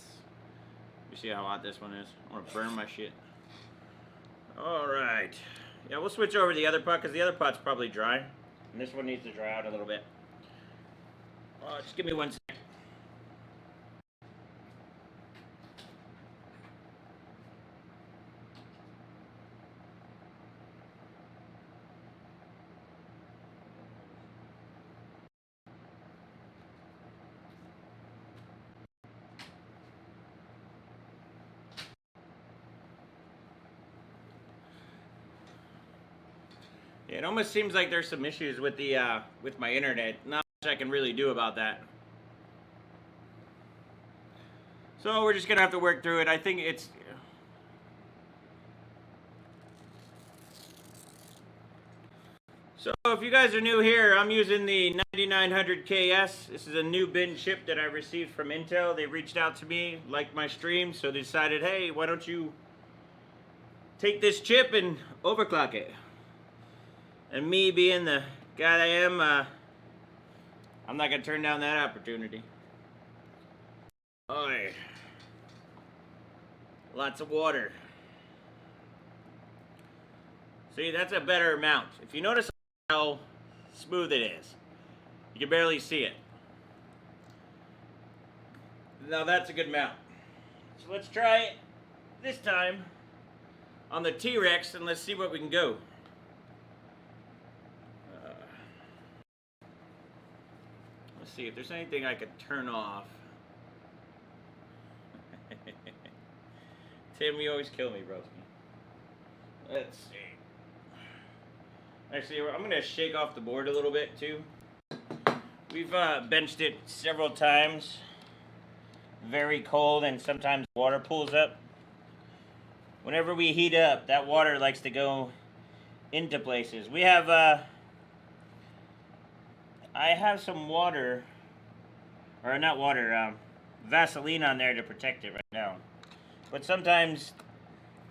You see how hot this one is? I want to burn my shit. Alright. Yeah, we'll switch over to the other pot because the other pot's probably dry. And this one needs to dry out a little bit. Just give me 1 second. It almost seems like there's some issues with the with my internet. Not much I can really do about that. So we're just gonna have to work through it. I think it's So if you guys are new here, I'm using the 9900KS. This is a new bin chip that I received from Intel. They reached out to me, liked my stream, so they decided, hey, why don't you take this chip and overclock it? And me being the guy I am, I'm not going to turn down that opportunity. Alright. Lots of water. See, that's a better mount. If you notice how smooth it is, you can barely see it. Now that's a good mount. So let's try it this time on the T-Rex and let's see what we can go. Let's see if there's anything I could turn off. Tim, you always kill me, broski. Let's see. Actually, I'm going to shake off the board a little bit, too. We've benched it several times. Very cold, and sometimes water pools up. Whenever we heat up, that water likes to go into places. We have, I have some water, or not water, Vaseline on there to protect it right now. But sometimes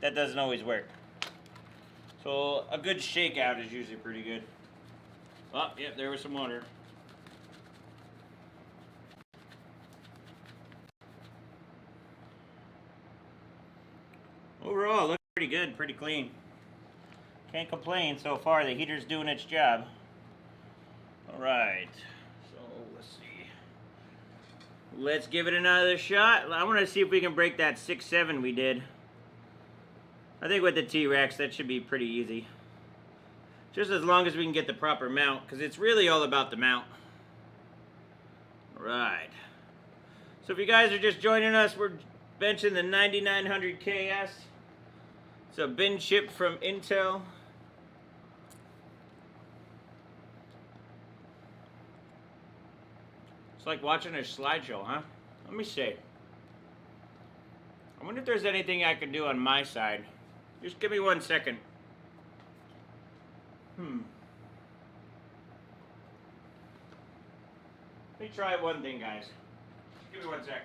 that doesn't always work. So a good shakeout is usually pretty good. Oh, yeah, there was some water. Overall, looks pretty good, pretty clean. Can't complain so far. The heater's doing its job. Alright, so let's see. Let's give it another shot. I want to see if we can break that 6.7 we did. I think with the T-Rex, that should be pretty easy. Just as long as we can get the proper mount, because it's really all about the mount. Alright. So if you guys are just joining us, we're benching the 9900KS. It's a bin chip from Intel. It's like watching a slideshow, huh? Let me see. I wonder if there's anything I can do on my side. Just give me 1 second. Let me try one thing, guys. Give me 1 sec.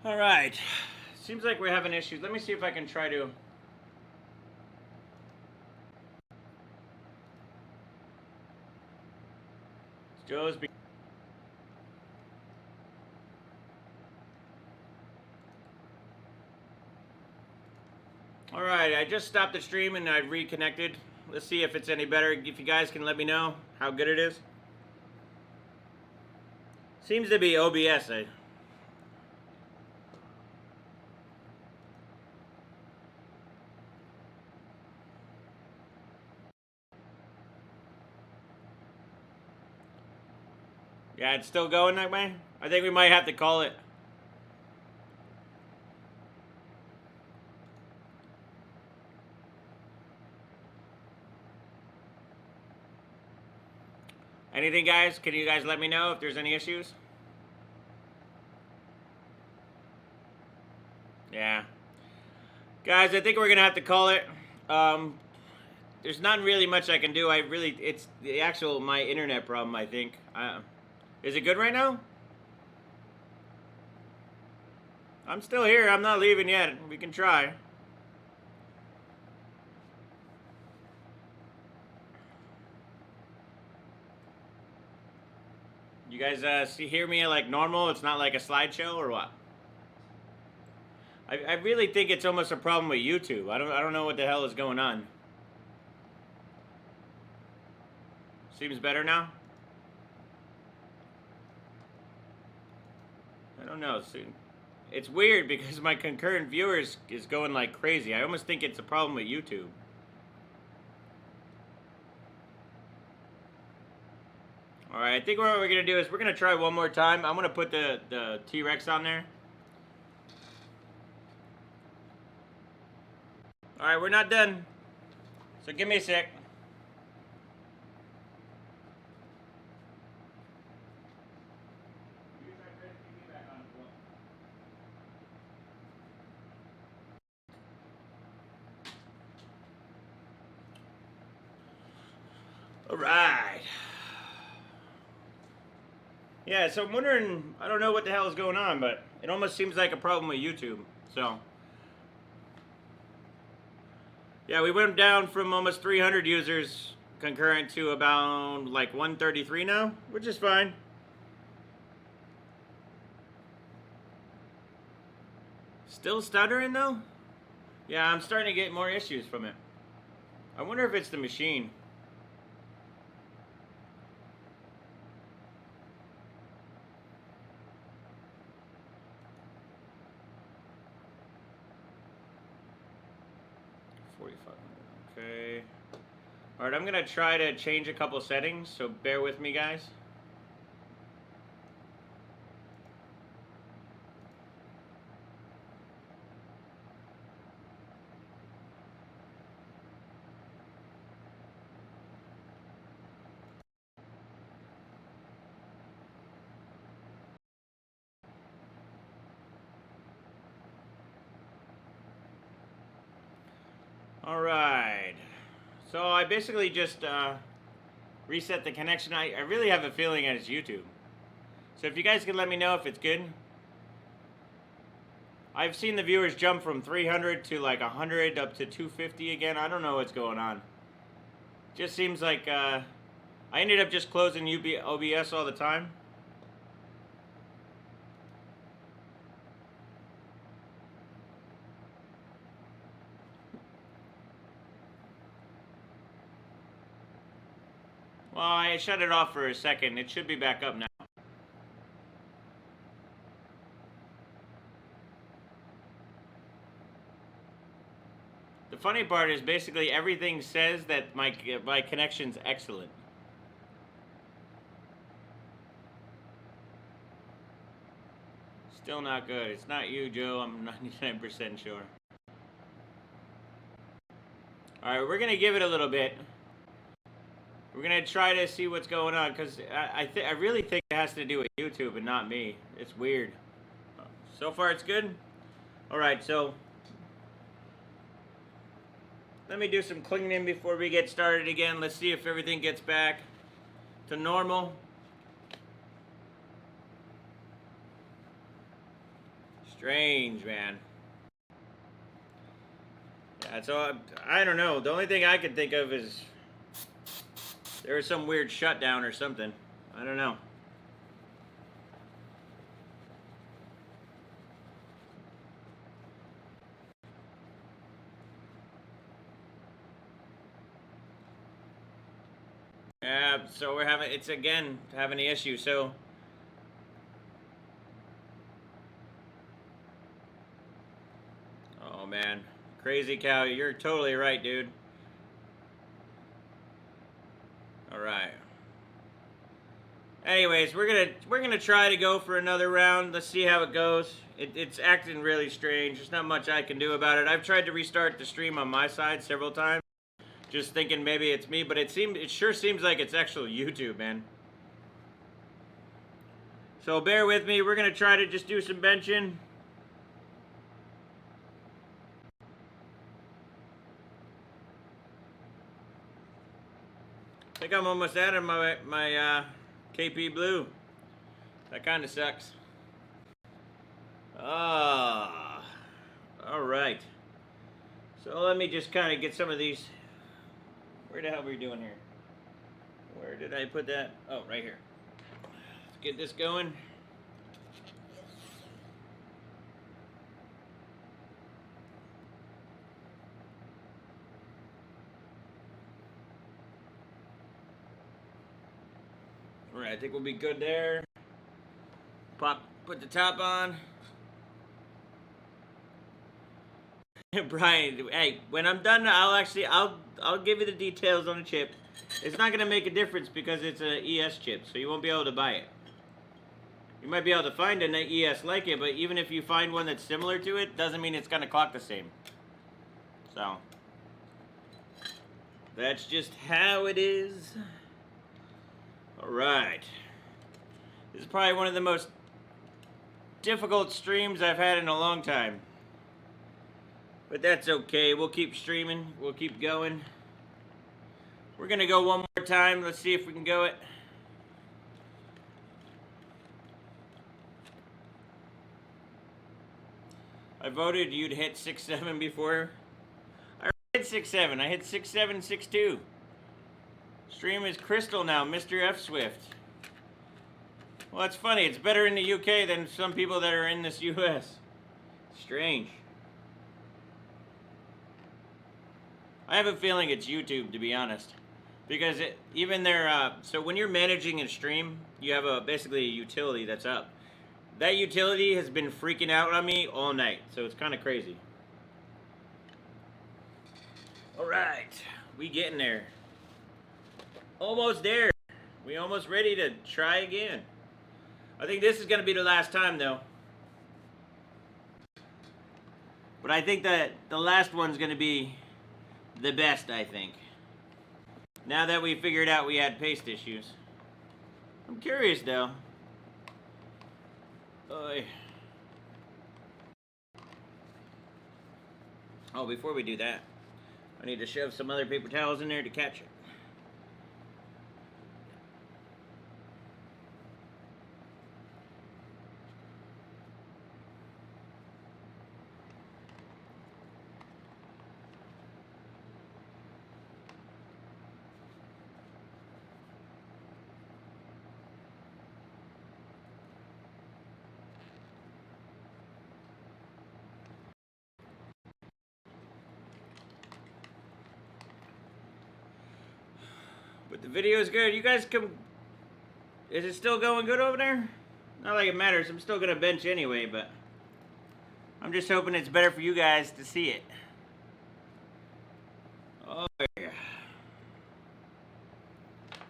All right. Seems like we're having issues. Let me see if I can try to... Joe's be... All right, I just stopped the stream and I reconnected. Let's see if it's any better. If you guys can let me know how good it is. Seems to be OBS. Yeah, it's still going that way? I think we might have to call it. Anything, guys? Can you guys let me know if there's any issues? Yeah. Guys, I think we're going to have to call it. There's not really much I can do. It's the actual, my internet problem, I think. Is it good right now? I'm still here. I'm not leaving yet. We can try. You guys hear me like normal? It's not like a slideshow or what? I really think it's almost a problem with YouTube. I don't know what the hell is going on. Seems better now? I don't know. It's weird because my concurrent viewers is going like crazy. I almost think it's a problem with YouTube. Alright, I think what we're going to do is we're going to try one more time. I'm going to put the T-Rex on there. Alright, we're not done. So give me a sec. All right. Yeah, so I'm wondering, I don't know what the hell is going on, but it almost seems like a problem with YouTube. So, yeah, we went down from almost 300 users concurrent to about like 133 now, which is fine. Still stuttering though? Yeah, I'm starting to get more issues from it. I wonder if it's the machine. Okay. Alright, I'm gonna try to change a couple settings, so bear with me, guys. Alright. So I basically just reset the connection. I really have a feeling that it's YouTube. So if you guys can let me know if it's good. I've seen the viewers jump from 300 to like 100 up to 250 again. I don't know what's going on. Just seems like I ended up just closing OBS all the time. Well, I shut it off for a second. It should be back up now. The funny part is basically everything says that my connection's excellent. Still not good. It's not you, Joe. I'm 99% sure. Alright, we're going to give it a little bit. We're going to try to see what's going on, because I really think it has to do with YouTube and not me. It's weird. So far, it's good? Alright, so let me do some cleaning before we get started again. Let's see if everything gets back to normal. Strange, man. Yeah, so I don't know. The only thing I can think of is there was some weird shutdown or something. I don't know. Yeah, so it's again having the issue. So oh man, crazy cow, you're totally right, dude. All right. Anyways, we're gonna try to go for another round. Let's see how it goes. It's acting really strange. There's not much I can do about it. I've tried to restart the stream on my side several times, just thinking maybe it's me, but it sure seems like it's actually YouTube, man. So bear with me. We're gonna try to just do some benching. I think I'm almost out of my KP Blue. That kind of sucks. Ah, all right. So let me just kind of get some of these. Where the hell were we doing here? Where did I put that? Oh, right here. Let's get this going. All right, I think we'll be good there. Put the top on. Brian, hey, when I'm done, I'll give you the details on the chip. It's not gonna make a difference because it's an ES chip, so you won't be able to buy it. You might be able to find an ES like it, but even if you find one that's similar to it, doesn't mean it's gonna clock the same. So That's just how it is. Alright. This is probably one of the most difficult streams I've had in a long time. But that's okay. We'll keep streaming. We'll keep going. We're going to go one more time. Let's see if we can go it. I voted you'd hit 6.7 before. I hit 6.7. I hit 6.7, 6.2. Stream is crystal now, Mr. F Swift. Well, that's funny. It's better in the UK than some people that are in this US. Strange. I have a feeling it's YouTube, to be honest. Because even their, so when you're managing a stream, you have basically a utility that's up. That utility has been freaking out on me all night, so it's kind of crazy. Alright, we getting there. Almost there. We almost ready to try again. I think this is going to be the last time, though. But I think that the last one's going to be the best, I think. Now that we figured out we had paste issues. I'm curious, though. Oh, before we do that, I need to shove some other paper towels in there to catch it. But the video is good. You guys come. Is it still going good over there? Not like it matters. I'm still gonna bench anyway, but I'm just hoping it's better for you guys to see it. Oh yeah.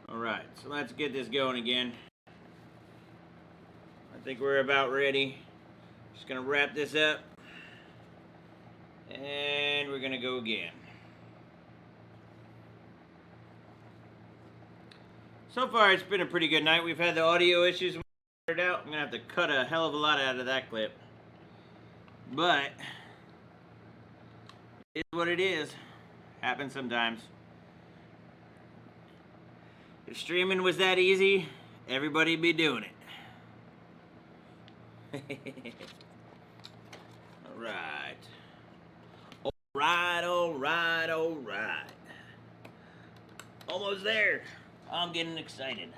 Alright, so let's get this going again. I think we're about ready. Just gonna wrap this up. And we're gonna go again. So far, it's been a pretty good night. We've had the audio issues figured out. I'm going to have to cut a hell of a lot out of that clip. But, it's what it is. Happens sometimes. If streaming was that easy, everybody'd be doing it. Alright. Alright, alright, alright. Almost there. I'm getting excited.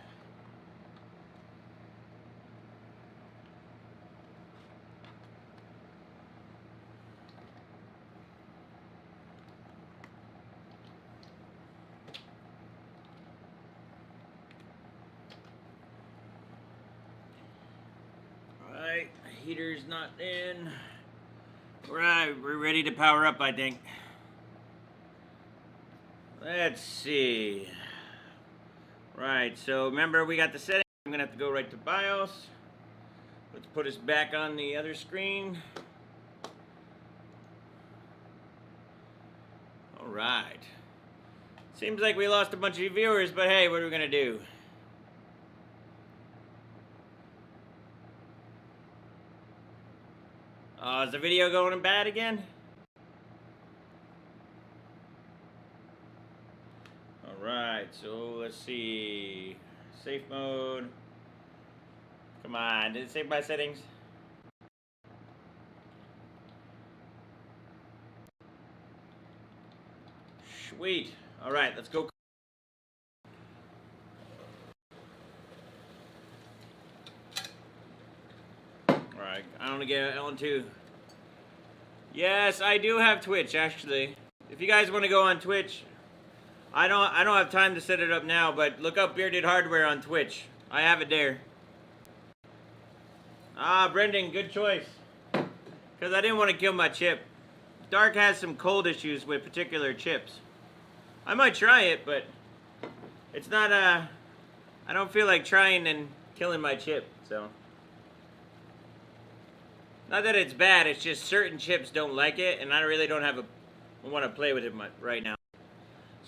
Alright, heater's not in. Alright, we're ready to power up, I think. Let's see. Right, so remember we got the settings. I'm gonna have to go right to BIOS. Let's put us back on the other screen. Alright. Seems like we lost a bunch of viewers, but hey, what are we gonna do? Is the video going bad again? Alright, so let's see. Safe mode. Come on, did it save my settings? Sweet. Alright, let's go. Alright, I want to get on to. Yes, I do have Twitch, actually. If you guys want to go on Twitch, I don't have time to set it up now, but look up Bearded Hardware on Twitch. I have it there. Ah, Brendan, good choice. Because I didn't want to kill my chip. Dark has some cold issues with particular chips. I might try it, but it's not, I don't feel like trying and killing my chip, so. Not that it's bad, it's just certain chips don't like it, and I really don't have want to play with it much right now.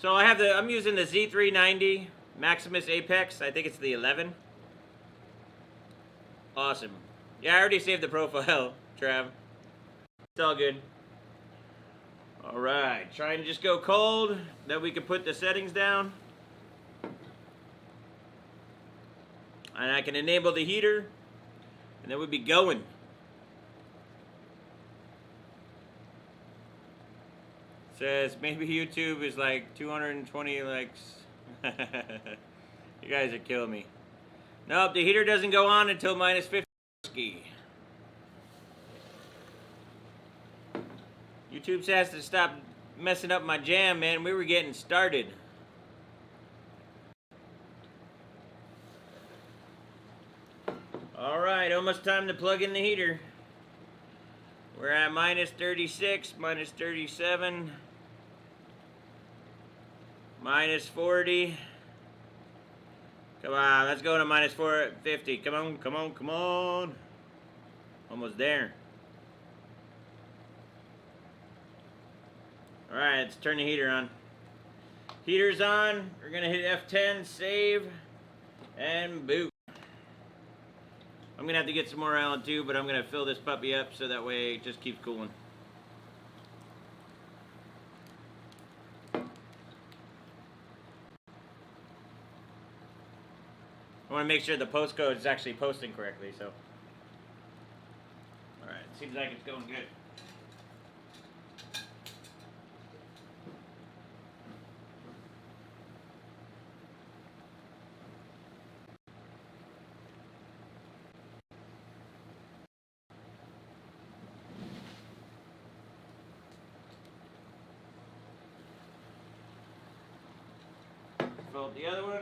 So I'm using the Z390 Maximus Apex. I think it's the 11. Awesome. Yeah, I already saved the profile, Trav. It's all good. Alright, try and just go cold. Then we can put the settings down. And I can enable the heater. And then we'll be going. Says maybe YouTube is like 220 likes. You guys are killing me. Nope, the heater doesn't go on until minus 50. YouTube has to stop messing up my jam, man. We were getting started. Alright, almost time to plug in the heater. We're at minus 36, minus 37, minus 40. Come on, let's go to minus 450. Come on, come on, come on. Almost there. Alright, let's turn the heater on. Heater's on. We're going to hit F10, save, and boot. I'm going to have to get some more Allen too, but I'm going to fill this puppy up so that way it just keeps cooling. I want to make sure the postcode is actually posting correctly, so. Alright, seems like it's going good. Fill up the other one.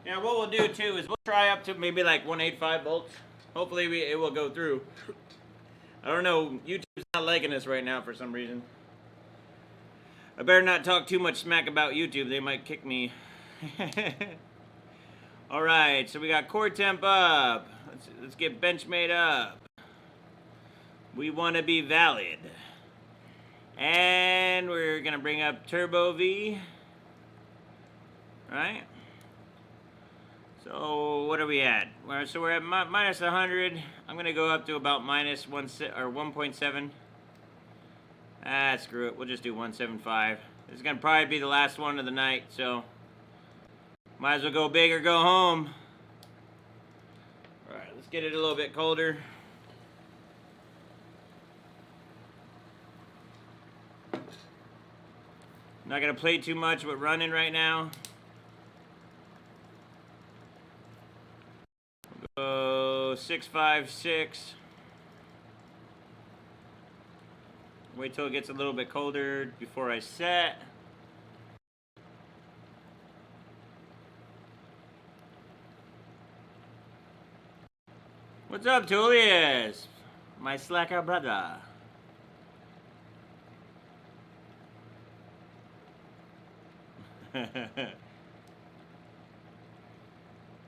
Yeah, what we'll do too is we'll try up to maybe like 185 volts. Hopefully it will go through. I don't know, YouTube's not liking this right now for some reason. I better not talk too much smack about YouTube, they might kick me. Alright, so we got core temp up. Let's get benchmade up. We want to be valid. And we're going to bring up turbo V. Right? So what are we at? So we're at minus 100. I'm going to go up to about minus 1.7. Ah, screw it. We'll just do 175. This is going to probably be the last one of the night, so might as well go big or go home. Alright, let's get it a little bit colder. Not going to play too much with running right now. We'll go 656. Wait till it gets a little bit colder before I set. What's up, Tullius? My slacker brother.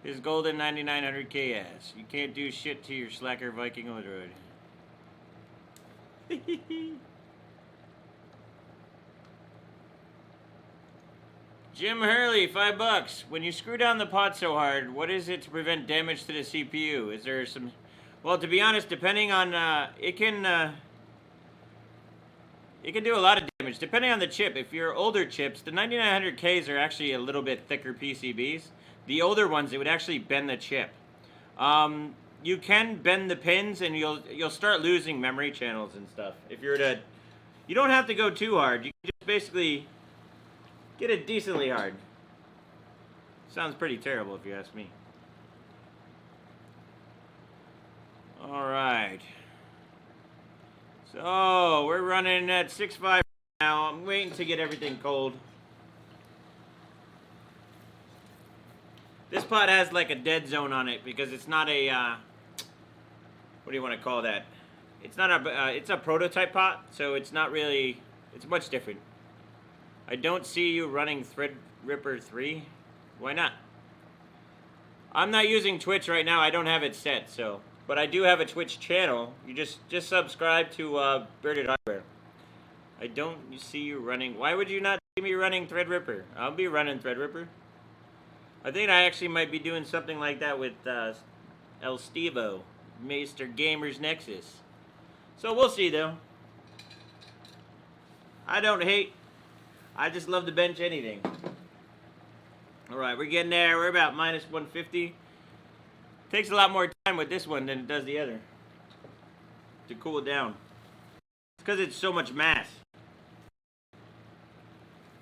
His golden 9900 KS. You can't do shit to your slacker Viking Odroid. Jim Hurley, $5. When you screw down the pot so hard, what is it to prevent damage to the CPU? Is there some... Well, to be honest, depending on... it can do a lot of damage, depending on the chip. If you're older chips, the 9900Ks are actually a little bit thicker PCBs. The older ones, it would actually bend the chip. You can bend the pins, and you'll start losing memory channels and stuff. If you're to... You don't have to go too hard. You can just basically... get it decently hard. Sounds pretty terrible if you ask me. Alright. So, we're running at 6.5 now. I'm waiting to get everything cold. This pot has like a dead zone on it because it's not a, what do you want to call that? It's not a, it's a prototype pot, so it's not really, it's much different. I don't see you running Threadripper 3. Why not? I'm not using Twitch right now. I don't have it set, so. But I do have a Twitch channel. You just subscribe to Bearded Hardware. I don't see you running. Why would you not see me running Threadripper? I'll be running Threadripper. I think I actually might be doing something like that with El Stevo, Mr. Gamers Nexus. So we'll see though. I don't hate. I just love to bench anything. Alright, we're getting there. We're about minus 150. Takes a lot more time with this one than it does the other to cool it down. It's because it's so much mass.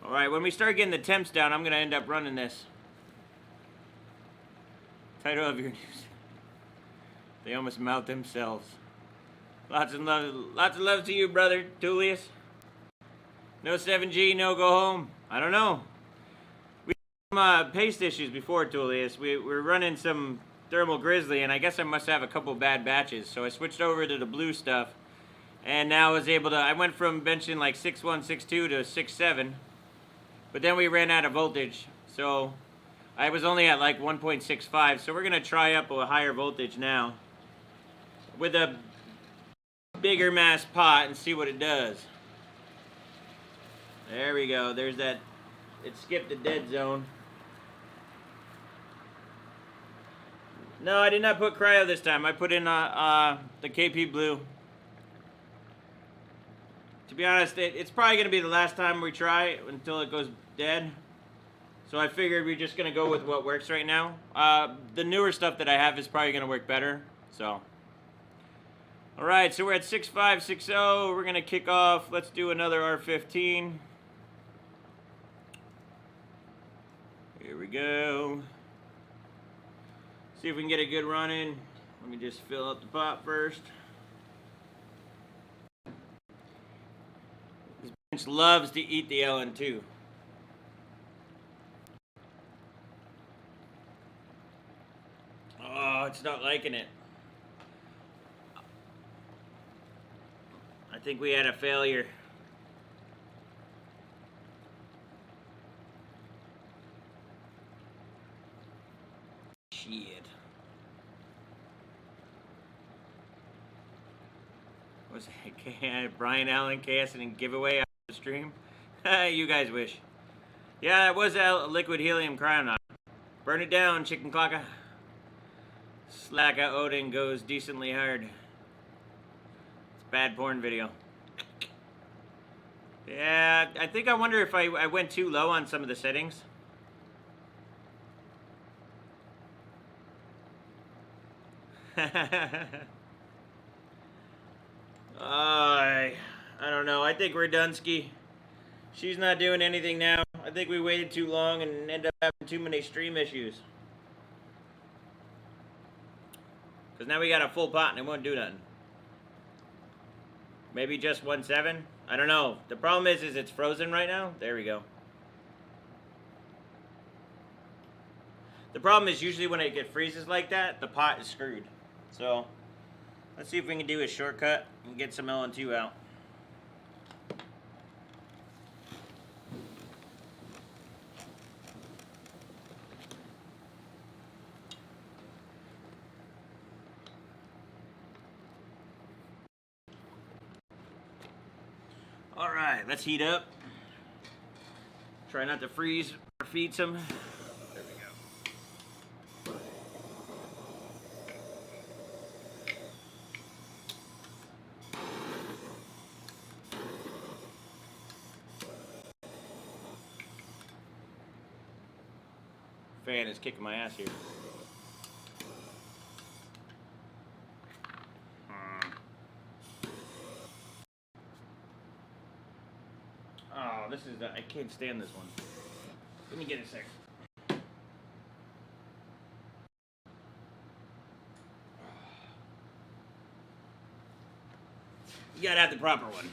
Alright, when we start getting the temps down, I'm going to end up running this. Title of your news. They almost mouth themselves. Lots of love to you, brother Tullius. No 7G, no go home. I don't know. We had some paste issues before, Tullius. We're running some Thermal Grizzly, and I guess I must have a couple bad batches. So I switched over to the blue stuff, and now I was able to. I went from benching like 6.1, 6.2 to 6.7, but then we ran out of voltage, so I was only at like 1.65. So we're gonna try up a higher voltage now with a bigger mass pot and see what it does. There we go. There's that. It skipped the dead zone. No, I did not put cryo this time. I put in the KP blue. To be honest, it's probably going to be the last time we try until it goes dead. So I figured we're just going to go with what works right now. The newer stuff that I have is probably going to work better. So, alright, so we're at 6.5, 6.0. We're going to kick off. Let's do another R15. Here we go. See if we can get a good run in. Let me just fill up the pot first. This bench loves to eat the LN2. Oh, it's not liking it. I think we had a failure. Shit. Was it Brian Allen KS giveaway after the stream? You guys wish. Yeah, it was a liquid helium cryonaut. Burn it down, chicken clocka. Slacka Odin goes decently hard. It's a bad porn video. Yeah, I think I wonder if I went too low on some of the settings. I don't know. I think we're done, Ski. She's not doing anything now. I think we waited too long and ended up having too many stream issues. Because now we got a full pot and it won't do nothing. Maybe just 1.7? I don't know. The problem is it's frozen right now. There we go. The problem is usually when it freezes like that, the pot is screwed. So, let's see if we can do a shortcut and get some LN2 out. Alright, let's heat up. Try not to freeze our feet some. There we go. Fan is kicking my ass here. Oh, this is I can't stand this one. Let me get a sec. You gotta have the proper one.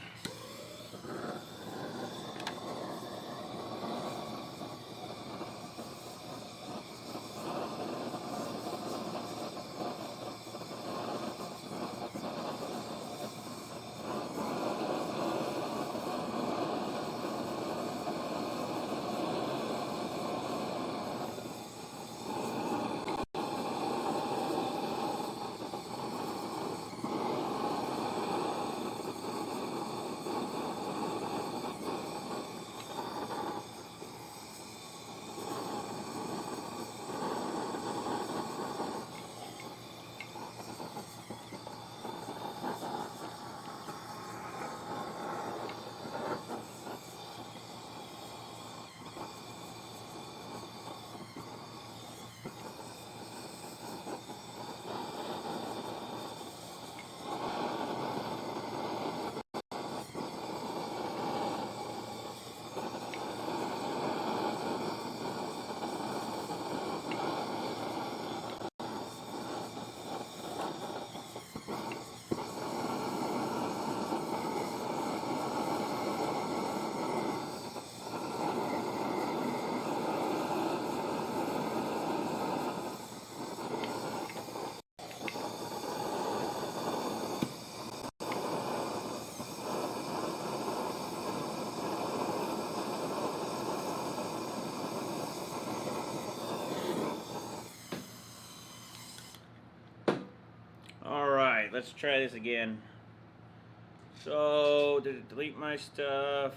Alright, let's try this again. So, did it delete my stuff?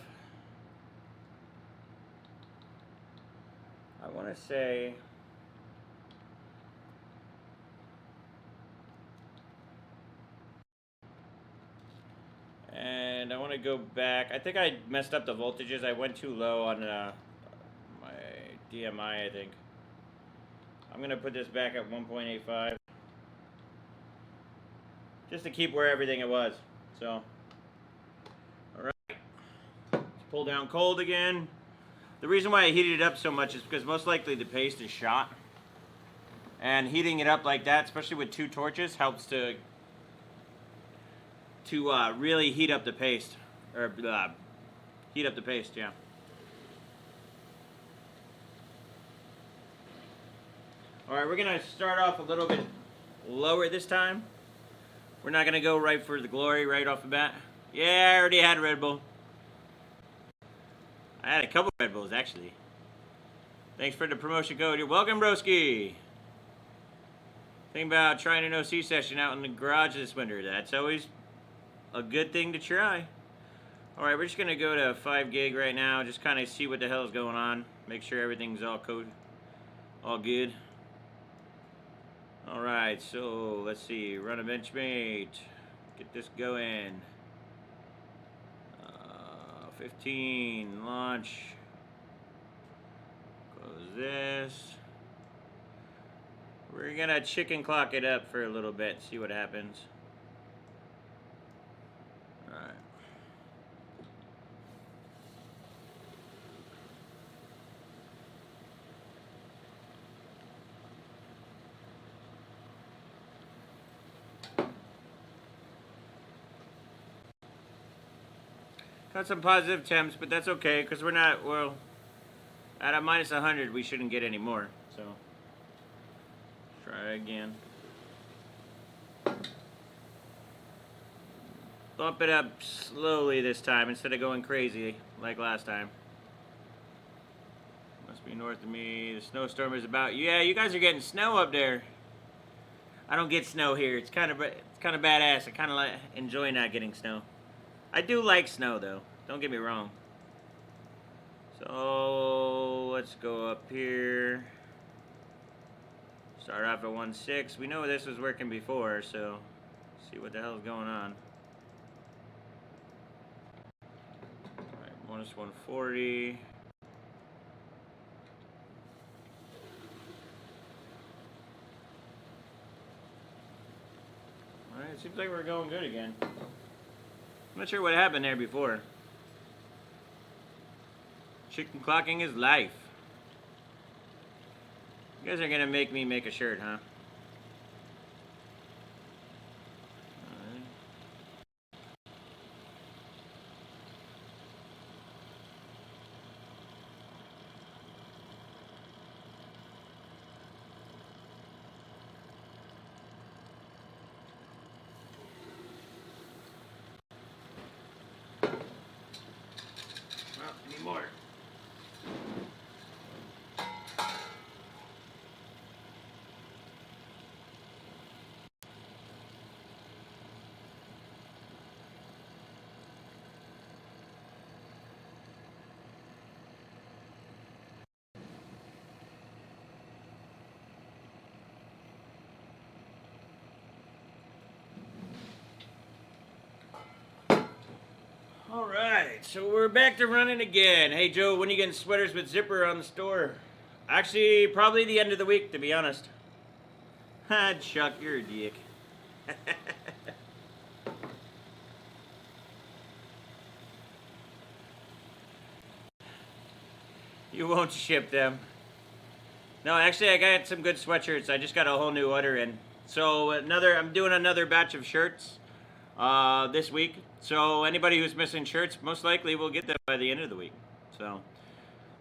I want to say... And I want to go back. I think I messed up the voltages. I went too low on my DMI, I think. I'm going to put this back at 1.85. Just to keep where everything it was. So, alright. Let's pull down cold again. The reason why I heated it up so much is because most likely the paste is shot. And heating it up like that, especially with 2 torches, helps to really heat up the paste. Or, heat up the paste, yeah. Alright, we're going to start off a little bit lower this time. We're not going to go right for the glory right off the bat. Yeah, I already had a Red Bull. I had a couple Red Bulls, actually. Thanks for the promotion code. You're welcome, broski. Think about trying an OC session out in the garage this winter. That's always a good thing to try. Alright, we're just going to go to 5 gig right now. Just kind of see what the hell is going on. Make sure everything's all good. Alright, so let's see. Run a Benchmate. Get this going. 15. Launch. Close this. We're going to chicken clock it up for a little bit. See what happens. Alright. Got some positive temps, but that's okay, because we're not, well, at a minus 100, we shouldn't get any more, so, try again. Bump it up slowly this time, instead of going crazy, like last time. Must be north of me, the snowstorm is about, yeah, you guys are getting snow up there. I don't get snow here, it's kind of badass, I kind of like, enjoy not getting snow. I do like snow, though. Don't get me wrong. So, let's go up here. Start off at 1.6. We know this was working before, so see what the hell is going on. Alright, minus 140. Alright, it seems like we're going good again. I'm not sure what happened there before. Chicken clocking is life. You guys are gonna make me make a shirt, huh? Any more? Alright, so we're back to running again. Hey Joe, when are you getting sweaters with zipper on the store? Actually, probably the end of the week, to be honest. Ha, Chuck, you're a dick. You won't ship them. No, actually, I got some good sweatshirts. I just got a whole new order in. So I'm doing another batch of shirts this week. So anybody who's missing shirts, most likely will get them by the end of the week. So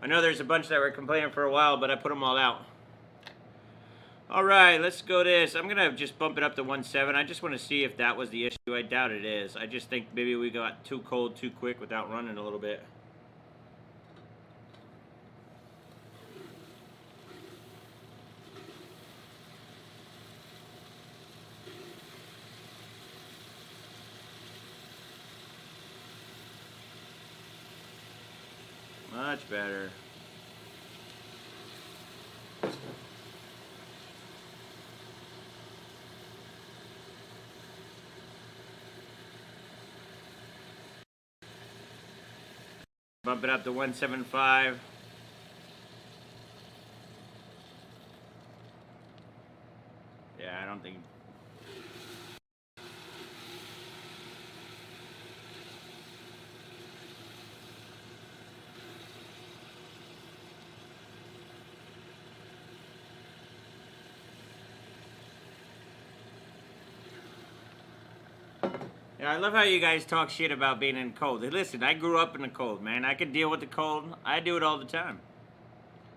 I know there's a bunch that were complaining for a while, but I put them all out. All right, let's go this. I'm gonna just bump it up to 1.7. I just want to see if that was the issue. I doubt it is. I just think maybe we got too cold too quick without running a little bit. much better. Bump it up to 175. Yeah, I don't think... Yeah, I love how you guys talk shit about being in cold. Listen, I grew up in the cold, man. I can deal with the cold. I do it all the time.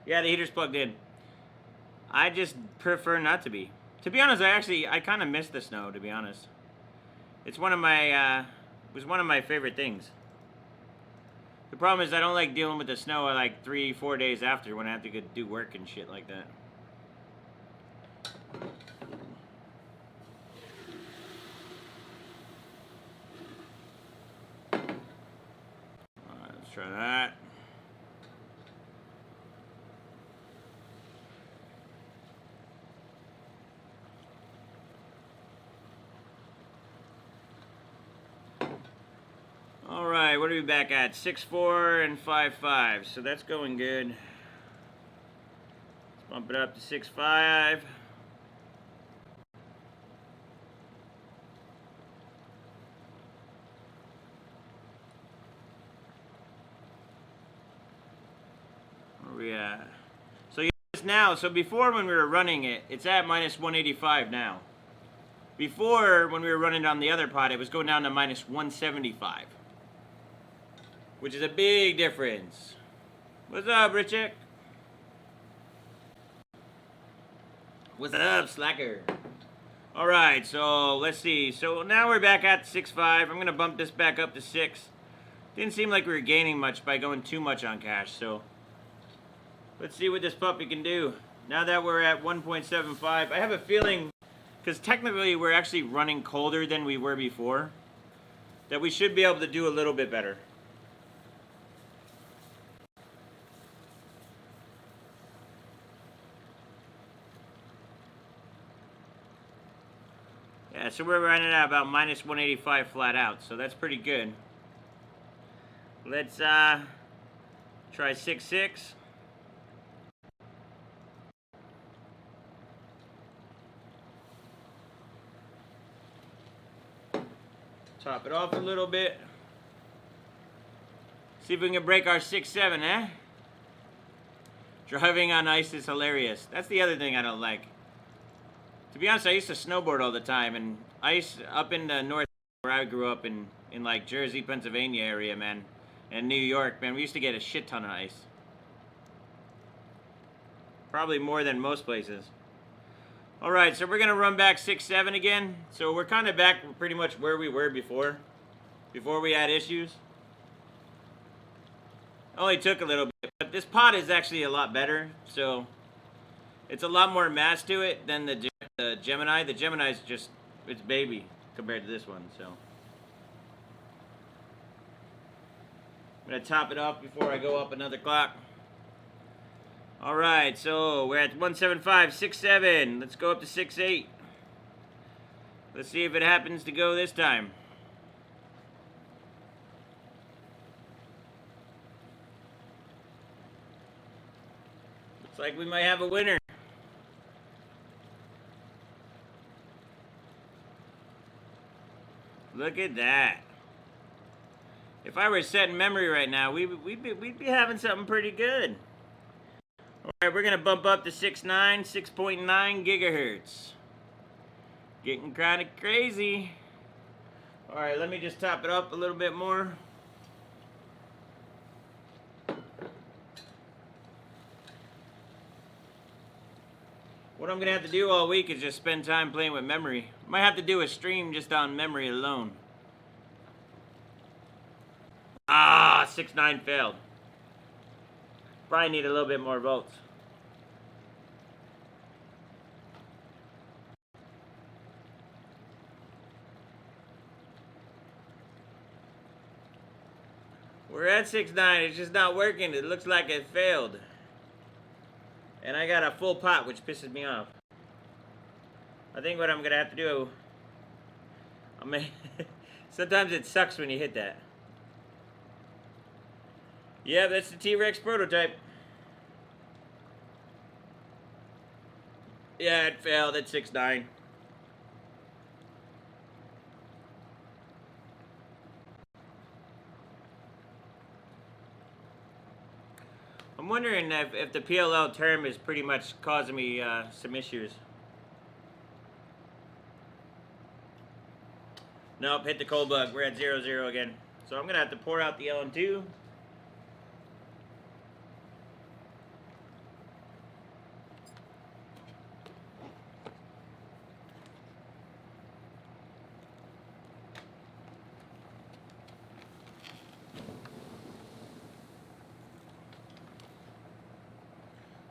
Yeah, the heater's plugged in. I just prefer not to be. To be honest, I kind of miss the snow, to be honest. It's one of my, it was one of my favorite things. The problem is I don't like dealing with the snow like 3-4 days after when I have to go do work and shit like that. Let's try that. All right, what are we back at? 6.4 and 5.5, so that's going good. Let's bump it up to 6.5. Where are we at? So now, so before when we were running it, it's at minus 185 now. Before, when we were running on the other pod, it was going down to minus 175. Which is a big difference. What's up, Richard? What's up, Slacker? Alright, so let's see. So now we're back at 6.5. I'm going to bump this back up to 6. Didn't seem like we were gaining much by going too much on cash, so let's see what this puppy can do. Now that we're at 1.75, I have a feeling, because technically we're actually running colder than we were before, that we should be able to do a little bit better. Yeah, so we're running at about minus 185 flat out, so that's pretty good. Let's try 6.6. Top it off a little bit. See if we can break our 6.7, eh? Driving on ice is hilarious. That's the other thing I don't like. To be honest, I used to snowboard all the time, and ice up in the north where I grew up in like Jersey, Pennsylvania area, man, and New York, man, we used to get a shit ton of ice. Probably more than most places. Alright, so we're going to run back 6.7 again. So we're kind of back pretty much where we were before we had issues. Only took a little bit, but this pod is actually a lot better, so it's a lot more mass to it than the Gemini. The Gemini is just, it's baby compared to this one, so. I'm going to top it off before I go up another clock. Alright, so we're at 175, 6.7. Let's go up to 6.8. Let's see if it happens to go this time. Looks like we might have a winner. Look at that. If I were setting memory right now, we'd be having something pretty good. Alright, we're going to bump up to 6.9, 6.9 gigahertz. Getting kind of crazy. Alright, let me just top it up a little bit more. What I'm going to have to do all week is just spend time playing with memory. Might have to do a stream just on memory alone. Ah, 6.9 failed. Probably need a little bit more volts. We're at 6.9. It's just not working. It looks like it failed. And I got a full pot, which pisses me off. I think what I'm gonna have to do, sometimes it sucks when you hit that. Yeah, that's the T-Rex prototype. Yeah, it failed at 6.9. I'm wondering if the PLL term is pretty much causing me some issues. Nope, hit the cold bug. We're at 0.0 again. So I'm going to have to pour out the LN2.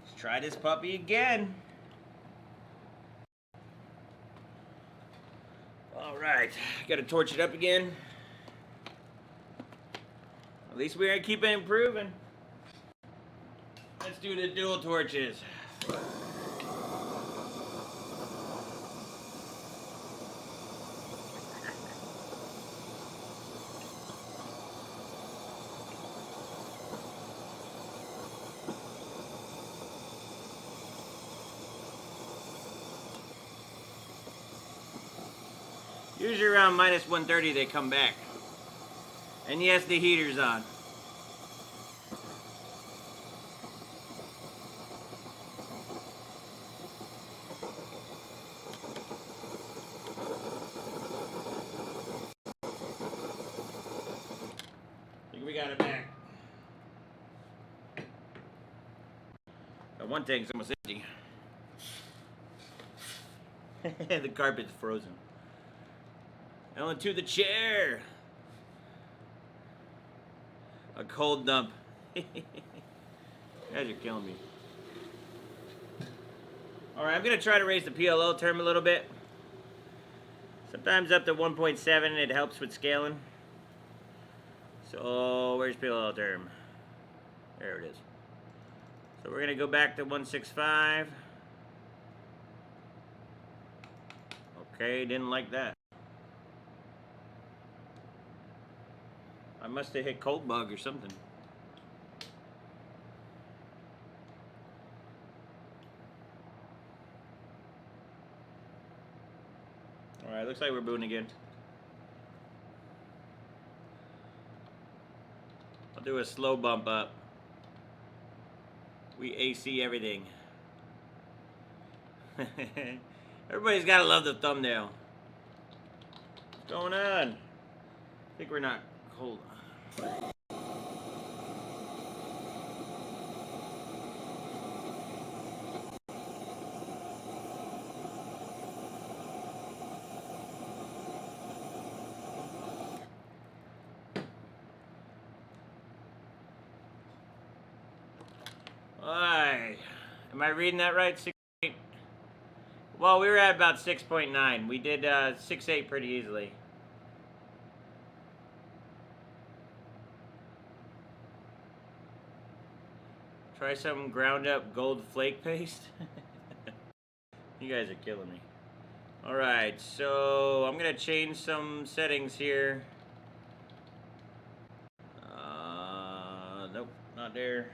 Let's try this puppy again. Alright, got to torch it up again. At least we are keeping improving. Let's do the dual torches. Usually around minus 130 they come back. And yes, the heater's on. I think we got it back. One tank's almost empty. The carpet's frozen. Ellen to the chair. A cold dump. You guys are killing me. Alright, I'm going to try to raise the PLO term a little bit. Sometimes up to 1.7 it helps with scaling. So, where's PLO term? There it is. So we're going to go back to 165. Okay, didn't like that. I must have hit cold bug or something. Alright, looks like we're booting again. I'll do a slow bump up. We AC everything. Everybody's gotta love the thumbnail. What's going on? I think we're not cold. Alright. Am I reading that right? 6.8. Well, we were at about 6.9. We did 6.8 pretty easily. Try some ground up gold flake paste. You guys are killing me. Alright, so I'm going to change some settings here. Nope, not there.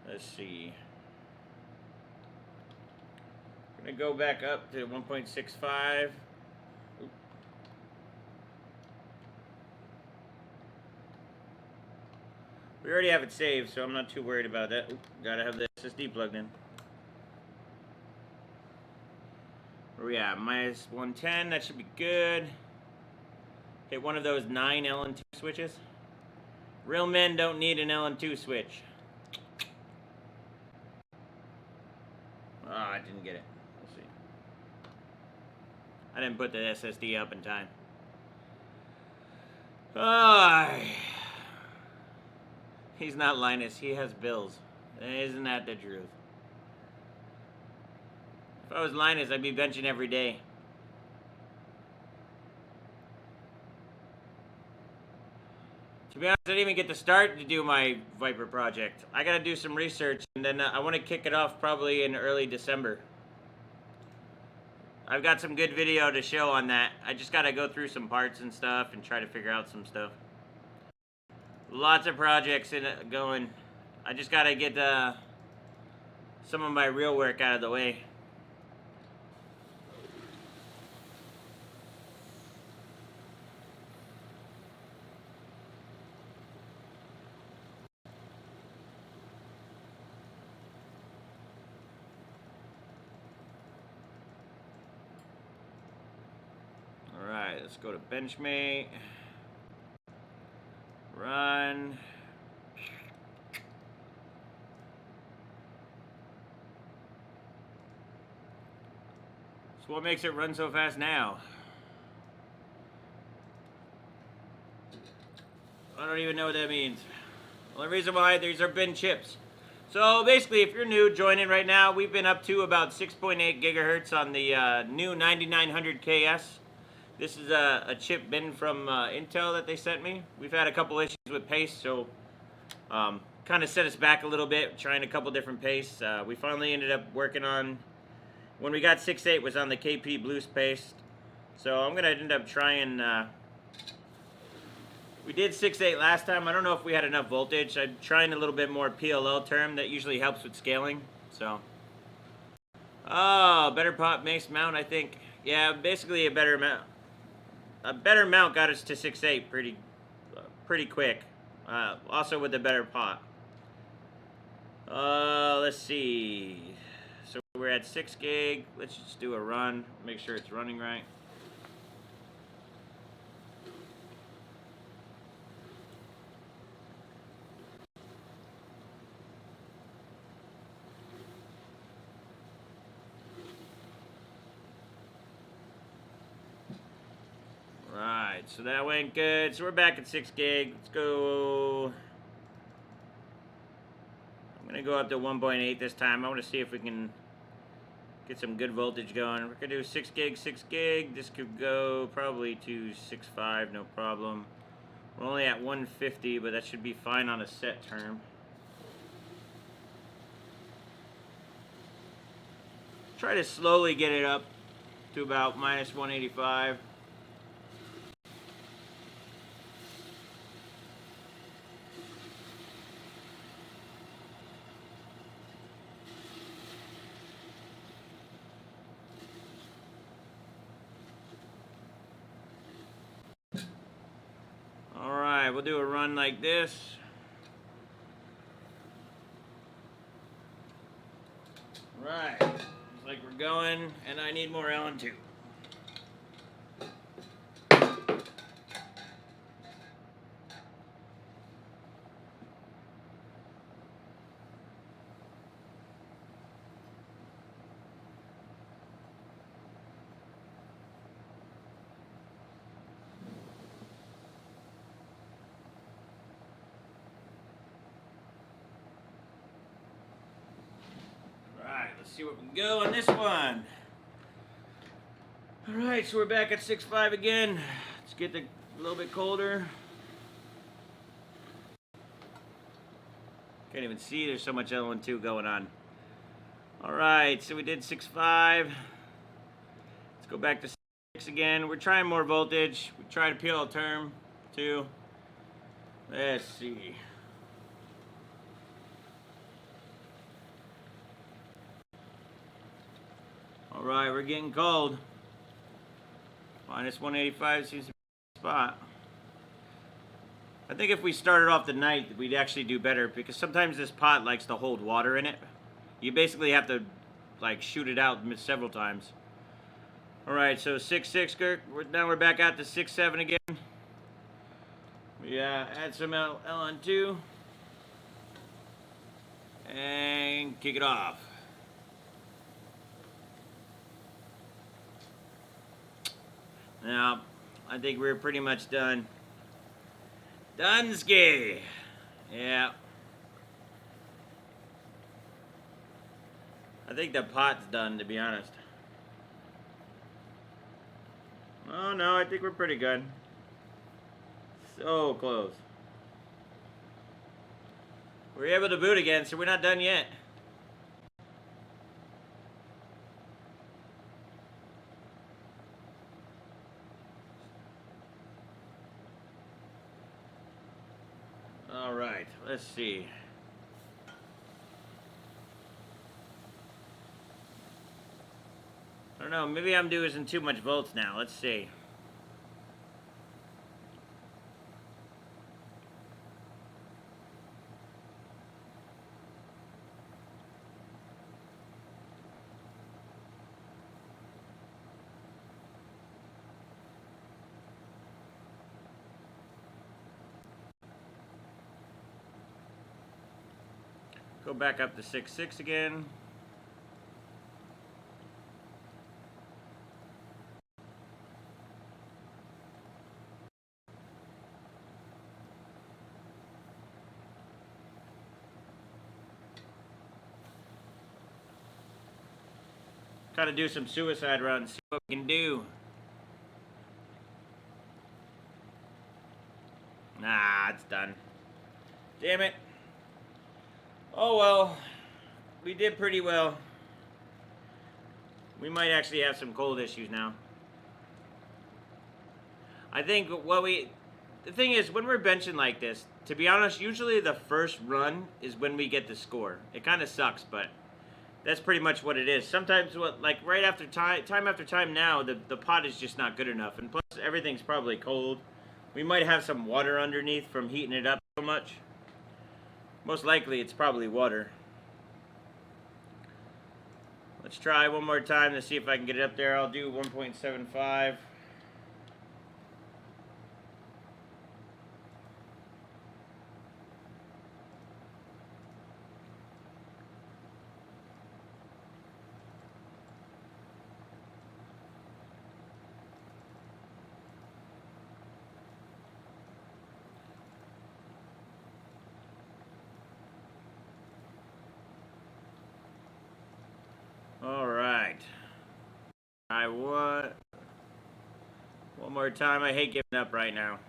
Let's see. I'm going to go back up to 1.65. We already have it saved, so I'm not too worried about that. Gotta have the SSD plugged in. Where we at? Minus 110, that should be good. Hit one of those 9 LN2 switches. Real men don't need an LN2 switch. I didn't get it. Let's see. I didn't put the SSD up in time. He's not Linus, he has bills. Isn't that the truth? If I was Linus, I'd be benching every day. To be honest, I didn't even get to start to do my Viper project. I gotta do some research, and then I want to kick it off probably in early December. I've got some good video to show on that. I just gotta go through some parts and stuff and try to figure out some stuff. Lots of projects in it going. I just gotta get some of my real work out of the way. Alright, let's go to Benchmate. Run. So what makes it run so fast now? I don't even know what that means. Well, the reason why, these are bin chips. So basically, if you're new joining right now, we've been up to about 6.8 gigahertz on the new 9900KS. This is a chip bin from Intel that they sent me. We've had a couple issues with paste, so kind of set us back a little bit, trying a couple different pastes. We finally ended up working on, when we got 6.8 was on the KP Blues paste. So I'm gonna end up trying, we did 6.8 last time. I don't know if we had enough voltage. I'm trying a little bit more PLL term. That usually helps with scaling, so. Oh, better pot mace mount, I think. Yeah, basically a better mount. A better mount got us to 6.8 pretty quick. Also with a better pot. Let's see. So we're at 6 gig. Let's just do a run. Make sure it's running right. Right, so that went good. So we're back at 6 gig. Let's go. I'm going to go up to 1.8 this time. I want to see if we can get some good voltage going. We're going to do 6 gig, 6 gig. This could go probably to 6.5, no problem. We're only at 150, but that should be fine on a set term. Try to slowly get it up to about minus 185. Alright, we'll do a run like this. Right, looks like we're going, and I need more LN2. Let's see what we can go on this one. Alright, so we're back at 6.5 again. Let's get a little bit colder. Can't even see, there's so much L12 going on. Alright, so we did 6.5. Let's go back to 6 again. We're trying more voltage. We tried a PL term too. Let's see. Alright, we're getting cold. Minus 185 seems to be the spot. I think if we started off the night, we'd actually do better, because sometimes this pot likes to hold water in it. You basically have to like shoot it out several times. Alright, so 6.6, Kirk. Now we're back out to 6.7 again. Yeah, add some LN2. And kick it off. Now, I think we're pretty much done. Dunsky! Yeah. I think the pot's done, to be honest. Oh no, I think we're pretty good. So close. We're able to boot again, so we're not done yet. All right, let's see. I don't know, maybe I'm doing too much volts now. Let's see. Go back up to 6.6 again. Gotta do some suicide runs, see what we can do. Nah, it's done. Damn it. Oh well, we did pretty well. We might actually have some cold issues now. I think the thing is, when we're benching like this, to be honest, usually the first run is when we get the score. It kind of sucks, but that's pretty much what it is. Sometimes, like right after time after time now, the pot is just not good enough. And plus, everything's probably cold. We might have some water underneath from heating it up so much. Most likely, it's probably water. Let's try one more time to see if I can get it up there. I'll do 1.75. Alright. One more time. I hate giving up right now.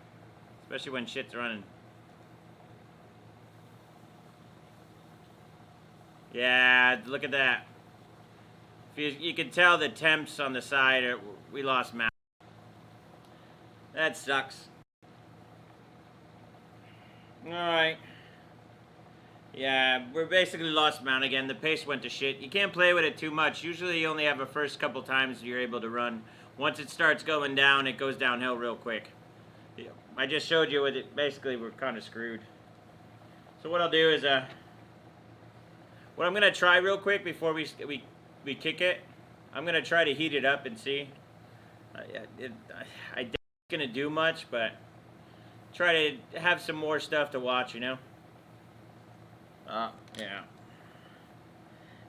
Especially when shit's running. Yeah, look at that. You can tell the temps on the side, we lost mount. That sucks. Alright. Yeah, we're basically lost mount again. The pace went to shit. You can't play with it too much. Usually you only have a first couple times you're able to run. Once it starts going down, it goes downhill real quick. I just showed you with it. Basically, we're kind of screwed. So what I'll do is, what I'm going to try real quick before we kick it, I'm going to try to heat it up and see. I doubt it's going to do much, but try to have some more stuff to watch, you know? Yeah.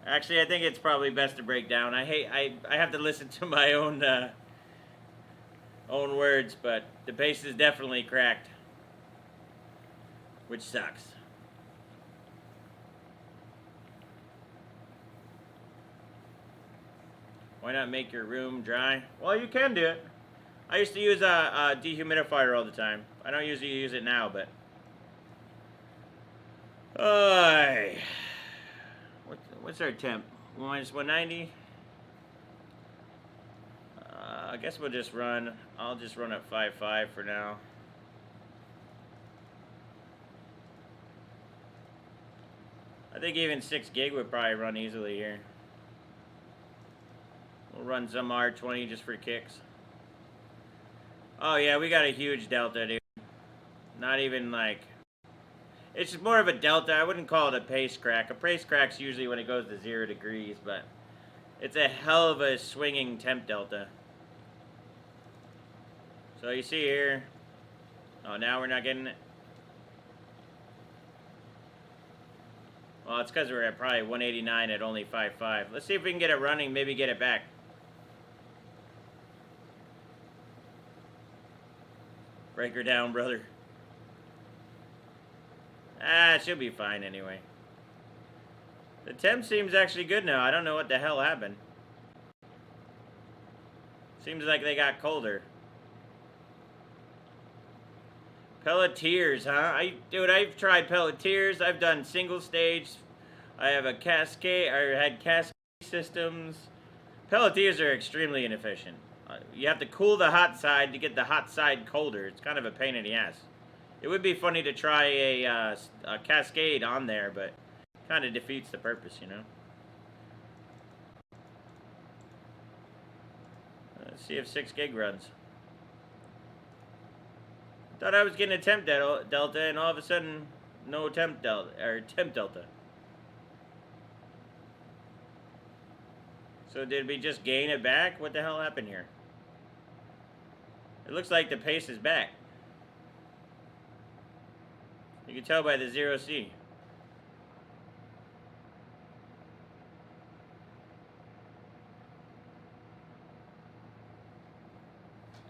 Actually, I think it's probably best to break down. I have to listen to my own words, but the pace is definitely cracked, which sucks. Why not make your room dry? Well, you can do it. I used to use a dehumidifier all the time. I don't usually use it now, but what's our temp? Minus 190? I guess we'll just run. I'll just run at 5.5 for now. I think even 6 gig would probably run easily here. We'll run some R20 just for kicks. Oh yeah, we got a huge delta, dude. Not even like... It's more of a delta. I wouldn't call it a pace crack. A pace crack's usually when it goes to 0 degrees, but it's a hell of a swinging temp delta. So you see here. Oh, now we're not getting it. Well, it's because we're at probably 189 at only 5.5. Let's see if we can get it running, maybe get it back. Break her down, brother. Ah, she'll be fine anyway. The temp seems actually good now. I don't know what the hell happened. Seems like they got colder. Pelletiers, huh? Dude, I've tried pelletiers. I've done single stage. I have a cascade, or had cascade systems. Pelletiers are extremely inefficient. You have to cool the hot side to get the hot side colder. It's kind of a pain in the ass. It would be funny to try a cascade on there, but kind of defeats the purpose, you know? Let's see if 6 gig runs. Thought I was getting a temp delta, and all of a sudden, no temp delta, or temp delta. So did we just gain it back? What the hell happened here? It looks like the pace is back. You can tell by the 0C.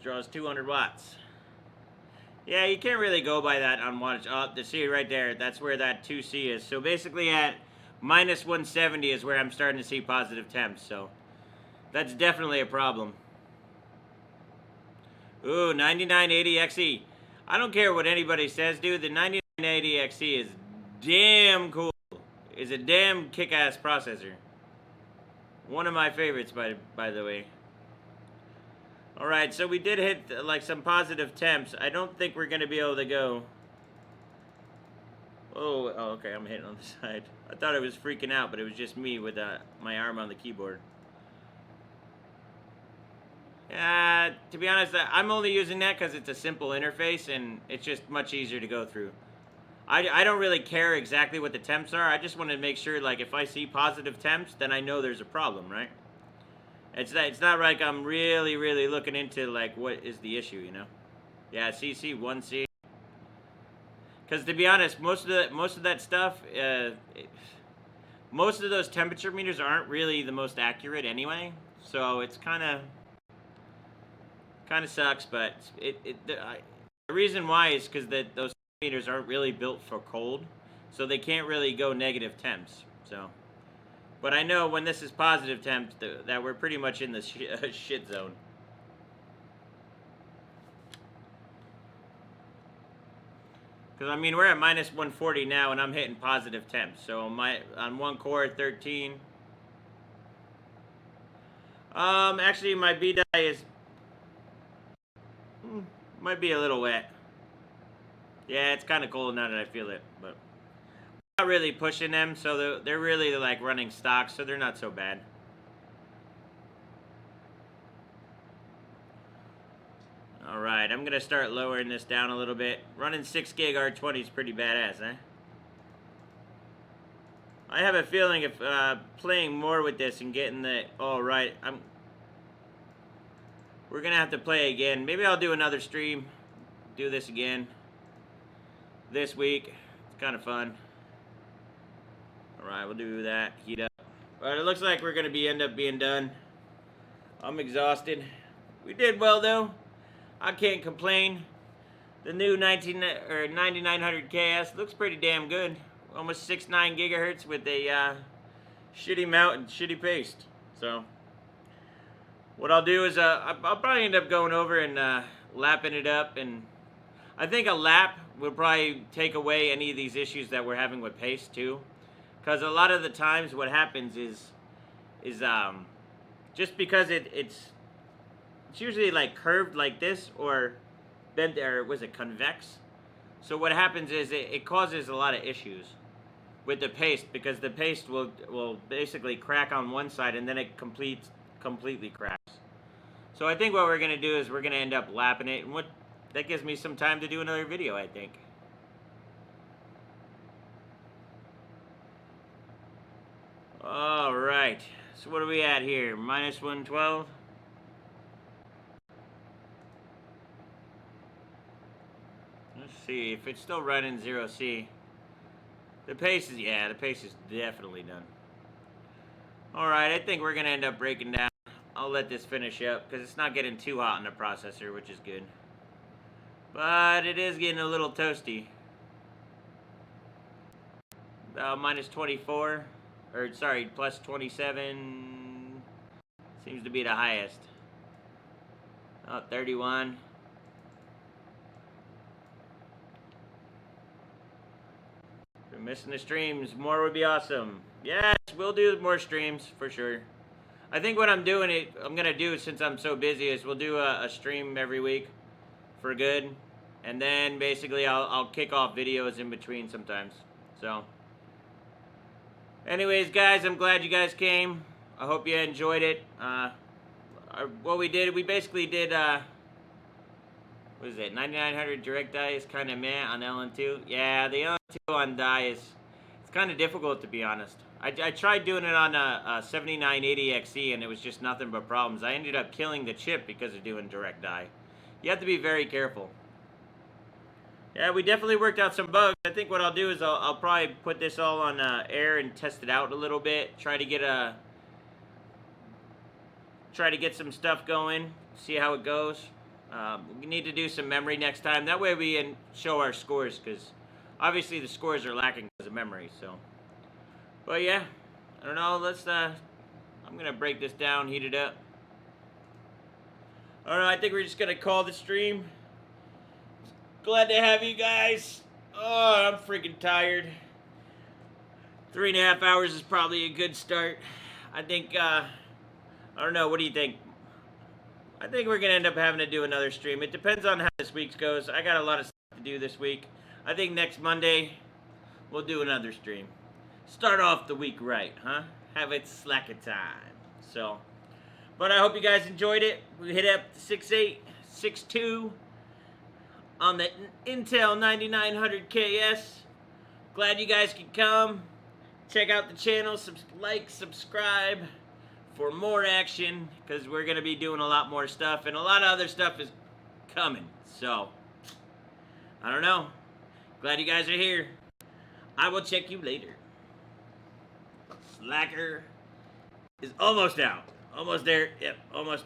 Draws 200 watts. Yeah, you can't really go by that on wattage. Oh, the C right there, that's where that 2C is. So basically at minus 170 is where I'm starting to see positive temps, so that's definitely a problem. Ooh, 9980XE. I don't care what anybody says, dude. The 9980XE is damn cool. It's a damn kick-ass processor. One of my favorites, by the way. Alright, so we did hit like some positive temps. I don't think we're going to be able to go. Oh, okay, I'm hitting on the side. I thought I was freaking out, but it was just me with my arm on the keyboard. To be honest, I'm only using that because it's a simple interface and it's just much easier to go through. I don't really care exactly what the temps are. I just want to make sure, like, if I see positive temps, then I know there's a problem, right? It's not like I'm really looking into, like, what is the issue, you know? Yeah, CC 1C. Because to be honest, most of that stuff, most of those temperature meters aren't really the most accurate anyway. So it's kind of sucks, but the reason why is because those meters aren't really built for cold, so they can't really go negative temps. So. But I know when this is positive temps that we're pretty much in the shit zone. Because, I mean, we're at minus 140 now, and I'm hitting positive temps. So, on one core, 13. Actually, my B-die is... might be a little wet. Yeah, it's kind of cold now that I feel it, but... not really pushing them, so they're really like running stock, so they're not so bad. Alright, I'm gonna start lowering this down a little bit. Running 6 gig R20 is pretty badass, eh? I have a feeling if playing more with this and getting the... oh, right, we're gonna have to play again. Maybe I'll do another stream. Do this again. This week. It's kind of fun. Alright, we'll do that. Heat up. Alright, it looks like we're going to end up being done. I'm exhausted. We did well, though. I can't complain. The new 9900KS looks pretty damn good. Almost 6.9 gigahertz with a shitty mount and shitty paste. So, what I'll do is I'll probably end up going over and lapping it up. And I think a lap will probably take away any of these issues that we're having with paste, too. Because a lot of the times what happens is just because it's usually like curved like this or bent, or was it convex? So what happens is it causes a lot of issues with the paste, because the paste will basically crack on one side and then it completely cracks. So I think what we're going to do is we're going to end up lapping it, and that gives me some time to do another video, I think. Alright, so what are we at here? Minus 112? Let's see, if it's still running 0C. The pace is definitely done. Alright, I think we're going to end up breaking down. I'll let this finish up, because it's not getting too hot in the processor, which is good. But it is getting a little toasty. About minus 24. Or, sorry, plus 27 seems to be the highest. Oh, 31. We're missing the streams. More would be awesome. Yes, we'll do more streams for sure. I think what I'm gonna do since I'm so busy is we'll do a stream every week for good, and then basically I'll kick off videos in between sometimes. So, anyways, guys, I'm glad you guys came. I hope you enjoyed it. What we did, we basically did what is it, 9900 direct die is kind of meh on LN2. Yeah, the LN2 on die it's kind of difficult, to be honest. I tried doing it on a 7980XE and it was just nothing but problems. I ended up killing the chip because of doing direct die. You have to be very careful. Yeah, we definitely worked out some bugs. I think what I'll do is I'll probably put this all on air and test it out a little bit. Try to get some stuff going. See how it goes. We need to do some memory next time. That way we can show our scores, because obviously the scores are lacking because of memory. So, but yeah, I don't know. I'm gonna break this down, heat it up. I don't know. I think we're just gonna call the stream. Glad to have you guys. Oh, I'm freaking tired. 3.5 hours is probably a good start. I think. I don't know. What do you think? I think we're gonna end up having to do another stream. It depends on how this week goes. I got a lot of stuff to do this week. I think next Monday we'll do another stream. Start off the week right, huh? Have it slack of time. So, but I hope you guys enjoyed it. We hit up 6862 on the Intel 9900KS. Glad you guys could come. Check out the channel. Subscribe for more action, because we're going to be doing a lot more stuff, and a lot of other stuff is coming. So, I don't know. Glad you guys are here. I will check you later. Slacker is almost out. Almost there. Yep, almost